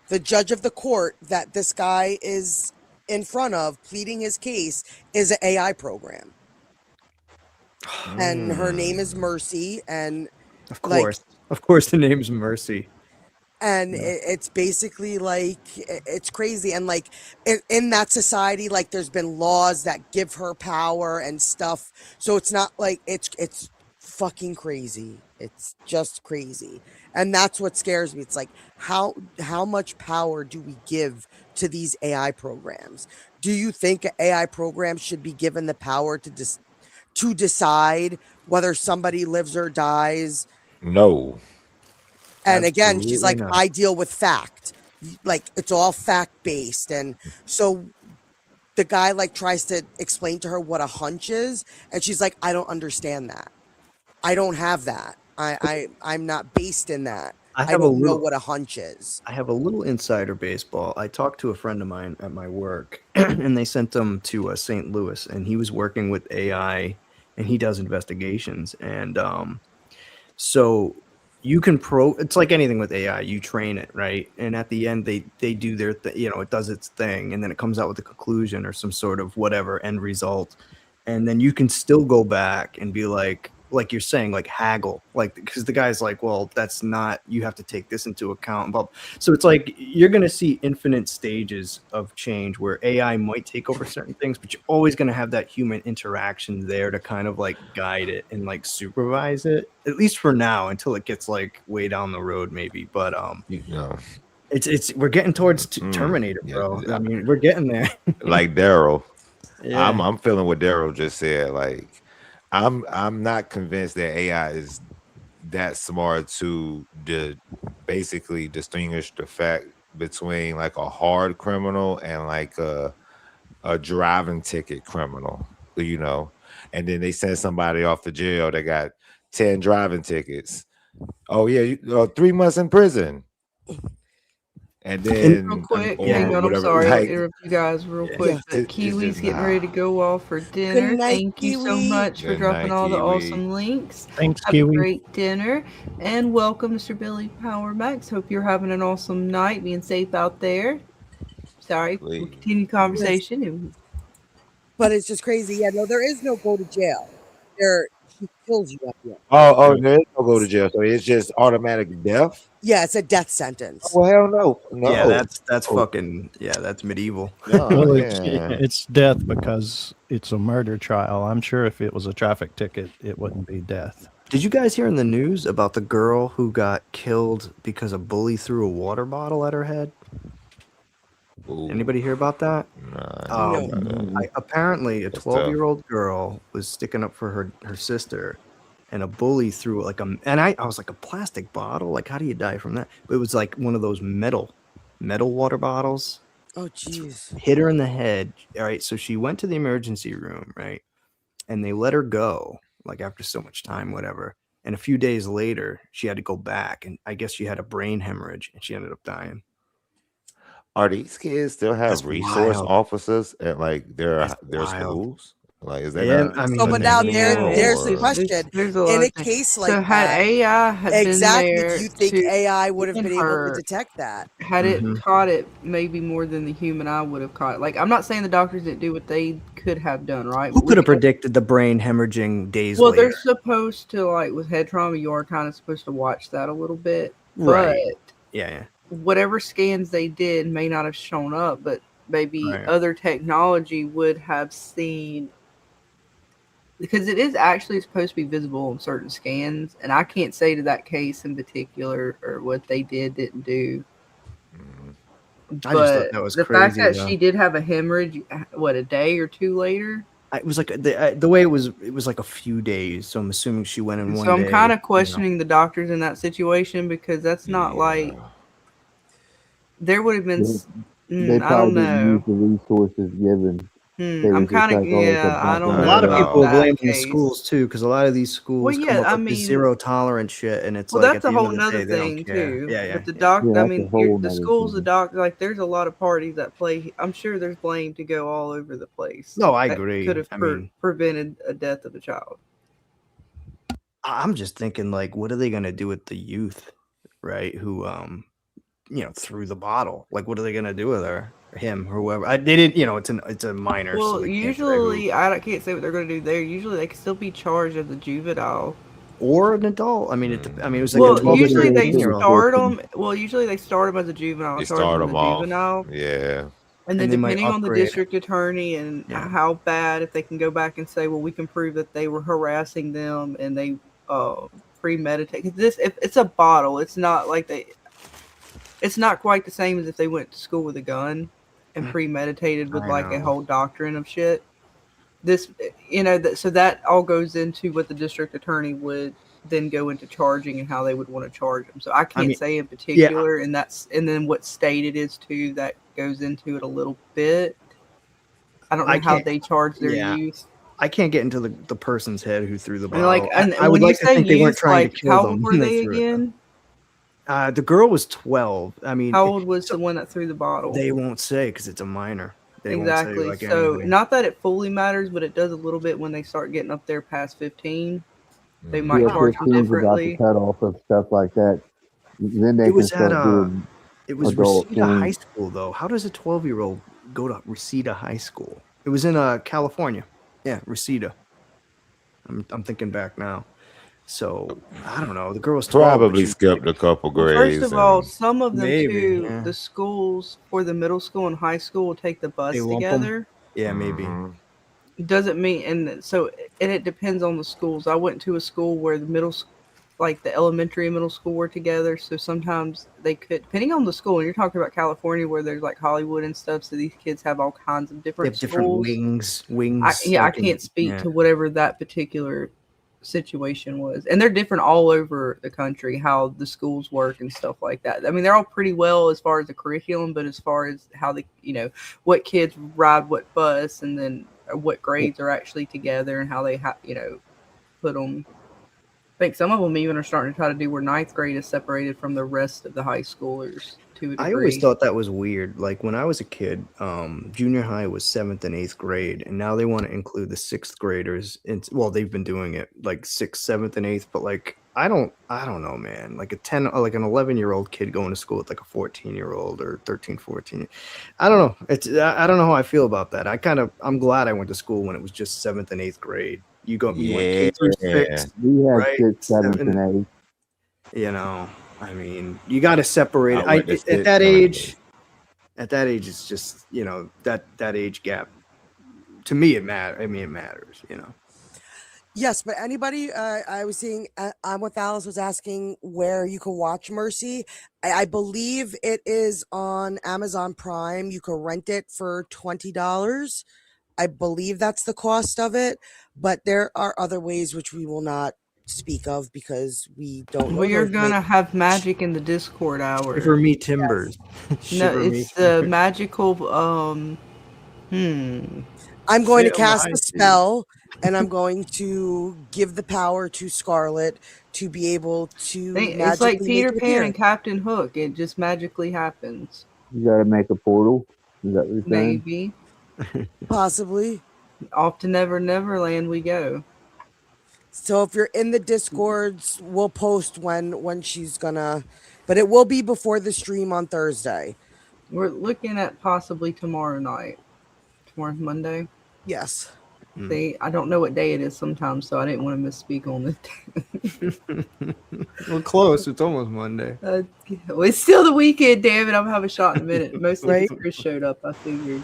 the judge of the court that this guy is in front of pleading his case is an AI program. And her name is Mercy, and of course the name's Mercy. And it's basically like it's crazy. And like in that society, like there's been laws that give her power and stuff. So it's not like it's fucking crazy. It's just crazy. And that's what scares me. It's like how much power do we give to these AI programs? Do you think an AI program should be given the power to decide whether somebody lives or dies? No. And again, she's like, Absolutely not. I deal with fact. Like, it's all fact based. And so the guy like tries to explain to her what a hunch is, and she's like, I don't understand that. I don't have that. I'm not based in that. I don't know what a hunch is. I have a little insider baseball. I talked to a friend of mine at my work, and they sent him to St. Louis, and he was working with AI, and he does investigations. And so you can it's like anything with AI. You train it, right? And at the end, they do their it does its thing, and then it comes out with a conclusion or some sort of whatever end result. And then you can still go back and be like you're saying, like haggle, like, because the guy's like, well, that's not, you have to take this into account. But so it's like you're going to see infinite stages of change where AI might take over certain things, but you're always going to have that human interaction there to kind of like guide it and like supervise it, at least for now, until it gets like way down the road maybe. But it's we're getting towards Terminator, bro. I mean, we're getting there. Like Daryl. Yeah. I'm feeling what Daryl just said. Like, I'm not convinced that AI is that smart to basically distinguish the fact between like a hard criminal and like a driving ticket criminal, and then they send somebody off to jail that got 10 driving tickets. Oh yeah, 3 months in prison. And then real quick, or hang on, I'm whatever, sorry, like, I'll interrupt you guys real quick. But it's Kiwi's just getting not. ready to go off for dinner. Good night, Thank you so Kiwi. much for Good dropping night, all the Kiwi. awesome links. Thanks, Have Kiwi. a great dinner, and welcome, Mr. Billy Power Max. Hope you're having an awesome night, being safe out there. Sorry, we'll continue conversation. But it's just crazy. Yeah, no, there is no go to jail. She kills you at the end. Oh, there is no go to jail, so it's just automatic death. Yeah, it's a death sentence. Well, hell no. Yeah, that's fucking, that's medieval. Well, Oh, it's death because it's a murder trial. I'm sure if it was a traffic ticket, it wouldn't be death. Did you guys hear in the news about the girl who got killed because a bully threw a water bottle at her head? Ooh, Anybody hear about that? nah, No. Apparently, a That's tough. 12-year-old girl was sticking up for her sister, and a bully threw like I was like, a plastic bottle? Like, how do you die from that? But it was like one of those metal water bottles. Oh, jeez. Hit her in the head. All right, so she went to the emergency room, right? And they let her go, like after so much time, whatever. And a few days later, she had to go back, and I guess she had a brain hemorrhage, and she ended up dying. Are these kids still have That's resource wild. officers at like their That's their wild. schools? Like, is that Yeah, not I mean, So, but now unusual, there's the or- question. There's a In lot a of things. case So like had that, AI had been exactly, there do you think to AI would have in been able to her, detect that? had it Mhm. caught it maybe more than the human eye would have caught. Like, I'm not saying the doctors didn't do what they could have done, right? Who But could have we- predicted the brain hemorrhaging days Well, later? they're supposed to, like with head trauma, you are kind of supposed to watch that a little bit. Right. But Yeah. whatever scans they did may not have shown up, but maybe Right. other technology would have seen, because it is actually supposed to be visible on certain scans, and I can't say to that case in particular or what they didn't do. Mhm. I just thought But that was the fact crazy, that though. she did have a hemorrhage, what, a day or two later? It was like the way it was like a few days. So I'm assuming she went in one So I'm day. kind of questioning the doctors in that situation, because that's not like Yeah. there would have been. They I don't probably didn't know. use the resources given. They I'm was just kind of like, oh, it's a I black don't A and know lot of white about people are that blaming the case. schools too, because a lot of these schools Well, come yeah, up I with this mean, zero tolerance shit, and it's well, like that's at a the end whole of the nother day, they don't thing care. too. Yeah. But the doc, Yeah, I that's a mean, whole the nother schools, the thing. doc, like there's a lot of parties that play. I'm sure there's blame to go all over the place. No, I that agree. Could have I mean, prevented a death of a child. I'm just thinking, like, what are they gonna do with the youth, right? Who threw the bottle. Like, what are they gonna do with her, or him, or whoever? They didn't. It's a minor. So Well, they can't say who. usually I can't say what they're going to do there. Usually they can still be charged as a juvenile. Or an adult. I mean, it was like Well, a 12 to usually they 13-year-old. start them. Well, usually they start them as a juvenile, They charge start them as them a off. juvenile, Yeah. and then And they might depending on the upgrade. district attorney and Yeah. how bad, if they can go back and say, well, we can prove that they were harassing them and they premeditated. If it's a bottle, it's not like it's not quite the same as if they went to school with a gun and premeditated with I like a know. whole doctrine of shit. This, so that all goes into what the district attorney would then go into charging and how they would want to charge them. So I can't say in particular, and then what state it is too, that goes into it a little bit. I don't know how they charge their youth. I can't get into the person's head who threw the And bottle. and I would when like you to say think they weren't youth, trying like to kill how them old were when they threw it, though. again? The girl was 12. I mean, How old was the one that threw the bottle? They won't say because it's a minor. They Exactly. Won't say, like, So anything. not that it fully matters, but it does a little bit when they start getting up there past 15. They might charge them 15's about differently. the cutoff of stuff like that. Then they It can was start at doing it was adult Reseda High things. School, though. How does a 12-year-old go to Reseda High School? It was in California. Yeah, Reseda. I'm thinking back now. So I don't know. The girl was 12. Probably skipped a couple grades. First of all, some of them Maybe, too, yeah. the schools for the middle school and high school will take the bus They lump 'em? together. Yeah, maybe. Doesn't mean, and it depends on the schools. I went to a school where the the elementary and middle school were together. So sometimes they could, depending on the school. And you're talking about California where there's like Hollywood and stuff. So these kids have all kinds of They different have different schools. wings. I can't speak to whatever that particular situation was, and they're different all over the country, how the schools work and stuff like that. I mean, they're all pretty well as far as the curriculum, but as far as how they, what kids ride what bus, and then what grades are actually together and how they put them. I think some of them even are starting to try to do where ninth grade is separated from the rest of the high schoolers to a degree. I always thought that was weird. Like when I was a kid, junior high was 7th and 8th grade, and now they want to include the 6th graders. Well, they've been doing it like 6th, 7th, and 8th, but like I don't know, man. Like an 11-year-old kid going to school with like a 14-year-old or 13, 14. I don't know. I don't know how I feel about that. I'm glad I went to school when it was just 7th and 8th grade. You went K through 6. We had right? 6th, 7th, and 8th. I mean, you got to separate it. At that age, it's just, that age gap. To me, it matters, Yes, but anybody, I was seeing, I'm with Alice was asking where you can watch Mercy. I believe it is on Amazon Prime. You can rent it for $20. I believe that's the cost of it, but there are other ways which we will not speak of because we don't know We are those ways. gonna have Magick in the Discord hour. Shiver me timbers. No, Shiver me. it's the magical. I'm going to Say cast my a spell and I'm going to give the power to Scarlet to be able to It's like magically Peter make it Pan appear. and Captain Hook. It just magically happens. You got to make a portal. Is that what you're saying? Maybe Possibly. off to Never Neverland we go. So if you're in the Discords, we'll post when she's gonna, but it will be before the stream on Thursday. We're looking at possibly tomorrow night. Tomorrow's Monday. Yes. See, I don't know what day it is sometimes, so I didn't want to misspeak on it. We're close. It's almost Monday. Well, it's still the weekend, damn it. I'm gonna have a shot in a minute. Mostly Right. because Chris showed up, I figured.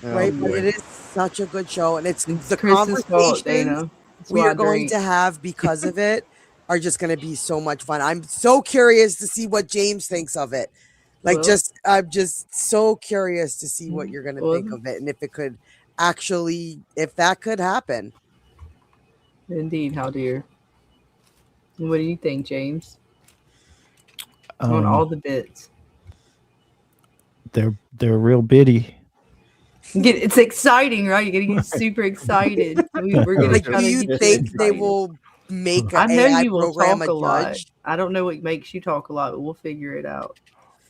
Right, Oh, but boy. it is such a good show, and it's the Chris's fault, conversations Dana. That's we why are I going drink. to have because of it are just going to be so much fun. I'm so curious to see what James thinks of it. Like, Well- I'm just so curious to see what you're going to Well- think of it, and if it could actually, if that could happen. Indeed, how dear. What do you think, James? On all the bits. They're real bitty. It's exciting, right? You're gonna get super excited. We're gonna Like, try do to you get think they excited. will make I an know AI you will program talk a a lot. judge? I don't know what makes you talk a lot, but we'll figure it out.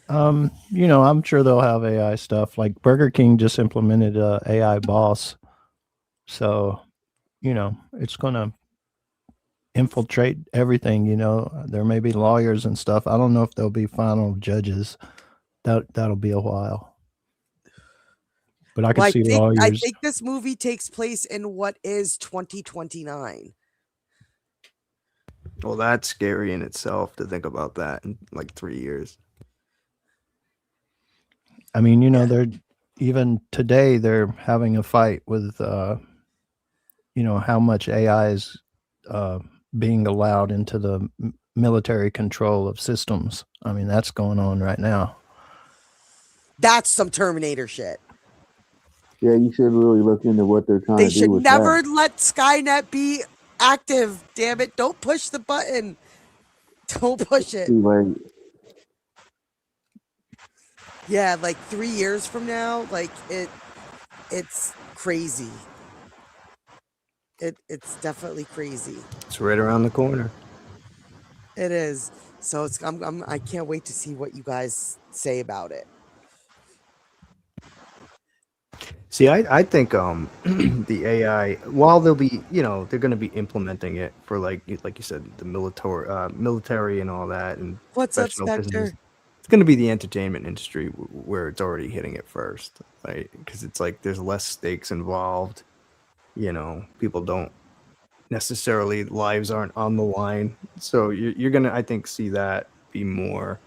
You know, I'm sure they'll have AI stuff. Like Burger King just implemented a AI boss, so you know it's gonna infiltrate everything. You know, there may be lawyers and stuff. I don't know if there'll be final judges. That'll be a while. But I can Well, see I lawyers. think this movie takes place in what is 2029. Well, that's scary in itself to think about that in like 3 years. I mean, you know, they're even today they're having a fight with, you know, how much AI is being allowed into the military control of systems. I mean, that's going on right now. That's some Terminator shit. Yeah, you should really look into what they're trying They to do should with never that. let Skynet be active. Damn it. Don't push the button. Don't push it. See, like, Yeah, like 3 years from now, like it's crazy. It's definitely crazy. It's right around the corner. It is. So I can't wait to see what you guys say about it. See, I think the AI, while they'll be, you know, they're going to be implementing it for like you said, the military and all that, and What's up, professional Spectre? business. It's going to be the entertainment industry where it's already hitting it first, right? Because it's like there's less stakes involved. You know, people don't necessarily, lives aren't on the line, so you're gonna, I think, see that be more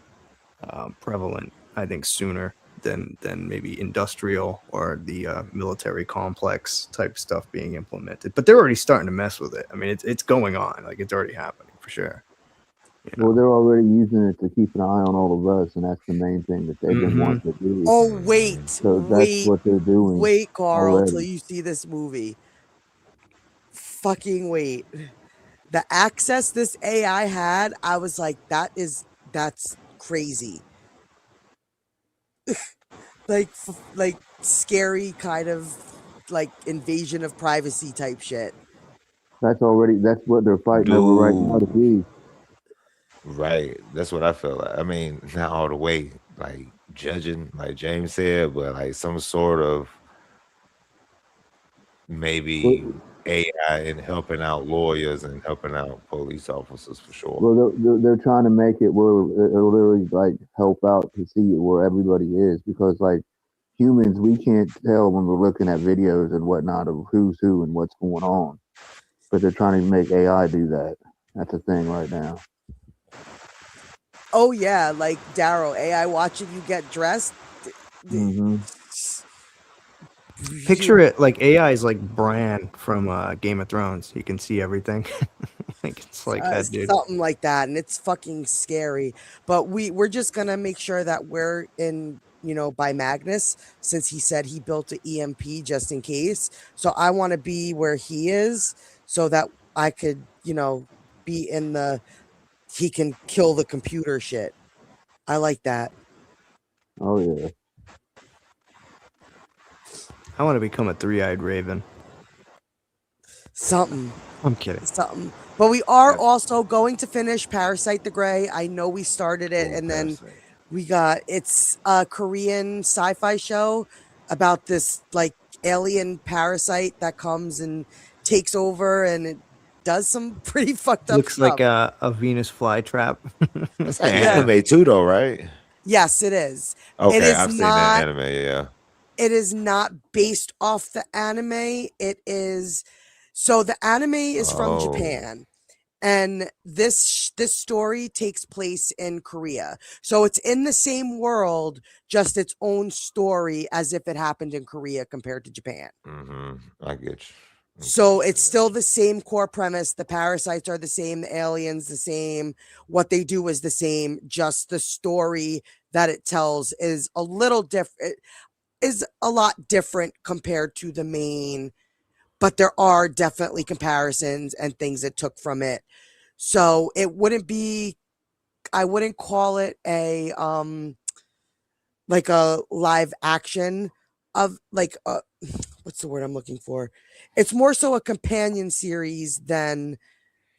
prevalent. I think sooner than maybe industrial or the military complex type stuff being implemented. But they're already starting to mess with it. I mean, it's going on. Like, it's already happening for sure. You know? well, they're already using it to keep an eye on all of us, and that's the main thing that they've been wanting to do. Oh, wait. So that's Wait. what they're doing. Wait, Carl, already. till you see this movie. Fucking wait. The access this AI had, I was like, that's crazy. like scary kind of like invasion of privacy type shit. That's what they're fighting over right now to be. Right. That's what I feel like. I mean, not all the way like judging, like James said, but like some sort of maybe AI in helping out lawyers and helping out police officers for sure. Well, they're trying to make it where it'll literally like help out to see where everybody is, because like humans, we can't tell when we're looking at videos and whatnot of who's who and what's going on. But they're trying to make AI do that. That's a thing right now. Oh yeah, like Daryl, AI watching you get dressed. Mm-hmm. Picture it like AI is like Bran from Game of Thrones. He can see everything. Like it's like that, dude. Something like that, and it's fucking scary. But we're just gonna make sure that we're in, by Magnus, since he said he built an EMP just in case. So I want to be where he is, so that I could, be in he can kill the computer shit. I like that. Oh yeah. I want to become a three-eyed raven. Something. I'm kidding. Something. But we are also going to finish Parasite the Grey. I know we started it, and then it's a Korean sci-fi show about this like alien parasite that comes and takes over, and it does some pretty fucked up Looks stuff. like a Venus flytrap. That's an anime too, though, right? Yes, it is. Okay, It is I've seen not- that anime. Yeah. It is not based off the anime. It is so the anime is from Oh. Japan, and this story takes place in Korea. So it's in the same world, just its own story, as if it happened in Korea compared to Japan. I get you. So it's still the same core premise. The parasites are the same, the aliens the same. What they do is the same. Just the story that it tells is a little different. Is a lot different compared to the main, but there are definitely comparisons and things that took from it. So it wouldn't be, I wouldn't call it a like a live action of like what's the word I'm looking for? It's more so a companion series than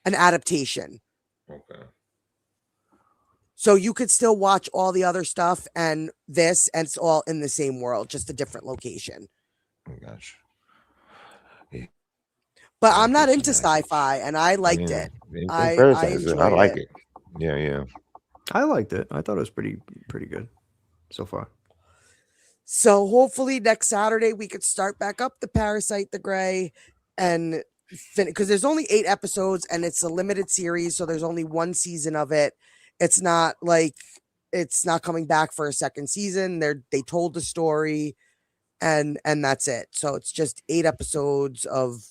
an adaptation. Okay. So you could still watch all the other stuff and this, and it's all in the same world, just a different location. Gotcha. But I'm not into sci-fi, and I liked it. I enjoyed like it. it. Yeah. I liked it. I thought it was pretty good so far. So hopefully next Saturday we could start back up the Parasite the Grey and finish, because there's only 8 episodes and it's a limited series, so there's only 1 season of it. It's not like it's not coming back for a second season. They told the story and that's it. So it's just 8 episodes of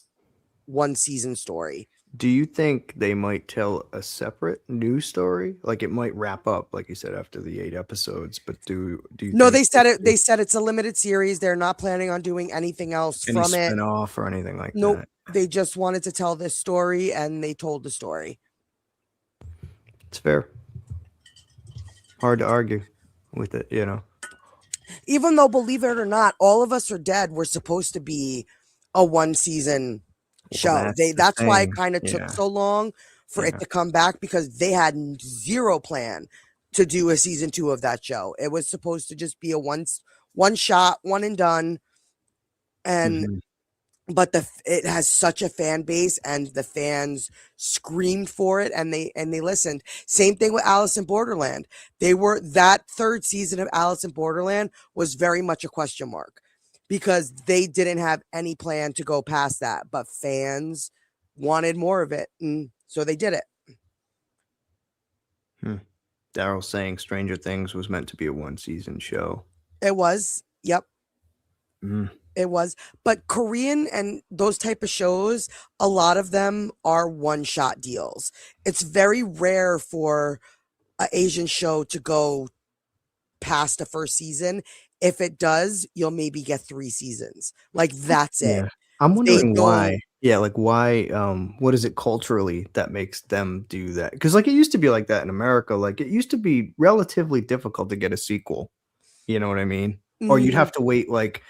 1 season story. Do you think they might tell a separate new story? Like it might wrap up, like you said, after the 8 episodes. But do you? No, think they said it. They said it's a limited series. They're not planning on doing anything else any from it. spin-off or anything like Nope. that? They just wanted to tell this story, and they told the story. It's fair. Hard to argue with it, Even though, believe it or not, All of Us Are Dead were supposed to be a 1 season show. That's why it kind of took so long for it to come back, because they had zero plan to do a season 2 of that show. It was supposed to just be a one shot, one and done. And but it has such a fan base, and the fans screamed for it, and they listened. Same thing with Alice in Borderland. That 3rd season of Alice in Borderland was very much a question mark, because they didn't have any plan to go past that, but fans wanted more of it, and so they did it. Darryl saying Stranger Things was meant to be a 1 season show. It was. Yep. It was. But Korean and those type of shows, a lot of them are 1-shot deals. It's very rare for an Asian show to go past the 1st season. If it does, you'll maybe get 3 seasons. Like, that's it. I'm wondering why. Yeah, like why, what is it culturally that makes them do that? Because like it used to be like that in America. Like it used to be relatively difficult to get a sequel. You know what I mean? Or you'd have to wait like,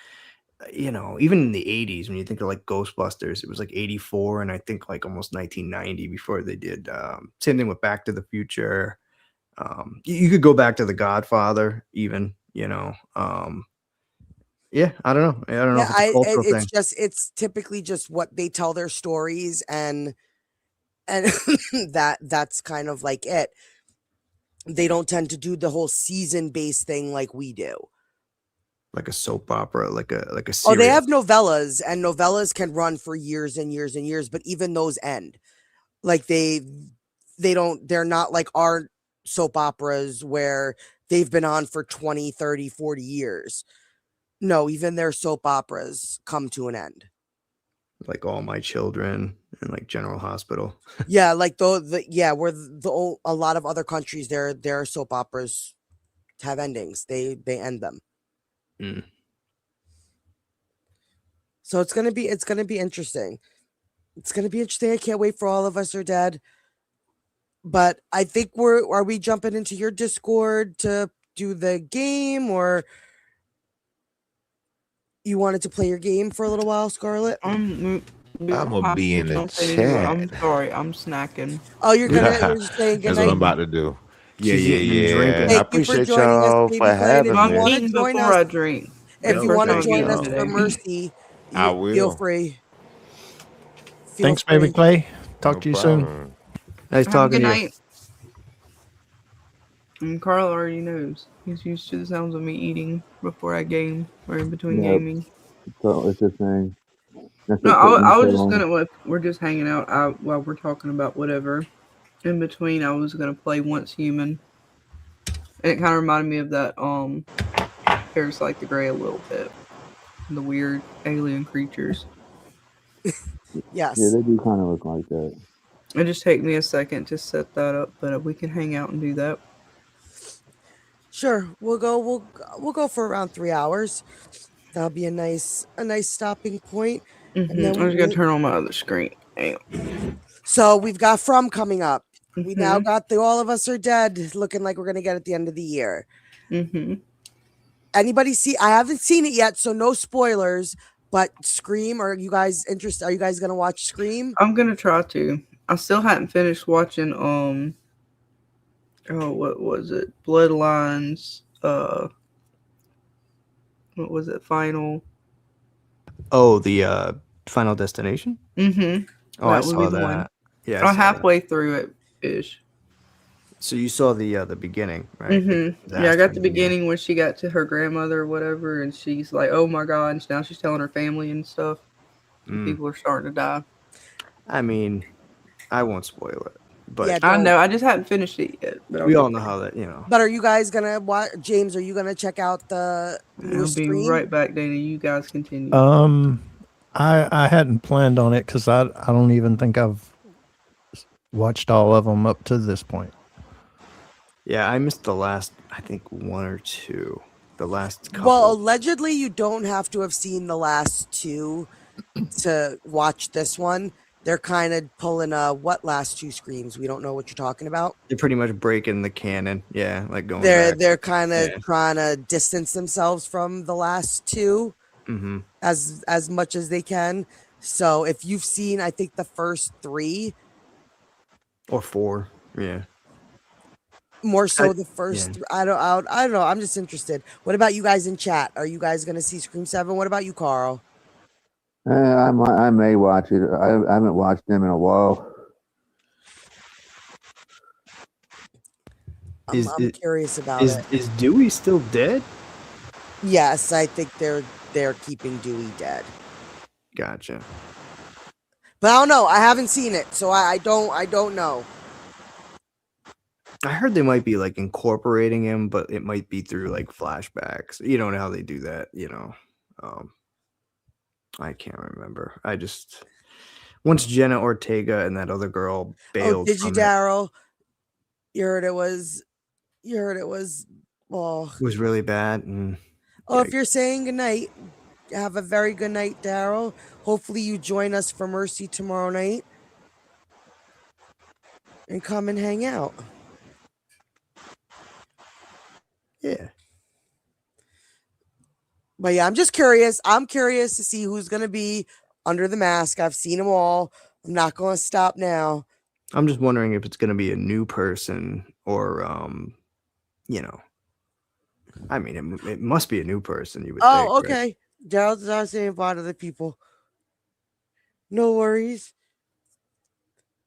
even in the 80s, when you think of like Ghostbusters, it was like 84 and I think like almost 1990 before they did. Same thing with Back to the Future. You could go back to The Godfather even, yeah, I don't know. I don't know if it's a cultural thing. It's typically just what they tell their stories, and that's kind of like it. They don't tend to do the whole season-based thing like we do. Like a soap opera, like a series. Oh, they have novellas, and novellas can run for years and years and years, but even those end. Like they're not like our soap operas where they've been on for 20, 30, 40 years. No, even their soap operas come to an end. Like All My Children and like General Hospital. Yeah, like where a lot of other countries their soap operas have endings. They end them. Mm. So it's gonna be interesting. It's gonna be interesting. I can't wait for All of Us Are Dead. But I think are we jumping into your Discord to do the game, or you wanted to play your game for a little while, Scarlet? I'm gonna be in the I'm chat. sorry, I'm snacking. Oh, you're just saying good That's night. what I'm about to do. Yeah, She's eating and yeah, drinking. yeah. I Thank you for appreciate joining us, y'all Baby for Clay. having If I'm you me. want to eating join before us, I drink. if Yo, you want to thank join you. us for Mercy, I feel will. free. Feel Thanks, free. BabyKlay. Talk No to you soon. problem. Nice Have a talking good to you. night. And Carl already knows. He's used to the sounds of me eating before I game or in between Yep. gaming. So it's a thing. That's No, what took me I so was just long. we're just hanging out while we're talking about whatever. In between, I was gonna play Once Human, and it kind of reminded me of that Parasite the Grey a little bit, the weird alien creatures. Yes. Yeah, they do kind of look like that. It just take me a second to set that up, but we can hang out and do that. Sure. We'll go for around 3 hours. That'll be a nice stopping point. And I'm then just gonna turn on my other screen. Hang so we've got From coming up. on. We now got the All of Us Are Dead looking like we're gonna get at the end of the year. Anybody see? I haven't seen it yet, so no spoilers. But Scream, are you guys interested? Are you guys gonna watch Scream? I'm gonna try to. I still hadn't finished watching what was it? Bloodlines. What was it? Final. Oh, the Final Destination? Mm-hmm. Oh, I That would saw be the that. one. Yeah. I'm halfway through it ish. So you saw the beginning, right? Mm-hmm. Yeah, I got the beginning when she got to her grandmother or whatever, and she's like, "Oh my god!" And now she's telling her family and stuff. And people are starting to die. I mean, I won't spoil it, but Yeah, I don't. know. I just haven't finished it yet. But we all know how that, you know. But are you guys gonna watch? James, are you gonna check out the new I'll be Scream? right back, Dana. You guys continue. I hadn't planned on it because I don't even think I've watched all of them up to this point. Yeah, I missed the last, I think, one or two. The last couple. Well, allegedly, you don't have to have seen the last two to watch this one. They're kind of pulling what last two Screams? We don't know what you're talking about. They're pretty much breaking the canon. Yeah, like going They're back. kind of trying to distance themselves from the last two as much as they can. So if you've seen, I think the first three Or four. Yeah. more so the first. I don't know. I'm just interested. What about you guys in chat? Are you guys gonna see Scream 7? What about you, Carl? I may watch it. I haven't watched them in a while. I'm curious about it. Is Dewey still dead? Yes, I think they're keeping Dewey dead. Gotcha. But I don't know. I haven't seen it, so I don't know. I heard they might be like incorporating him, but it might be through like flashbacks. You don't know how they do that, you know. I can't remember. I just once Jenna Ortega and that other girl bailed. Oh, did you, from it, Daryl? You heard it was. Well, it was really bad. And if you're saying goodnight, have a very good night, Daryl. Hopefully you join us for Mercy tomorrow night and come and hang out. yeah. But yeah, I'm just curious. I'm curious to see who's going to be under the mask. I've seen them all. I'm not going to stop now. I'm just wondering if it's going to be a new person or, you know, I mean, it must be a new person. You would think, right? Okay. Daryl's not saying part of the people. No worries.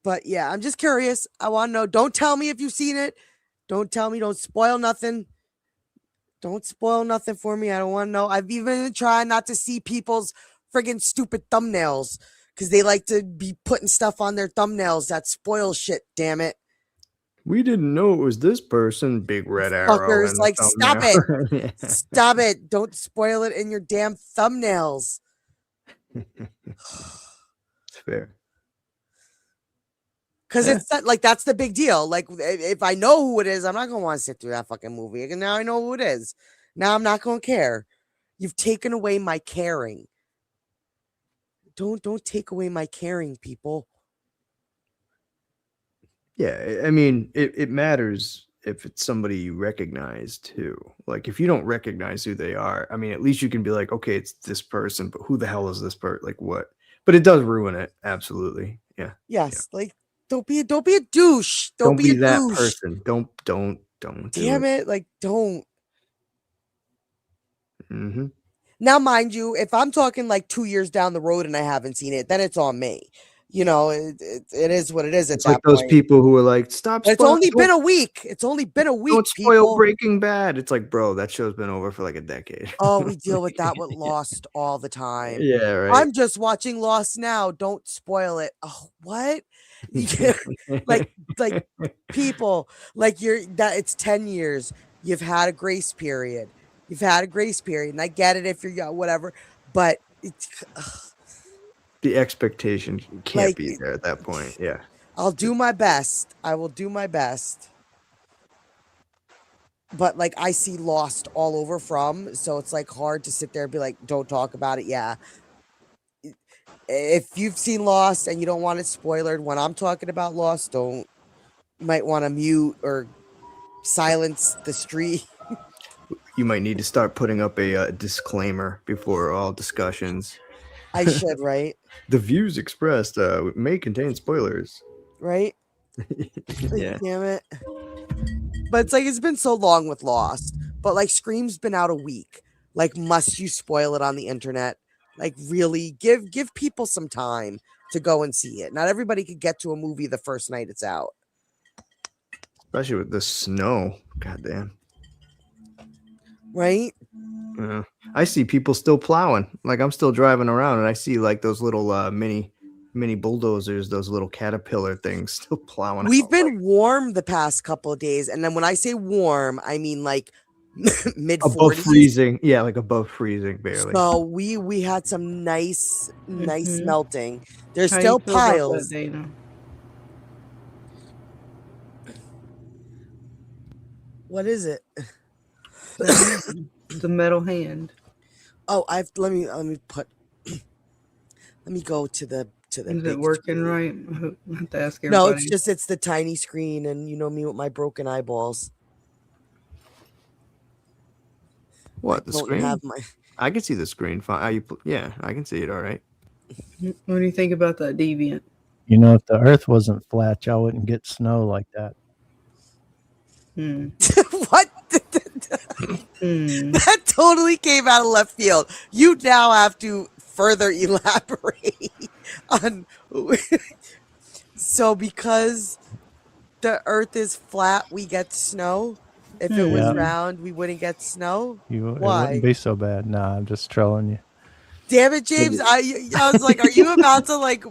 But yeah, I'm just curious. I want to know. Don't tell me if you've seen it. Don't tell me. Don't spoil nothing. Don't spoil nothing for me. I don't want to know. I've even tried not to see people's friggin' stupid thumbnails because they like to be putting stuff on their thumbnails that spoil shit, damn it. We didn't know it was this person. Big red arrow. Fuckers, in the like, stop thumbnail. it. Stop it. Don't spoil it in your damn thumbnails. It's fair. Because Yeah. it's not, like, that's the big deal. Like, if I know who it is, I'm not going to want to sit through that fucking movie. And now I know who it is. Now I'm not going to care. You've taken away my caring. Don't take away my caring, people. Yeah, I mean, it matters if it's somebody you recognize too. Like if you don't recognize who they are, I mean, at least you can be like, okay, it's this person, but who the hell is this person? Like what? But it does ruin it. Absolutely. Yeah. Yes, like don't be a douche. Don't be a that douche. person. Don't do Damn it, like don't. Mm-hmm. Now, mind you, if I'm talking like 2 years down the road and I haven't seen it, then it's on me. You know, it is what it is at It's that like those point. people who are like, stop. It's only been a week. It's only been a week. Don't spoil people. Breaking Bad. It's like, bro, that show's been over for like a decade. Oh, we deal with that with Lost all the time. Yeah, right. I'm just watching Lost now. Don't spoil it. Oh, what? like people, like it's 10 years. You've had a grace period. And I get it if you're whatever, but it's the expectation can't be there at that point. Yeah. I'll do my best. I will do my best. But like I see Lost all over so it's like hard to sit there and be like, don't talk about it. Yeah. If you've seen Lost and you don't want it spoiled when I'm talking about Lost, you might want to mute or silence the stream. You might need to start putting up a disclaimer before all discussions. I should, right? The views expressed may contain spoilers. Right? Yeah. Damn it. But it's like it's been so long with Lost. But like Scream's been out a week. Like, must you spoil it on the internet? Like, really give people some time to go and see it. Not everybody could get to a movie the first night it's out. Especially with the snow. Goddamn. Right? Yeah. I see people still plowing. Like I'm still driving around and I see like those little mini bulldozers, those little caterpillar things still plowing. We've been warm the past couple of days. And then when I say warm, I mean like mid 40s. Above freezing. Yeah, like above freezing barely. So we had some nice melting. There's How still you feel about that, piles. Dana? What is it? The metal hand. Oh, let me put let me go to the Is big it working screen. right? I have to ask everybody. No, it's the tiny screen, and you know me with my broken eyeballs. What, the Don't screen? have my I can see the screen fine. Yeah, I can see it all right. What do you think about that deviant? You know, if the earth wasn't flat, y'all wouldn't get snow like that. What? Hmm. That totally came out of left field. You now have to further elaborate on. So because the earth is flat, we get snow. If it was Yeah. round, we wouldn't get snow. It Why? wouldn't be so bad. Nah, I'm just trolling you. Damn it, James. I was like, are you about to like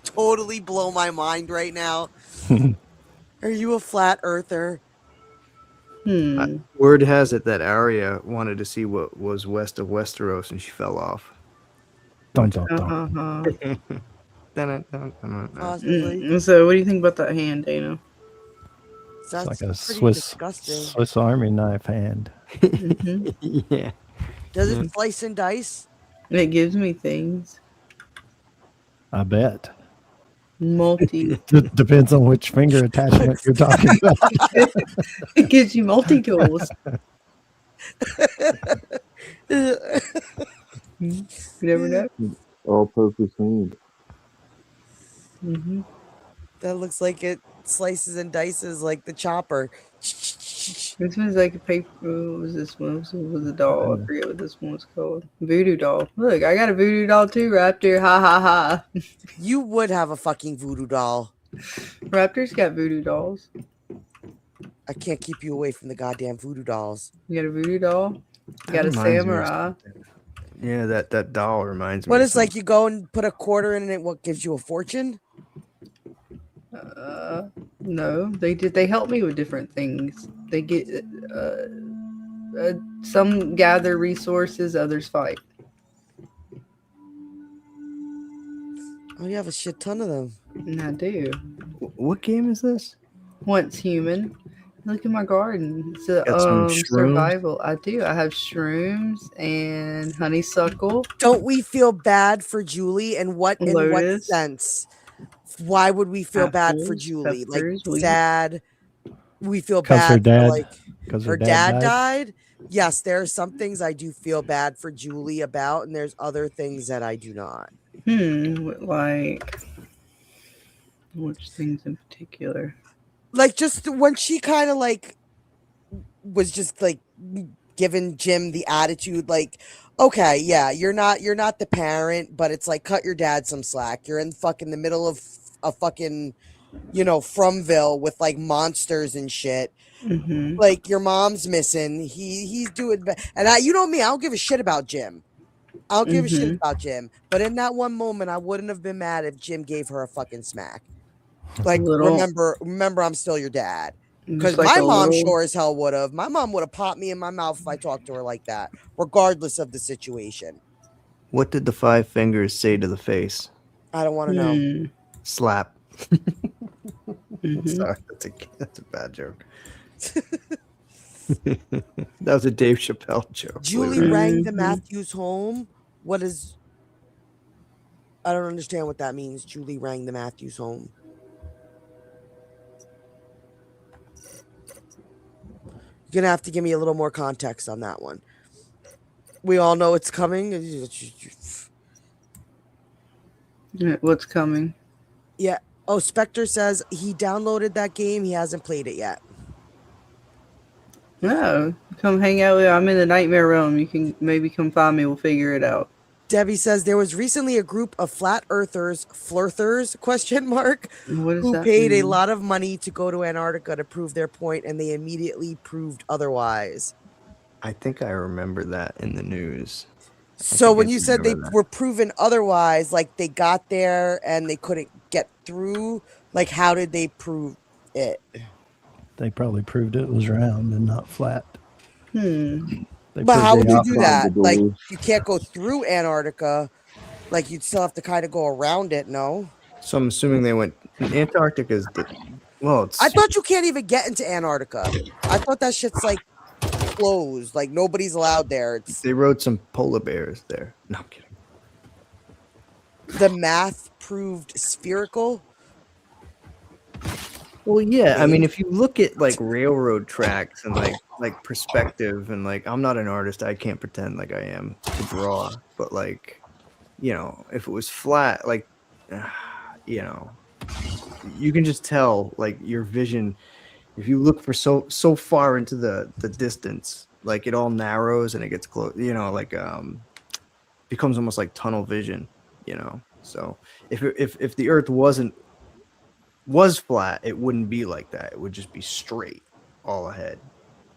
totally blow my mind right now? Are you a flat earther? Word has it that Arya wanted to see what was west of Westeros and she fell off. Don't. Possibly. So, what do you think about that hand, Dana? That's It's like a pretty Swiss disgusting. Swiss Army knife hand. Yeah. Does it slice and dice? It gives me things. I bet. Multi. Depends on which finger attachment you're talking about. It gives you multi tools. You never know. All-purpose hand. That looks like it slices and dices like the chopper. This one's like a paper. What was this one? This one was a doll. I forget what this one was called. Voodoo doll. Look, I got a voodoo doll too, Raptor. Ha ha ha. You would have a fucking voodoo doll. Raptor's got voodoo dolls. I can't keep you away from the goddamn voodoo dolls. You got a voodoo doll? You That got a reminds me of samurai. Yeah, that doll reminds me. What of is like you go and put a quarter in and it what gives you a fortune? No, they did. They help me with different things. They get some gather resources, others fight. Oh, you have a shit ton of them. And I do. What game is this? Once human. Look at my garden. It's a Got some shrooms? survival. I do. I have shrooms and honeysuckle. Don't we feel bad for Julie? And what in what Lotus. sense? Why would we feel bad for Apples, Julie? peppers, Like weed. sad. We feel 'Cause her bad dad- for like Because her dad died. Yes, there are some things I do feel bad for Julie about, and there's other things that I do not. Like which things in particular? Like just when she kind of like was just like giving Jim the attitude, like, okay, yeah, you're not the parent, but it's like cut your dad some slack. You're in fucking the middle of a fucking, you know, Fromville with like monsters and shit. Mm-hmm. Like your mom's missing. He's doing, and you know me, I don't give a shit about Jim. I don't give a shit about Jim. But in that one moment, I wouldn't have been mad if Jim gave her a fucking smack. Like, remember, I'm still your dad. Because like my a mom little- sure as hell would have. My mom would have popped me in my mouth if I talked to her like that, regardless of the situation. What did the 5 fingers say to the face? I don't want to know. Slap. Mhm. Sorry, that's a bad joke. That was a Dave Chappelle joke. Julie rang the Matthews home. What is? I don't understand what that means. Julie rang the Matthews home. You're gonna have to give me a little more context on that one. We all know it's coming. What's coming? Yeah. Oh, Spectre says he downloaded that game. He hasn't played it yet. No, come hang out with. I'm in the nightmare realm. You can maybe come find me. We'll figure it out. Debbie says there was recently a group of flat earthers, flirters, What does who that paid a mean? lot of money to go to Antarctica to prove their point, and they immediately proved otherwise. I think I remember that in the news. So when you said they remember that. were proven otherwise, like they got there and they couldn't get through, like how did they prove it? They probably proved it was round and not flat. They But proved how the would you do opposite. that? Like you can't go through Antarctica. Like you'd still have to kind of go around it, no? So I'm assuming they went. Antarctica is well. It's I thought you can't even get into Antarctica. I thought that shit's like closed. Like nobody's allowed there. It's they rode some polar bears there. No, I'm kidding. the math proved spherical. Well, yeah. I mean, if you look at like railroad tracks and like perspective and like, I'm not an artist. I can't pretend like I am to draw. But like, you know, if it was flat, like, you know, you can just tell like your vision. If you look for so far into the distance, like it all narrows and it gets close. You know, like becomes almost like tunnel vision. You know, so if the Earth was flat, it wouldn't be like that. It would just be straight all ahead.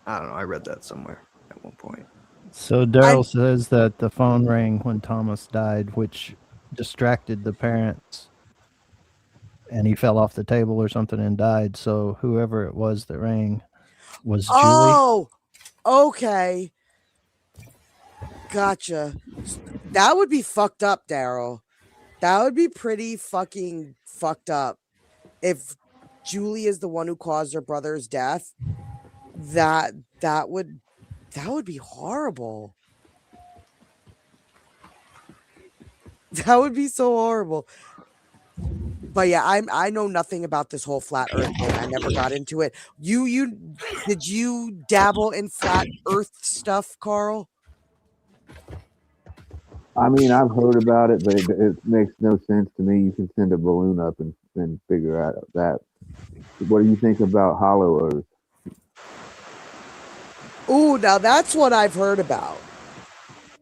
I don't know. I read that somewhere at one point. So Daryl says that the phone rang when Thomas died, which distracted the parents, and he fell off the table or something and died. So whoever it was that rang was Julie. Oh, okay. Gotcha. That would be fucked up, Daryl. That would be pretty fucking fucked up. If Julie is the one who caused her brother's death, that would be horrible. That would be so horrible. But yeah, I know nothing about this whole flat earth thing. I never got into it. Did you dabble in flat earth stuff, Carl? I mean, I've heard about it, but it makes no sense to me. You can send a balloon up and figure out that. What do you think about hollow earth? Ooh, now that's what I've heard about.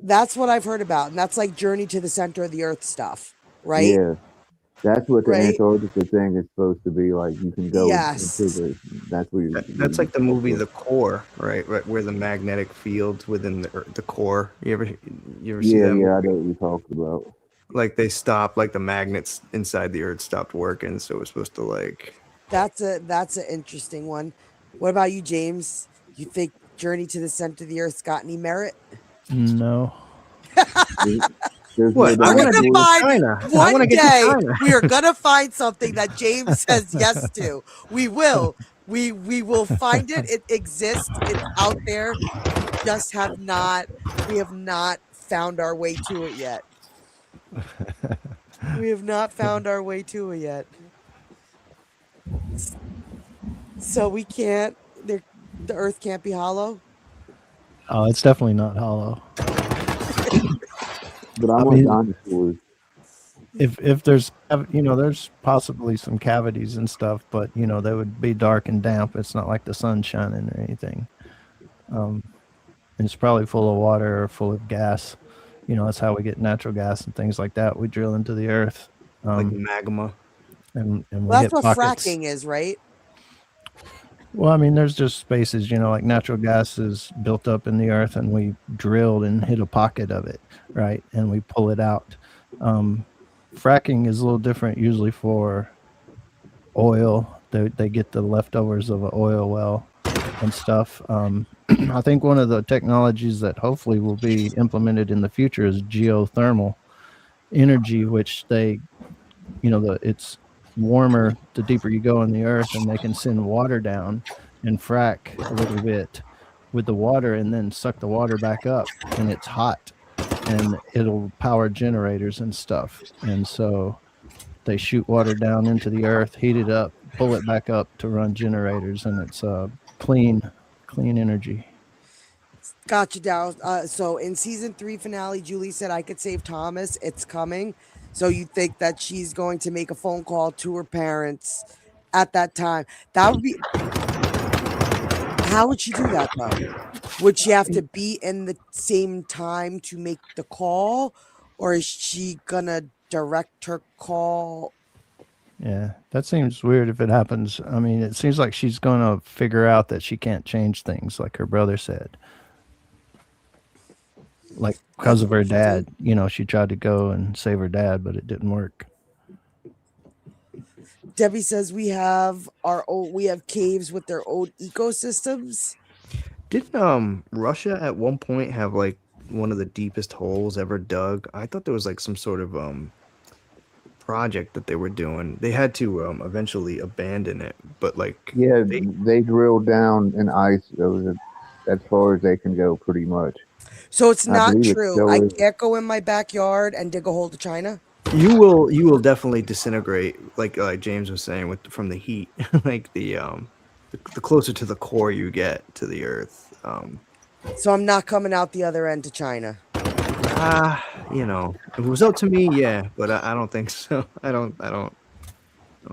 That's what I've heard about. And that's like Journey to the Center of the Earth stuff, right? Yeah. That's what the Right. Antarctica thing is supposed to be like. You can go Yes. into that's where That's like the movie The Core, right? Where the magnetic fields within the core. You ever see Yeah, that? yeah, I know what you're talking about. Like they stopped, like the magnets inside the Earth stopped working, so it was supposed to like That's an interesting one. What about you, James? You think Journey to the Center of the Earth's got any merit? No. There's What? I no We're want to gonna get dinosaurs. to find China. I want one to get to day. China. We are gonna find something that James says yes to. We will. We will find it. It exists. It's out there. Just have not. We have not found our way to it yet. We have not found our way to it yet. So we can't. The Earth can't be hollow. Oh, it's definitely not hollow. But I I want mean- dinosaurs. If there's there's possibly some cavities and stuff, but they would be dark and damp. It's not like the sun shining or anything. And it's probably full of water or full of gas. That's how we get natural gas and things like that. We drill into the earth, Like magma. and we Well, hit that's what pockets. fracking is, right? Well, I mean, there's just spaces, like natural gas is built up in the earth, and we drilled and hit a pocket of it, right? And we pull it out. Fracking is a little different, usually for oil. They get the leftovers of an oil well and stuff. I think one of the technologies that hopefully will be implemented in the future is geothermal energy, which it's warmer the deeper you go in the earth, and they can send water down and frack a little bit with the water and then suck the water back up, and it's hot and it'll power generators and stuff. And so they shoot water down into the earth, heat it up, pull it back up to run generators, and it's clean energy. Gotcha, Dow. So in season 3 finale, Julie said I could save Thomas. It's coming. So you think that she's going to make a phone call to her parents at that time? That would be. How would she do that though? Would she have to be in the same time to make the call, or is she gonna direct her call? Yeah, that seems weird if it happens. I mean, it seems like she's going to figure out that she can't change things, like her brother said. Like because of her dad, she tried to go and save her dad, but it didn't work. Debbie says we have caves with their own ecosystems. Didn't Russia at one point have like one of the deepest holes ever dug? I thought there was like some sort of project that they were doing. They had to eventually abandon it, but like Yeah, they drilled down in ice as far as they can go, pretty much. So it's I not believe it true. still I is. can't go in my backyard and dig a hole to China. you will definitely disintegrate, like James was saying, from the heat. Like the closer to the core you get to the earth. So I'm not coming out the other end to China. If it was up to me, yeah, but I don't think so. I don't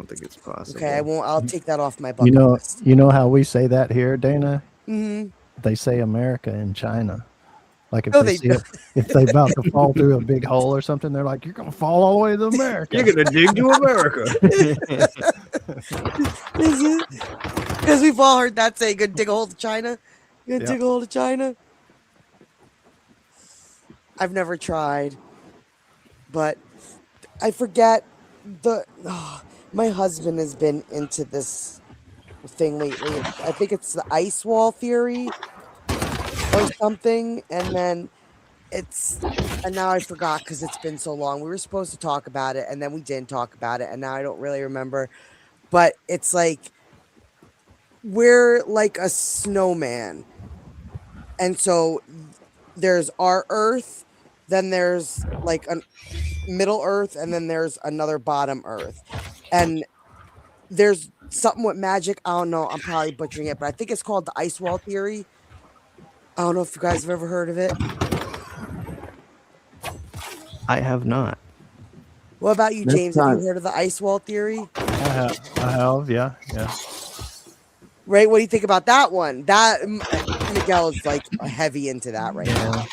think it's possible. Okay, I won't. I'll take that off my bucket You list. know how we say that here, Dana? Mm-hmm. They say America in China. Like if No, they they see if they about to fall through a big hole or something, they're like, "You're gonna fall all the way to America." You're gonna dig to America. Because we've all heard that say, "Good dig a hole to China." Good Yeah. dig a hole to China. I've never tried, but I forget my husband has been into this thing lately. I think it's the ice wall theory or something, and now I forgot because it's been so long. We were supposed to talk about it, and then we didn't talk about it, and now I don't really remember. But it's like we're like a snowman, and so there's our Earth, then there's like a middle Earth, and then there's another bottom Earth, and there's something with magic. I don't know. I'm probably butchering it, but I think it's called the ice wall theory. I don't know if you guys have ever heard of it. I have not. What about you, Next James? Have time- you heard of the ice wall theory? I have, yeah. Right? What do you think about that one? That Miguel is like heavy into that right now.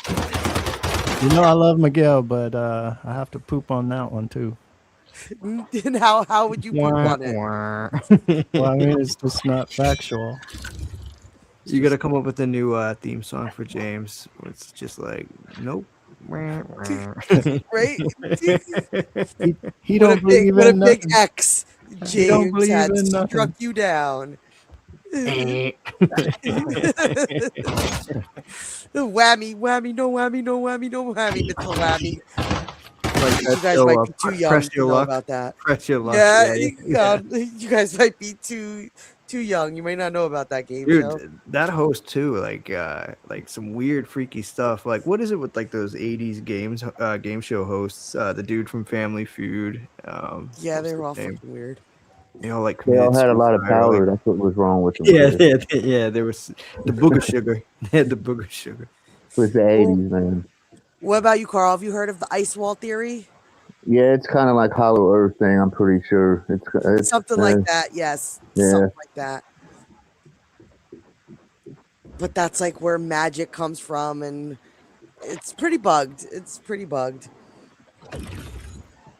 I love Miguel, but I have to poop on that one too. And how would you poop on it? Well, I mean, it's just not factual. You got to come up with a new theme song for James. Where it's just like, nope. Right? He What a don't believe what a in big nothing. X He don't James believe had in struck nothing. you down. Whammy, whammy, no whammy, no whammy, no whammy. It's a whammy. Like You that guys show, might be too young Press to Your know Luck. about that. Press Your Luck. Yeah, Yeah. you guys might be too young. You might not know about that game show. Dude, that host too, like some weird, freaky stuff. Like, what is it with like those '80s game show hosts? The dude from Family Feud. Yeah, What's they're his all name? fucking weird. They all like They all committed had a lot of suicide, or, powder. like- That's what was wrong with them. yeah, Chris. yeah. There was the booger sugar. They had the booger sugar. It was the 80s, man. What about you, Carl? Have you heard of the ice wall theory? Yeah, it's kind of like Hollow Earth thing. I'm pretty sure it's Something like that, yes. Yeah. Something like that. But that's like where magic comes from, and it's pretty bugged. It's pretty bugged.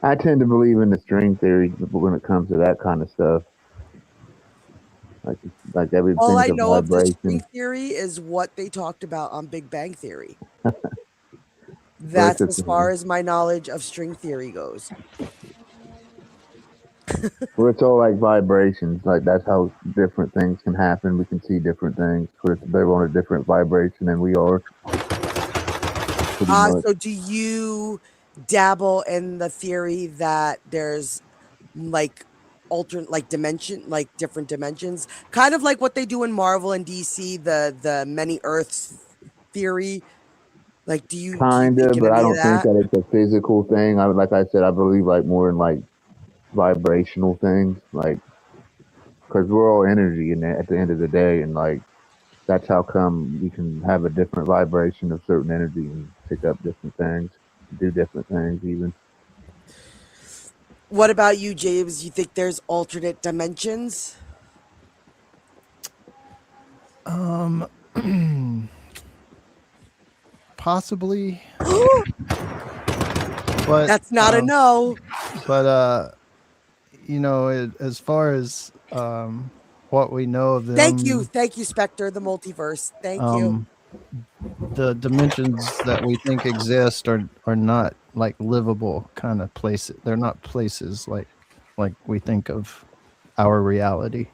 I tend to believe in the string theory when it comes to that kind of stuff. Like everything's All I a know of the string vibration. theory is what they talked about on Big Bang Theory. That's as far as my knowledge of string theory goes. Well, it's all like vibrations. Like that's how different things can happen. We can see different things. They're on a different vibration than we are. Pretty much. So do you dabble in the theory that there's like alternate, like dimension, like different dimensions, kind of like what they do in Marvel and DC, the many Earths theory? Like, do you Kind think of, in but I any don't of think that? that it's a physical thing. Like I said, I believe like more in like vibrational things, like because we're all energy, and at the end of the day, and like that's how come we can have a different vibration of certain energy and pick up different things, do different things, even. What about you, James? You think there's alternate dimensions? Possibly, but That's not a no. But you know, as far as what we know of them, Thank you, Spectre, the multiverse. Thank you. the dimensions that we think exist are not like livable kind of places. They're not places like we think of our reality.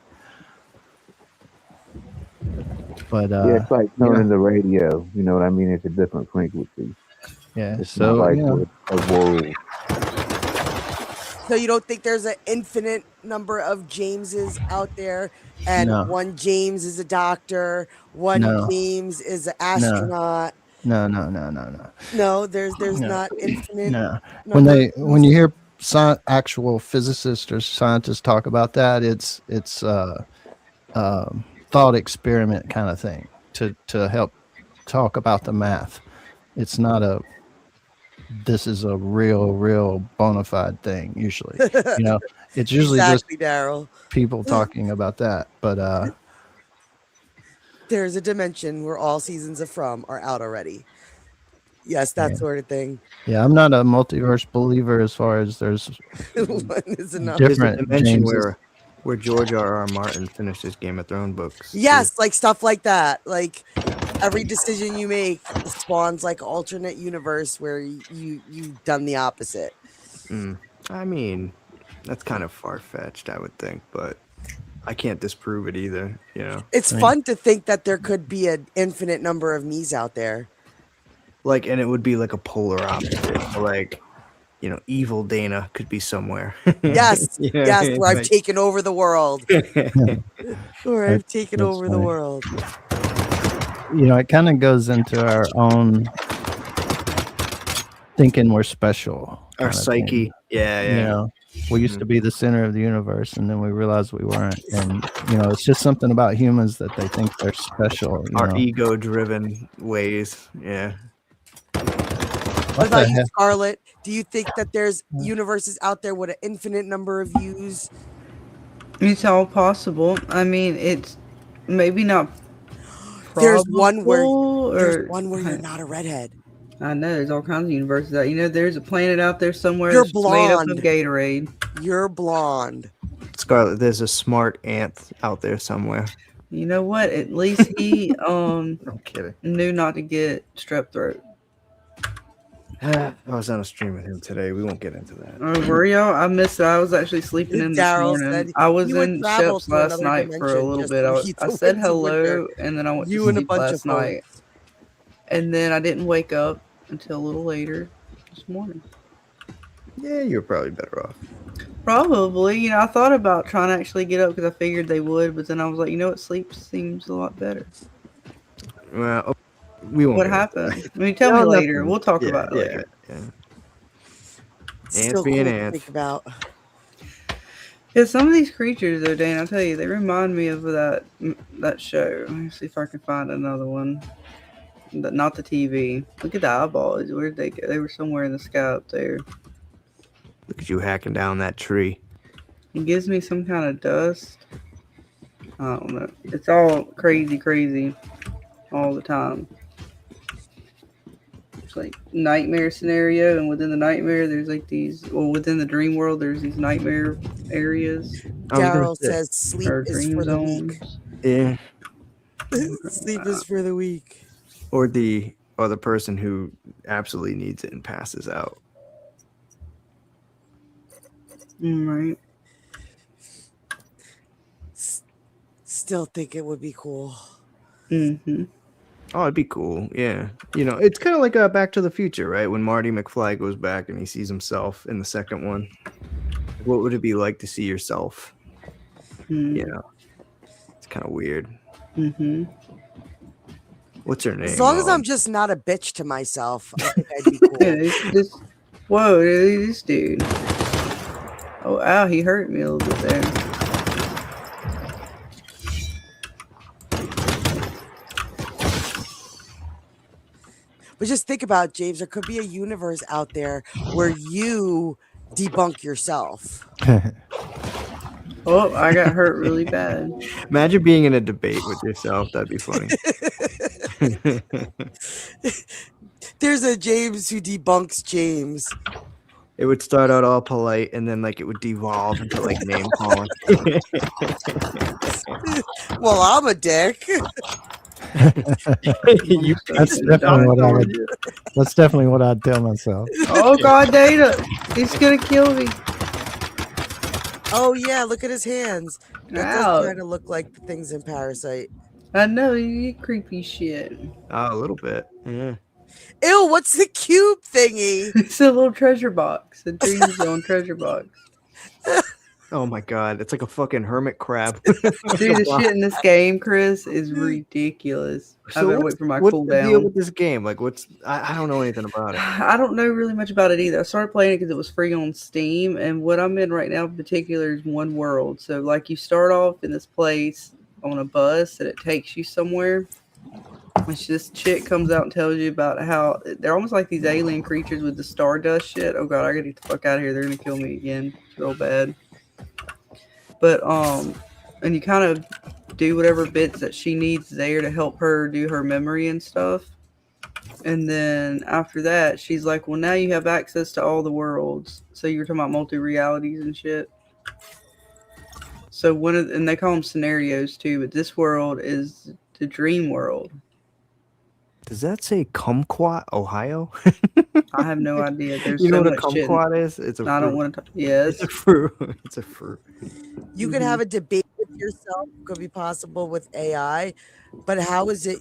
But Yeah, it's like turning the radio. You know what I mean? It's a different frequency. yeah. It's So not like yeah. a world. So you don't think there's an infinite number of Jameses out there, and No. one James is a doctor, one No. James is an astronaut? No. No, there's No. not infinite. No. number of When you hear actual physicists or scientists talk about that, it's thought experiment kind of thing to help talk about the math. It's not this is a real bona fide thing usually. You know, it's usually exactly, Daryl. just people talking about that. But There's a dimension where all seasons of From are out already. Yes, that sort of thing. yeah, I'm not a multiverse believer as far as there's One is enough. There's a different dimension Jameses. where George R.R. Martin finished his Game of Thrones books. Yes, like stuff like that. Like every decision you make spawns like alternate universe where you've done the opposite. I mean, that's kind of far-fetched, I would think, but I can't disprove it either, you know. It's fun to think that there could be an infinite number of me's out there. Like, and it would be like a polar opposite. Like, you know, evil Dana could be somewhere. Yes, Yeah, yes, where I've like- taken over the world. Where I've taken That's over the funny. world. You know, it kind of goes into our own thinking we're special. Our kinda psyche. thing. Yeah. You know, we used to be the center of the universe, and then we realized we weren't. And you know, it's just something about humans that they think they're special. You Our know? ego-driven ways. Yeah. What the about you, heck? Scarlet? Do you think that there's universes out there with an infinite number of views? It's all possible. I mean, it's maybe not. There's one where probable, you're not a redhead. I know there's all kinds of universes out. You know, there's a planet out there somewhere You're that's made up of blonde. Gatorade. You're blonde. Scarlet, there's a smart ant out there somewhere. You know what? At least he I'm kidding. knew not to get strep throat. I was on a stream with him today. We won't get into that. Oh, were y'all? I missed it. I was actually sleeping in this Daryl morning. said I was you would in travel Shep's to last another night for a dimension little just bit. to I, meet I the said Winds of Winter. hello, and then I went to You and a sleep bunch of last night. folks. And then I didn't wake up until a little later this morning. Yeah, you're probably better off. Probably. You know, I thought about trying to actually get up because I figured they would, but then I was like, you know what? Sleep seems a lot better. Well, we won't. What get into happened? I mean, tell me No, later. nothing. We'll talk Yeah, about it later. Yeah. It's Ants still being cool to ants. think about. Yeah, some of these creatures, though, Dane, I'll tell you, they remind me of that show. Let me see if I can find another one. Not the TV. Look at the eyeballs. Where'd they go? They were somewhere in the sky up there. Look at you hacking down that tree. It gives me some kind of dust. I don't know. It's all crazy all the time. It's like nightmare scenario, and within the nightmare, there's like these. Well, within the dream world, there's these nightmare areas Daryl says sleep or is dream for the weak. zones. Yeah. Sleep is for the weak. Or the person who absolutely needs it and passes out. Right. Still think it would be cool. Mm-hmm. Oh, it'd be cool. Yeah. You know, it's kind of like Back to the Future, right? When Marty McFly goes back and he sees himself in the second one. What would it be like to see yourself? Mm-hmm. You know, it's kind of weird. Mm-hmm. What's her name? As long as I'm just not a bitch to myself, I think I'd be cool. Yeah, whoa, this dude. Oh, ow, he hurt me a little bit there. But just think about it, James. There could be a universe out there where you debunk yourself. Oh, I got hurt really bad. Imagine being in a debate with yourself. That'd be funny. There's a James who debunks James. It would start out all polite and then like it would devolve into like name calling. Well, I'm a dick. That's definitely what I would do. That's definitely what I'd tell myself. Oh, God, Dana. He's going to kill me. Oh, yeah, look at his hands. That Ow. does kind of look like the things in Parasite. I know, you creepy shit. Oh, a little bit. Yeah. Ew, what's the cube thingy? It's a little treasure box. A dream zone treasure box. Oh my god, it's like a fucking hermit crab. Dude, the shit in this game, Chris, is ridiculous. I So better wait for my what's the deal cooldown. with this game? Like, I don't know anything about it. I don't know really much about it either. I started playing it because it was free on Steam, and what I'm in right now in particular is one world. So, like, you start off in this place on a bus, and it takes you somewhere. And this chick comes out and tells you about how they're almost like these alien creatures with the stardust shit. Oh god, I gotta get the fuck out of here. They're gonna kill me again. It's real bad. But and you kind of do whatever bits that she needs there to help her do her memory and stuff. And then after that, she's like, well, now you have access to all the worlds. So you're talking about multi-realities and shit. So and they call them scenarios too, but this world is the dream world. Does that say Kumquat, Ohio? I have no idea. There's You know so what a much shit. kumquat is? It's a I don't fruit. want to talk. Yes. It's a fruit. It's a fruit. You could have a debate with yourself. Could be possible with AI, but how is it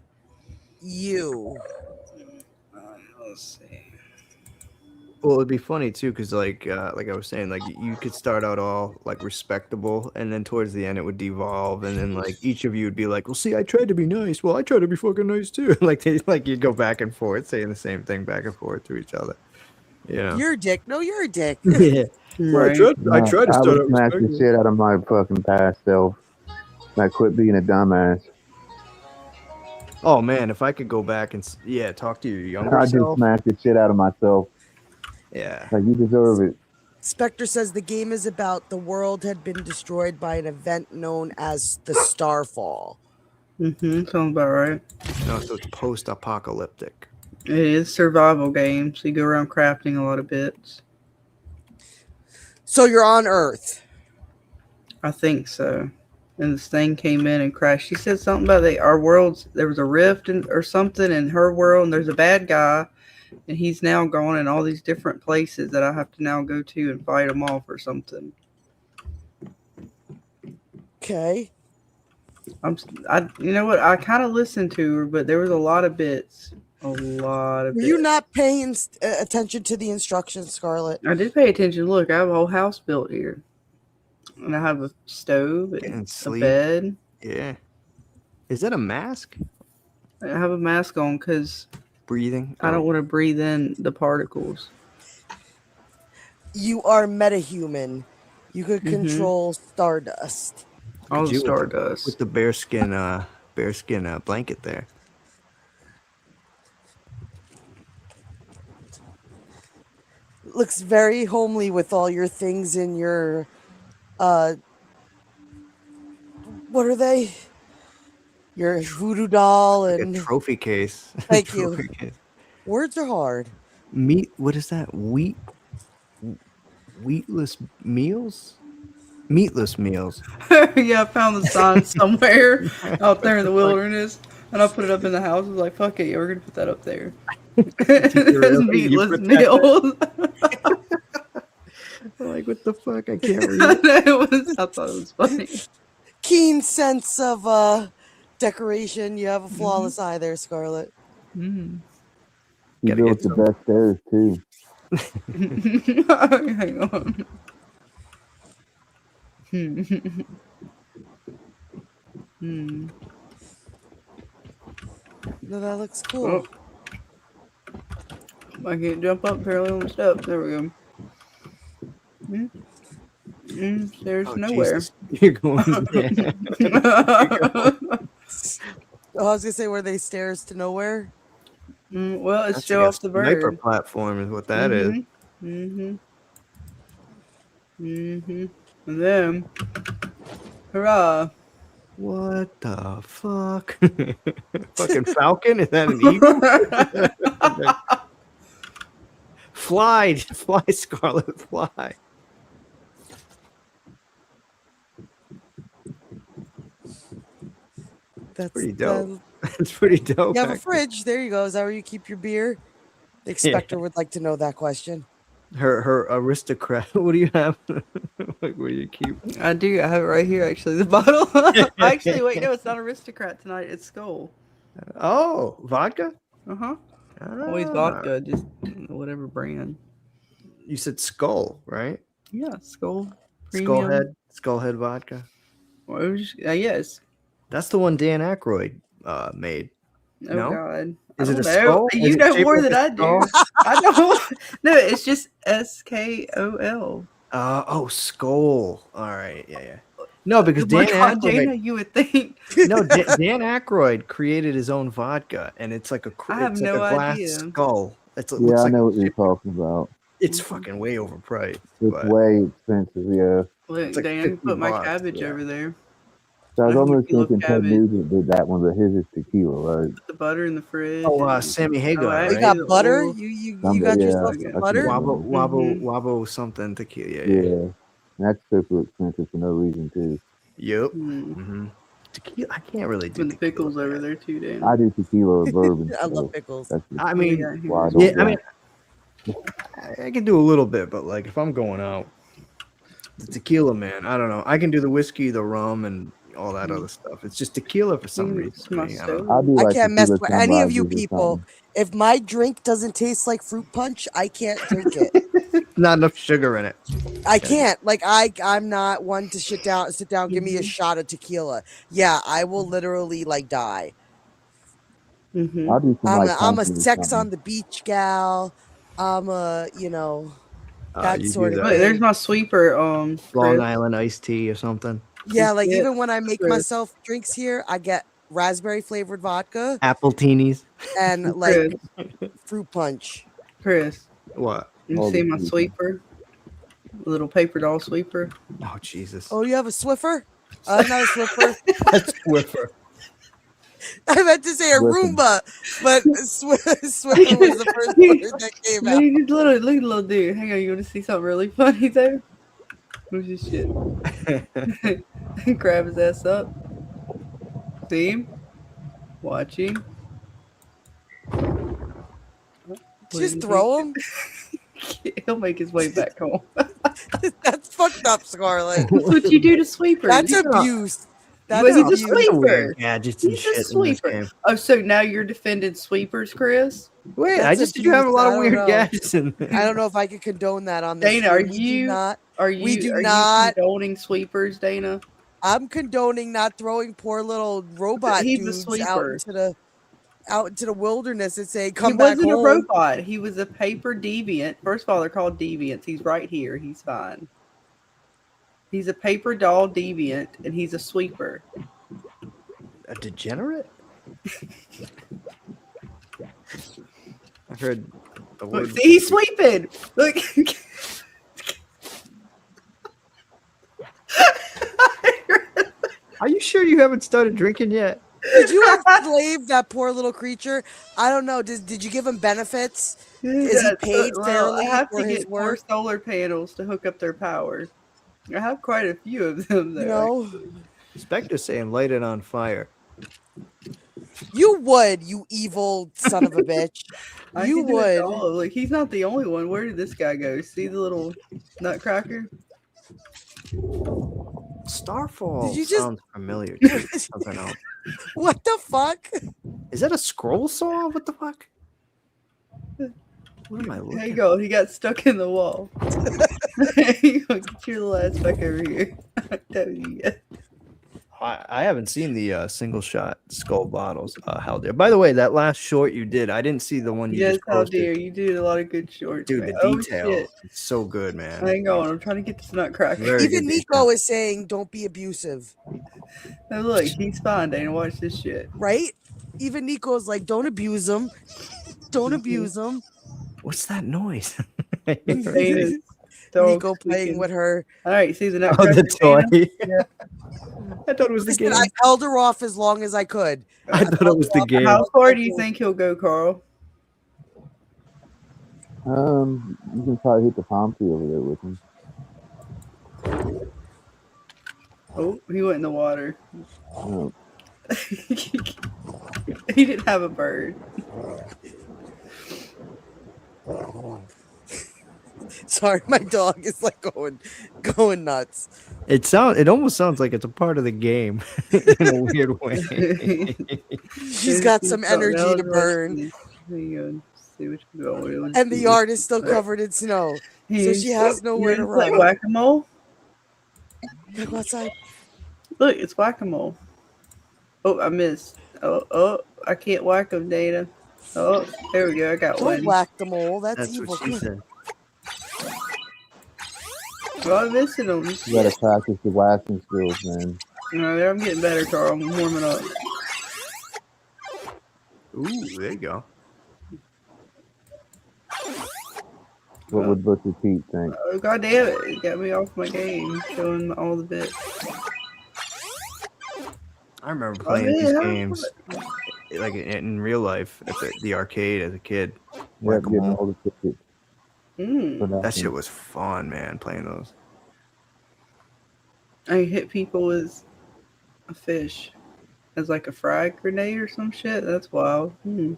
you? Let's see. Well, it'd be funny too, because like I was saying, like you could start out all like respectable, and then towards the end it would devolve, and then like each of you would be like, "Well, see, I tried to be nice. Well, I tried to be fucking nice too." like you'd go back and forth, saying the same thing back and forth to each other. Yeah. You're a dick. No, you're a dick. Yeah. Well, Right. I tried to I start would out smash the respectable. shit out of my fucking past self. Like, quit being a dumbass. Oh man, if I could go back and talk to your younger I just self. smash the shit out of myself. Yeah. Like, you deserve it. Spectre says the game is about the world had been destroyed by an event known as the Starfall. Sounds about right. No, so it's post-apocalyptic. It is survival game, so you go around crafting a lot of bits. So you're on Earth. I think so. And this thing came in and crashed. She said something about our worlds. There was a rift or something in her world, and there's a bad guy, and he's now gone in all these different places that I have to now go to and fight him off or something. Okay. You know what? I kind of listened to her, but there was a lot of bits. Were you not paying attention to the instructions, Scarlet? I did pay attention. Look, I have a whole house built here, and I have a stove and a bed. Yeah. Is that a mask? I have a mask on because Breathing. I don't want to breathe in the particles. You are metahuman. You could control stardust. All the You stardust. with the bearskin blanket there. Looks very homely with all your things in your what are they? Your voodoo doll Like and a trophy case. Thank you. Trophy case. Words are hard. What is that? Wheatless meals? Meatless meals. Yeah, I found the sign somewhere out there in the wilderness, and I put it up in the house. I was like, "Fuck it, yeah, we're gonna put that up there." Really? Meatless meals. I'm like, what the fuck? I can't read. I thought it was funny. Keen sense of decoration. You have a flawless eye there, Scarlet. You Gotta built get the some. best stairs too. Hang on. No, that looks cool. Oh. I can't jump up barely on the steps. There we go. There's Oh, nowhere. Jesus. You're going there. Oh, I was gonna say, were they stairs to nowhere? Well, it's That's show like a off the sniper bird. platform is what that is. And then, hurrah! What the fuck? Fucking falcon? Is that an eagle? Fly, Scarlet, fly. That's Pretty dope. That's pretty dope. You have a actually. fridge. There you go. Is that where you keep your beer? The Expector would like to know that question. Her aristocrat. What do you have? Like, where you keep? I do. I have it right here, actually, the bottle. Actually, wait, no, it's not Aristocrat tonight. It's Skull. Oh, vodka. Uh-huh. Always vodka, just whatever brand. You said Skull, right? Yeah, Skull. Premium. Skullhead vodka. Well, it was just, yes. That's the one Dan Aykroyd made. Oh, No? God. Is I it a don't know. skull? Is You it know shaped more like than a I do. skull? I don't. No, it's just SKOL. Oh, Skull. All right, yeah. No, because The more Dan Dana Aykroyd. you would think. No, Dan Aykroyd created his own vodka, and it's like a I have it's no like a glass idea. skull. It Yeah, looks I like know what you're talking about. it's fucking way overpriced. It's but- way expensive, yeah. Look, like Dan, 50 put my bucks, cabbage yeah. over there. So I was I almost think you thinking love Ted cabbage. Nugent did that one, but his is tequila, right? Put the butter in the fridge. Oh, and- Sammy Hagar, Oh, I You right? got the butter? old- You Some- got yeah, yourself I some can't butter? remember. Wobble something tequila. Yeah. Yeah. That's super expensive for no reason too. Yep. Mm. Mm-hmm. Tequila. I can't really do With the tequila, pickles over man. there too, Dan. I do tequila or bourbon. I so love pickles. that's just I mean, Yeah, why I here. don't yeah. I drink. mean, I can do a little bit, but like if I'm going out, the tequila, man. I don't know. I can do the whiskey, the rum, and all that other stuff. It's just tequila for some reason. It's my for me. I don't know. stove. I do I like can't mess tequila with any of sunrises you or people. something. If my drink doesn't taste like fruit punch, I can't drink it. Not enough sugar in it. I can't. Like I'm not one to sit down, give me a shot of tequila. Yeah, I will literally like die. Mm-hmm. I'll do some like I'm a country or sex something. on the beach gal. I'm a, that You do sort of that. Look, there's thing. my sweeper. Long Chris. Island iced tea or something. Yeah, like Yeah, even when I make Chris. myself drinks here, I get raspberry flavored vodka Apple teenies. and like Chris. fruit punch. Chris, What? you All see the my people. sweeper? Little paper doll sweeper. Oh Jesus. Oh, you have a Swiffer? Not a Swiffer. That's Swiffer. I meant to say a Swiffer. Roomba, but Swiffer was the first word that came out. Look at the little dude. Hang on, you want to see something really funny there? Who's this shit? Grab his ass up. See him? Watching. Just throw him. He'll make his way back home. That's fucked up, Scarlet. That's what you do to sweepers. That's abuse. But That's he's a abuse. sweeper. Weird gadgets and He's shit a in this sweeper. game. Oh, so now you're defending sweepers, Chris? Wait, That's I just did you have a abuse. lot I of don't weird know. gadgets in there. I don't know if I could condone that on this. Dana, are stream. We do you not? are you We do are not. you condoning sweepers, Dana? I'm condoning not throwing poor little robot He's a dudes sweeper. out into the wilderness and say, He "Come back wasn't a home." robot. He was a paper deviant. First of all, they're called deviants. He's right here. He's fine. He's a paper doll deviant, and he's a sweeper. A degenerate? I've heard the Look, word. see, he's sweeping. Look. Are you sure you haven't started drinking yet? Did you enslave that poor little creature? I don't know. Did you give him benefits? Is he paid fairly I have for to his get more work? solar panels to hook up their power. I have quite a few of them, though. You know, Spectre's saying light it on fire. you would, you evil son of a bitch. I You can do it would. to all of- Like, he's not the only one. Where did this guy go? See the little nutcracker? Starfall Did you just- sounds familiar to something else. What the fuck? Is that a scroll saw? What the fuck? What am I looking There you go. He got stuck in the wall. Get your little ass back over here. I haven't seen the single shot skull bottles. How dare! By the way, that last short you did, I didn't see the one you Yes, just how posted. dare you did a lot of good shorts. Dude, man. the Oh, detail shit. is so good, man. Hang on, I'm trying to get this nutcracker. Very Even good Nico is saying, "Don't be abusive," Now look, he's fine, Dana. Watch this shit. right? Even Nico's like, "Don't abuse him. Don't abuse him." What's that noise? Dana's dog Nico playing squeaking. with her. All right, see the Oh, nutcracker. the toy. Dana? Yeah. I thought it was the Listen, game. I held her off as long as I could. I thought it was the game. How far do you think he'll go, Carl? You can probably hit the palm tree over there with him. Oh, he went in the water. Oh, He didn't have a bird. Sorry, my dog is like going nuts. It almost sounds like it's a part of the game in a weird way. She's got some energy to burn, See which one. and the yard is still covered in snow, so she has nowhere to Play run. whack-a-mole. Go outside. Look, it's whack-a-mole. Oh, I missed. Oh, I can't whack him, Dana. Oh, there we go. I got Don't one. whack the mole. That's That's evil. what she said. Well, I'm missing them. you gotta practice your whacking skills, man. There, I'm getting better, Carl. I'm warming up. Ooh, there you go. What would Butcher Pete think? Oh, God damn it. It got me off my game, showing all the bits. I remember playing yeah, these how games like in real life at the arcade as a kid. Yep, Whack-a-mole. getting all the tickets for That shit was fun, man, playing those. I hit people as a fish. As like a frag grenade or some shit. That's wild. There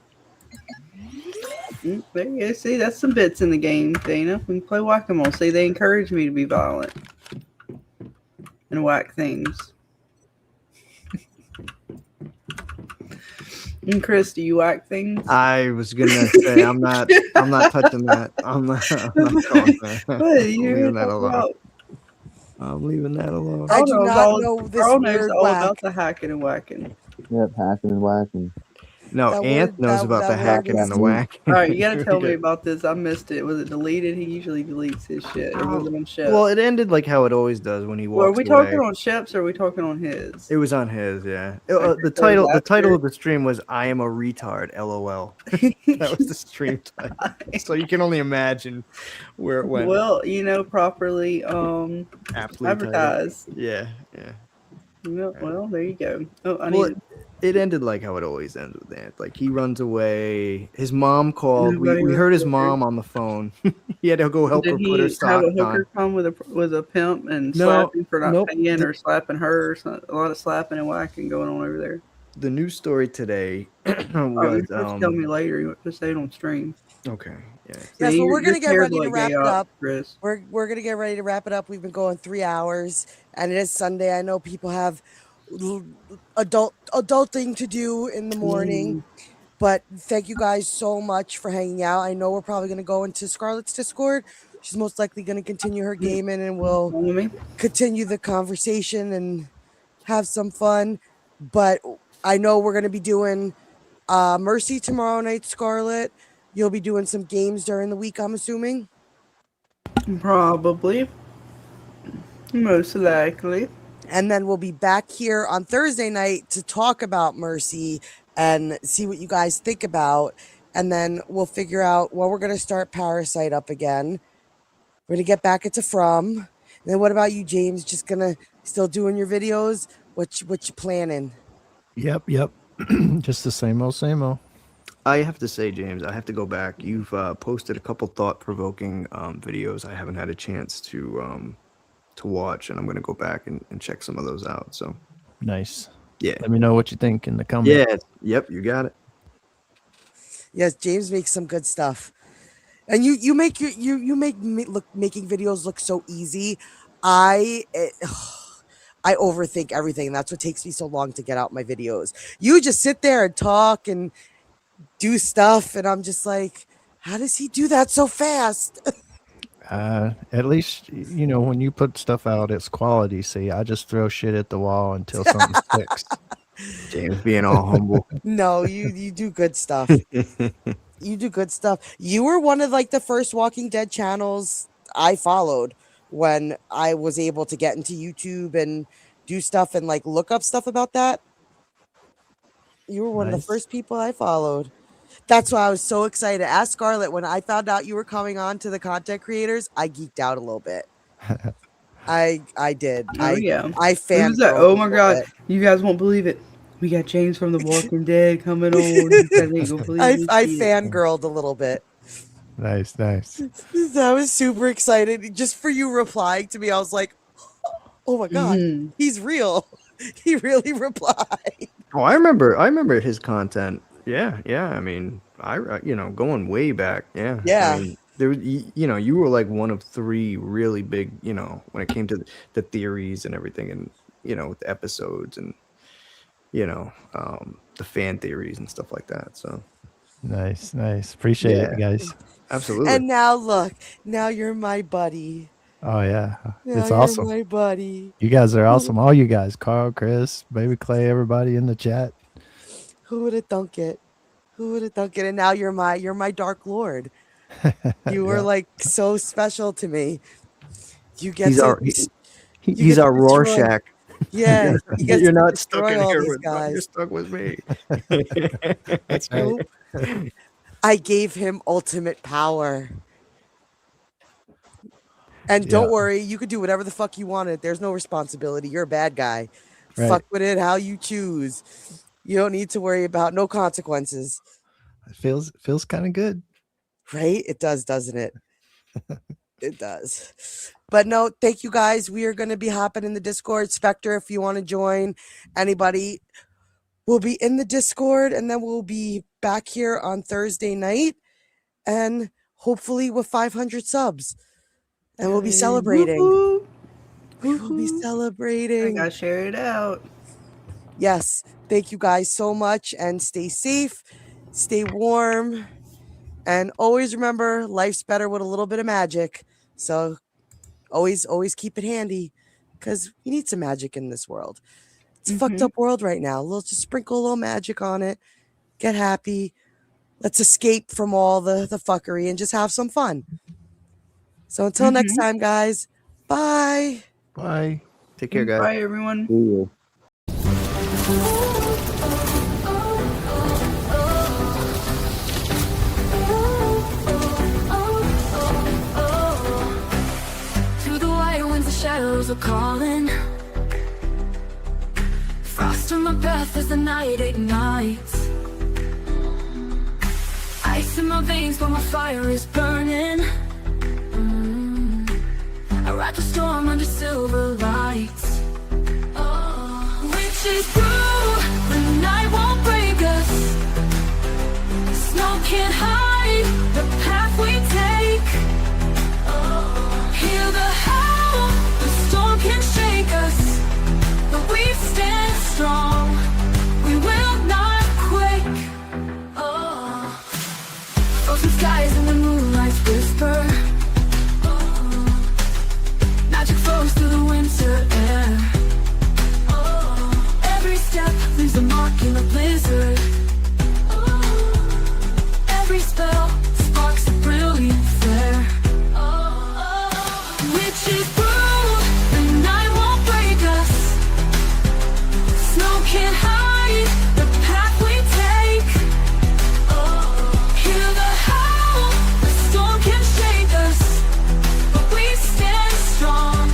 you go. See, that's some bits in the game, Dana. We can play whack-a-mole. See, they encourage me to be violent. And whack things. And Chris, do you whack things? I was gonna say I'm not touching that. I'm not calling that. What? You leaving that talk alone. about- I'm leaving that alone. I Carl do knows not all- know this Carl knows weird all whack. about the hacking and whacking. Yep, hacking and whacking. No, That Ant word- knows that- about that the word hacking is- and the whack. All right, you gotta tell me about this. I missed it. Was it deleted? He usually deletes his shit. Or was it on Shep's? Well, it ended like how it always does when he walks Well, are we away. talking on Shep's or are we talking on his? It was on his, yeah. Okay, The so title after- of the stream was "I am a retard." LOL. That was the stream title. So you can only imagine where it went. Well, properly Aptly titled. advertised. Yeah. Well, there you go. Oh, I Well, need. it ended like how it always ends with Ant. Like he runs away. His mom called. Everybody We was heard his scared. mom on the phone. He had to go help her Did put her he sock have a hooker on. come with a pimp and No, slapping for not nope. paying or slapping her? Or something? A lot of slapping and whacking going on over there. the news story today Oh, was you first tell me later. You have to say it on stream. okay. Yeah. Yes, See, well, we're you're gonna get terrible ready to at wrap gay it ops, up. Chris. We're gonna get ready to wrap it up. We've been going 3 hours, and it is Sunday. I know people have adulting to do in the morning, but thank you guys so much for hanging out. I know we're probably gonna go into Scarlet's Discord. She's most likely gonna continue her gaming, and we'll Follow me. continue the conversation and have some fun. But I know we're gonna be doing Mercy tomorrow night, Scarlet. You'll be doing some games during the week, I'm assuming. Probably. Most likely. And then we'll be back here on Thursday night to talk about Mercy and see what you guys think about. And then we'll figure out when we're going to start Parasite up again. We're going to get back into From. And then what about you, James? Just going to still doing your videos? What you planning? Yep. Just the same old, same old. I have to say, James, I have to go back. You've posted a couple thought-provoking videos I haven't had a chance to watch, and I'm going to go back and check some of those out. So Nice. yeah, Let me know what you think in the comments. yeah, yep, you got it. Yes, James makes some good stuff. And you make making videos look so easy. I overthink everything. That's what takes me so long to get out my videos. You just sit there and talk and do stuff, and I'm just like, how does he do that so fast? At least, you know, when you put stuff out, it's quality. See, I just throw shit at the wall until something sticks. James being all humble. No, you do good stuff. You do good stuff. You were one of like the first Walking Dead channels I followed when I was able to get into YouTube and do stuff and like look up stuff about that. You were one of the Nice. first people I followed. That's why I was so excited. Ask Scarlet, when I found out you were coming on to the content creators, I geeked out a little bit. I did. Oh, yeah. I Who was that? fangirled Oh a my little god. bit. You guys won't believe it. We got James from The Walking Dead coming on. You guys ain't gonna believe this I shit. fangirled a little bit. Nice. I was super excited. Just for you replying to me, I was like, oh my God, he's real. He really replied. Oh, I remember his content. Yeah. I mean, going way back. Yeah. Yeah. I mean, there, you were like one of 3 really big, when it came to the theories and everything, and with the episodes and the fan theories and stuff like that. So Nice. Appreciate it, guys. absolutely. And now look, now you're my buddy. Oh yeah, Now it's you're awesome. my buddy. You guys are awesome. All you guys, Carl, Chris, BabyKlay, everybody in the chat. Who would have thunk it? Who would have thunk it? And now you're my Dark Lord. You were like so special to me. You get he's to, our you he's get our to destroy- Rorschach. Yeah, you get You're to not stuck destroy in all here these with guys. You're stuck with me. That's right. I gave him ultimate power. And don't Yeah. worry, you could do whatever the fuck you wanted. There's no responsibility. You're a bad guy. Right. Fuck with it how you choose. You don't need to worry about no consequences. It feels kind of good. Right? It does, doesn't it? It does. But no, thank you guys. We are going to be hopping in the Discord. Spectre, if you want to join, anybody will be in the Discord, and then we'll be back here on Thursday night, and hopefully with 500 subs. And we'll be celebrating. Woo-hoo. We'll be I celebrating. gotta share it out. Yes. Thank you guys so much, and stay safe, stay warm, and always remember life's better with a little bit of magic. So always keep it handy, because we need some magic in this world. It's a fucked up world right now. Just sprinkle a little magic on it. Get happy. Let's escape from all the fuckery and just have some fun. So until next time, guys, bye. Bye. Take care, guys. Bye, everyone. Yeah. Through the white winds, the shadows are calling. Frost on my breath as the night ignites. Ice in my veins, but my fire is burning. I ride the storm under silver lights. Witches brew, the night can't hide the path we take. Hear the howl, the storm can shake us, but we stand strong, we will not quake. Frozen skies and the moonlight's whisper. Magic flows through the winter air. Every step leaves a mark in the blizzard. Every spell sparks a brilliant flare. Witches brew, the night won't break us. Snow can't hide the path we take. Hear the howl, the storm can shake us, but we stand strong,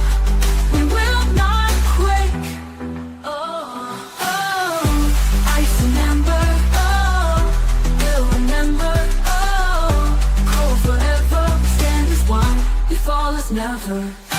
we will not quake. Ice and ember, we'll remember. Cold forever, stand as one, we fall as never.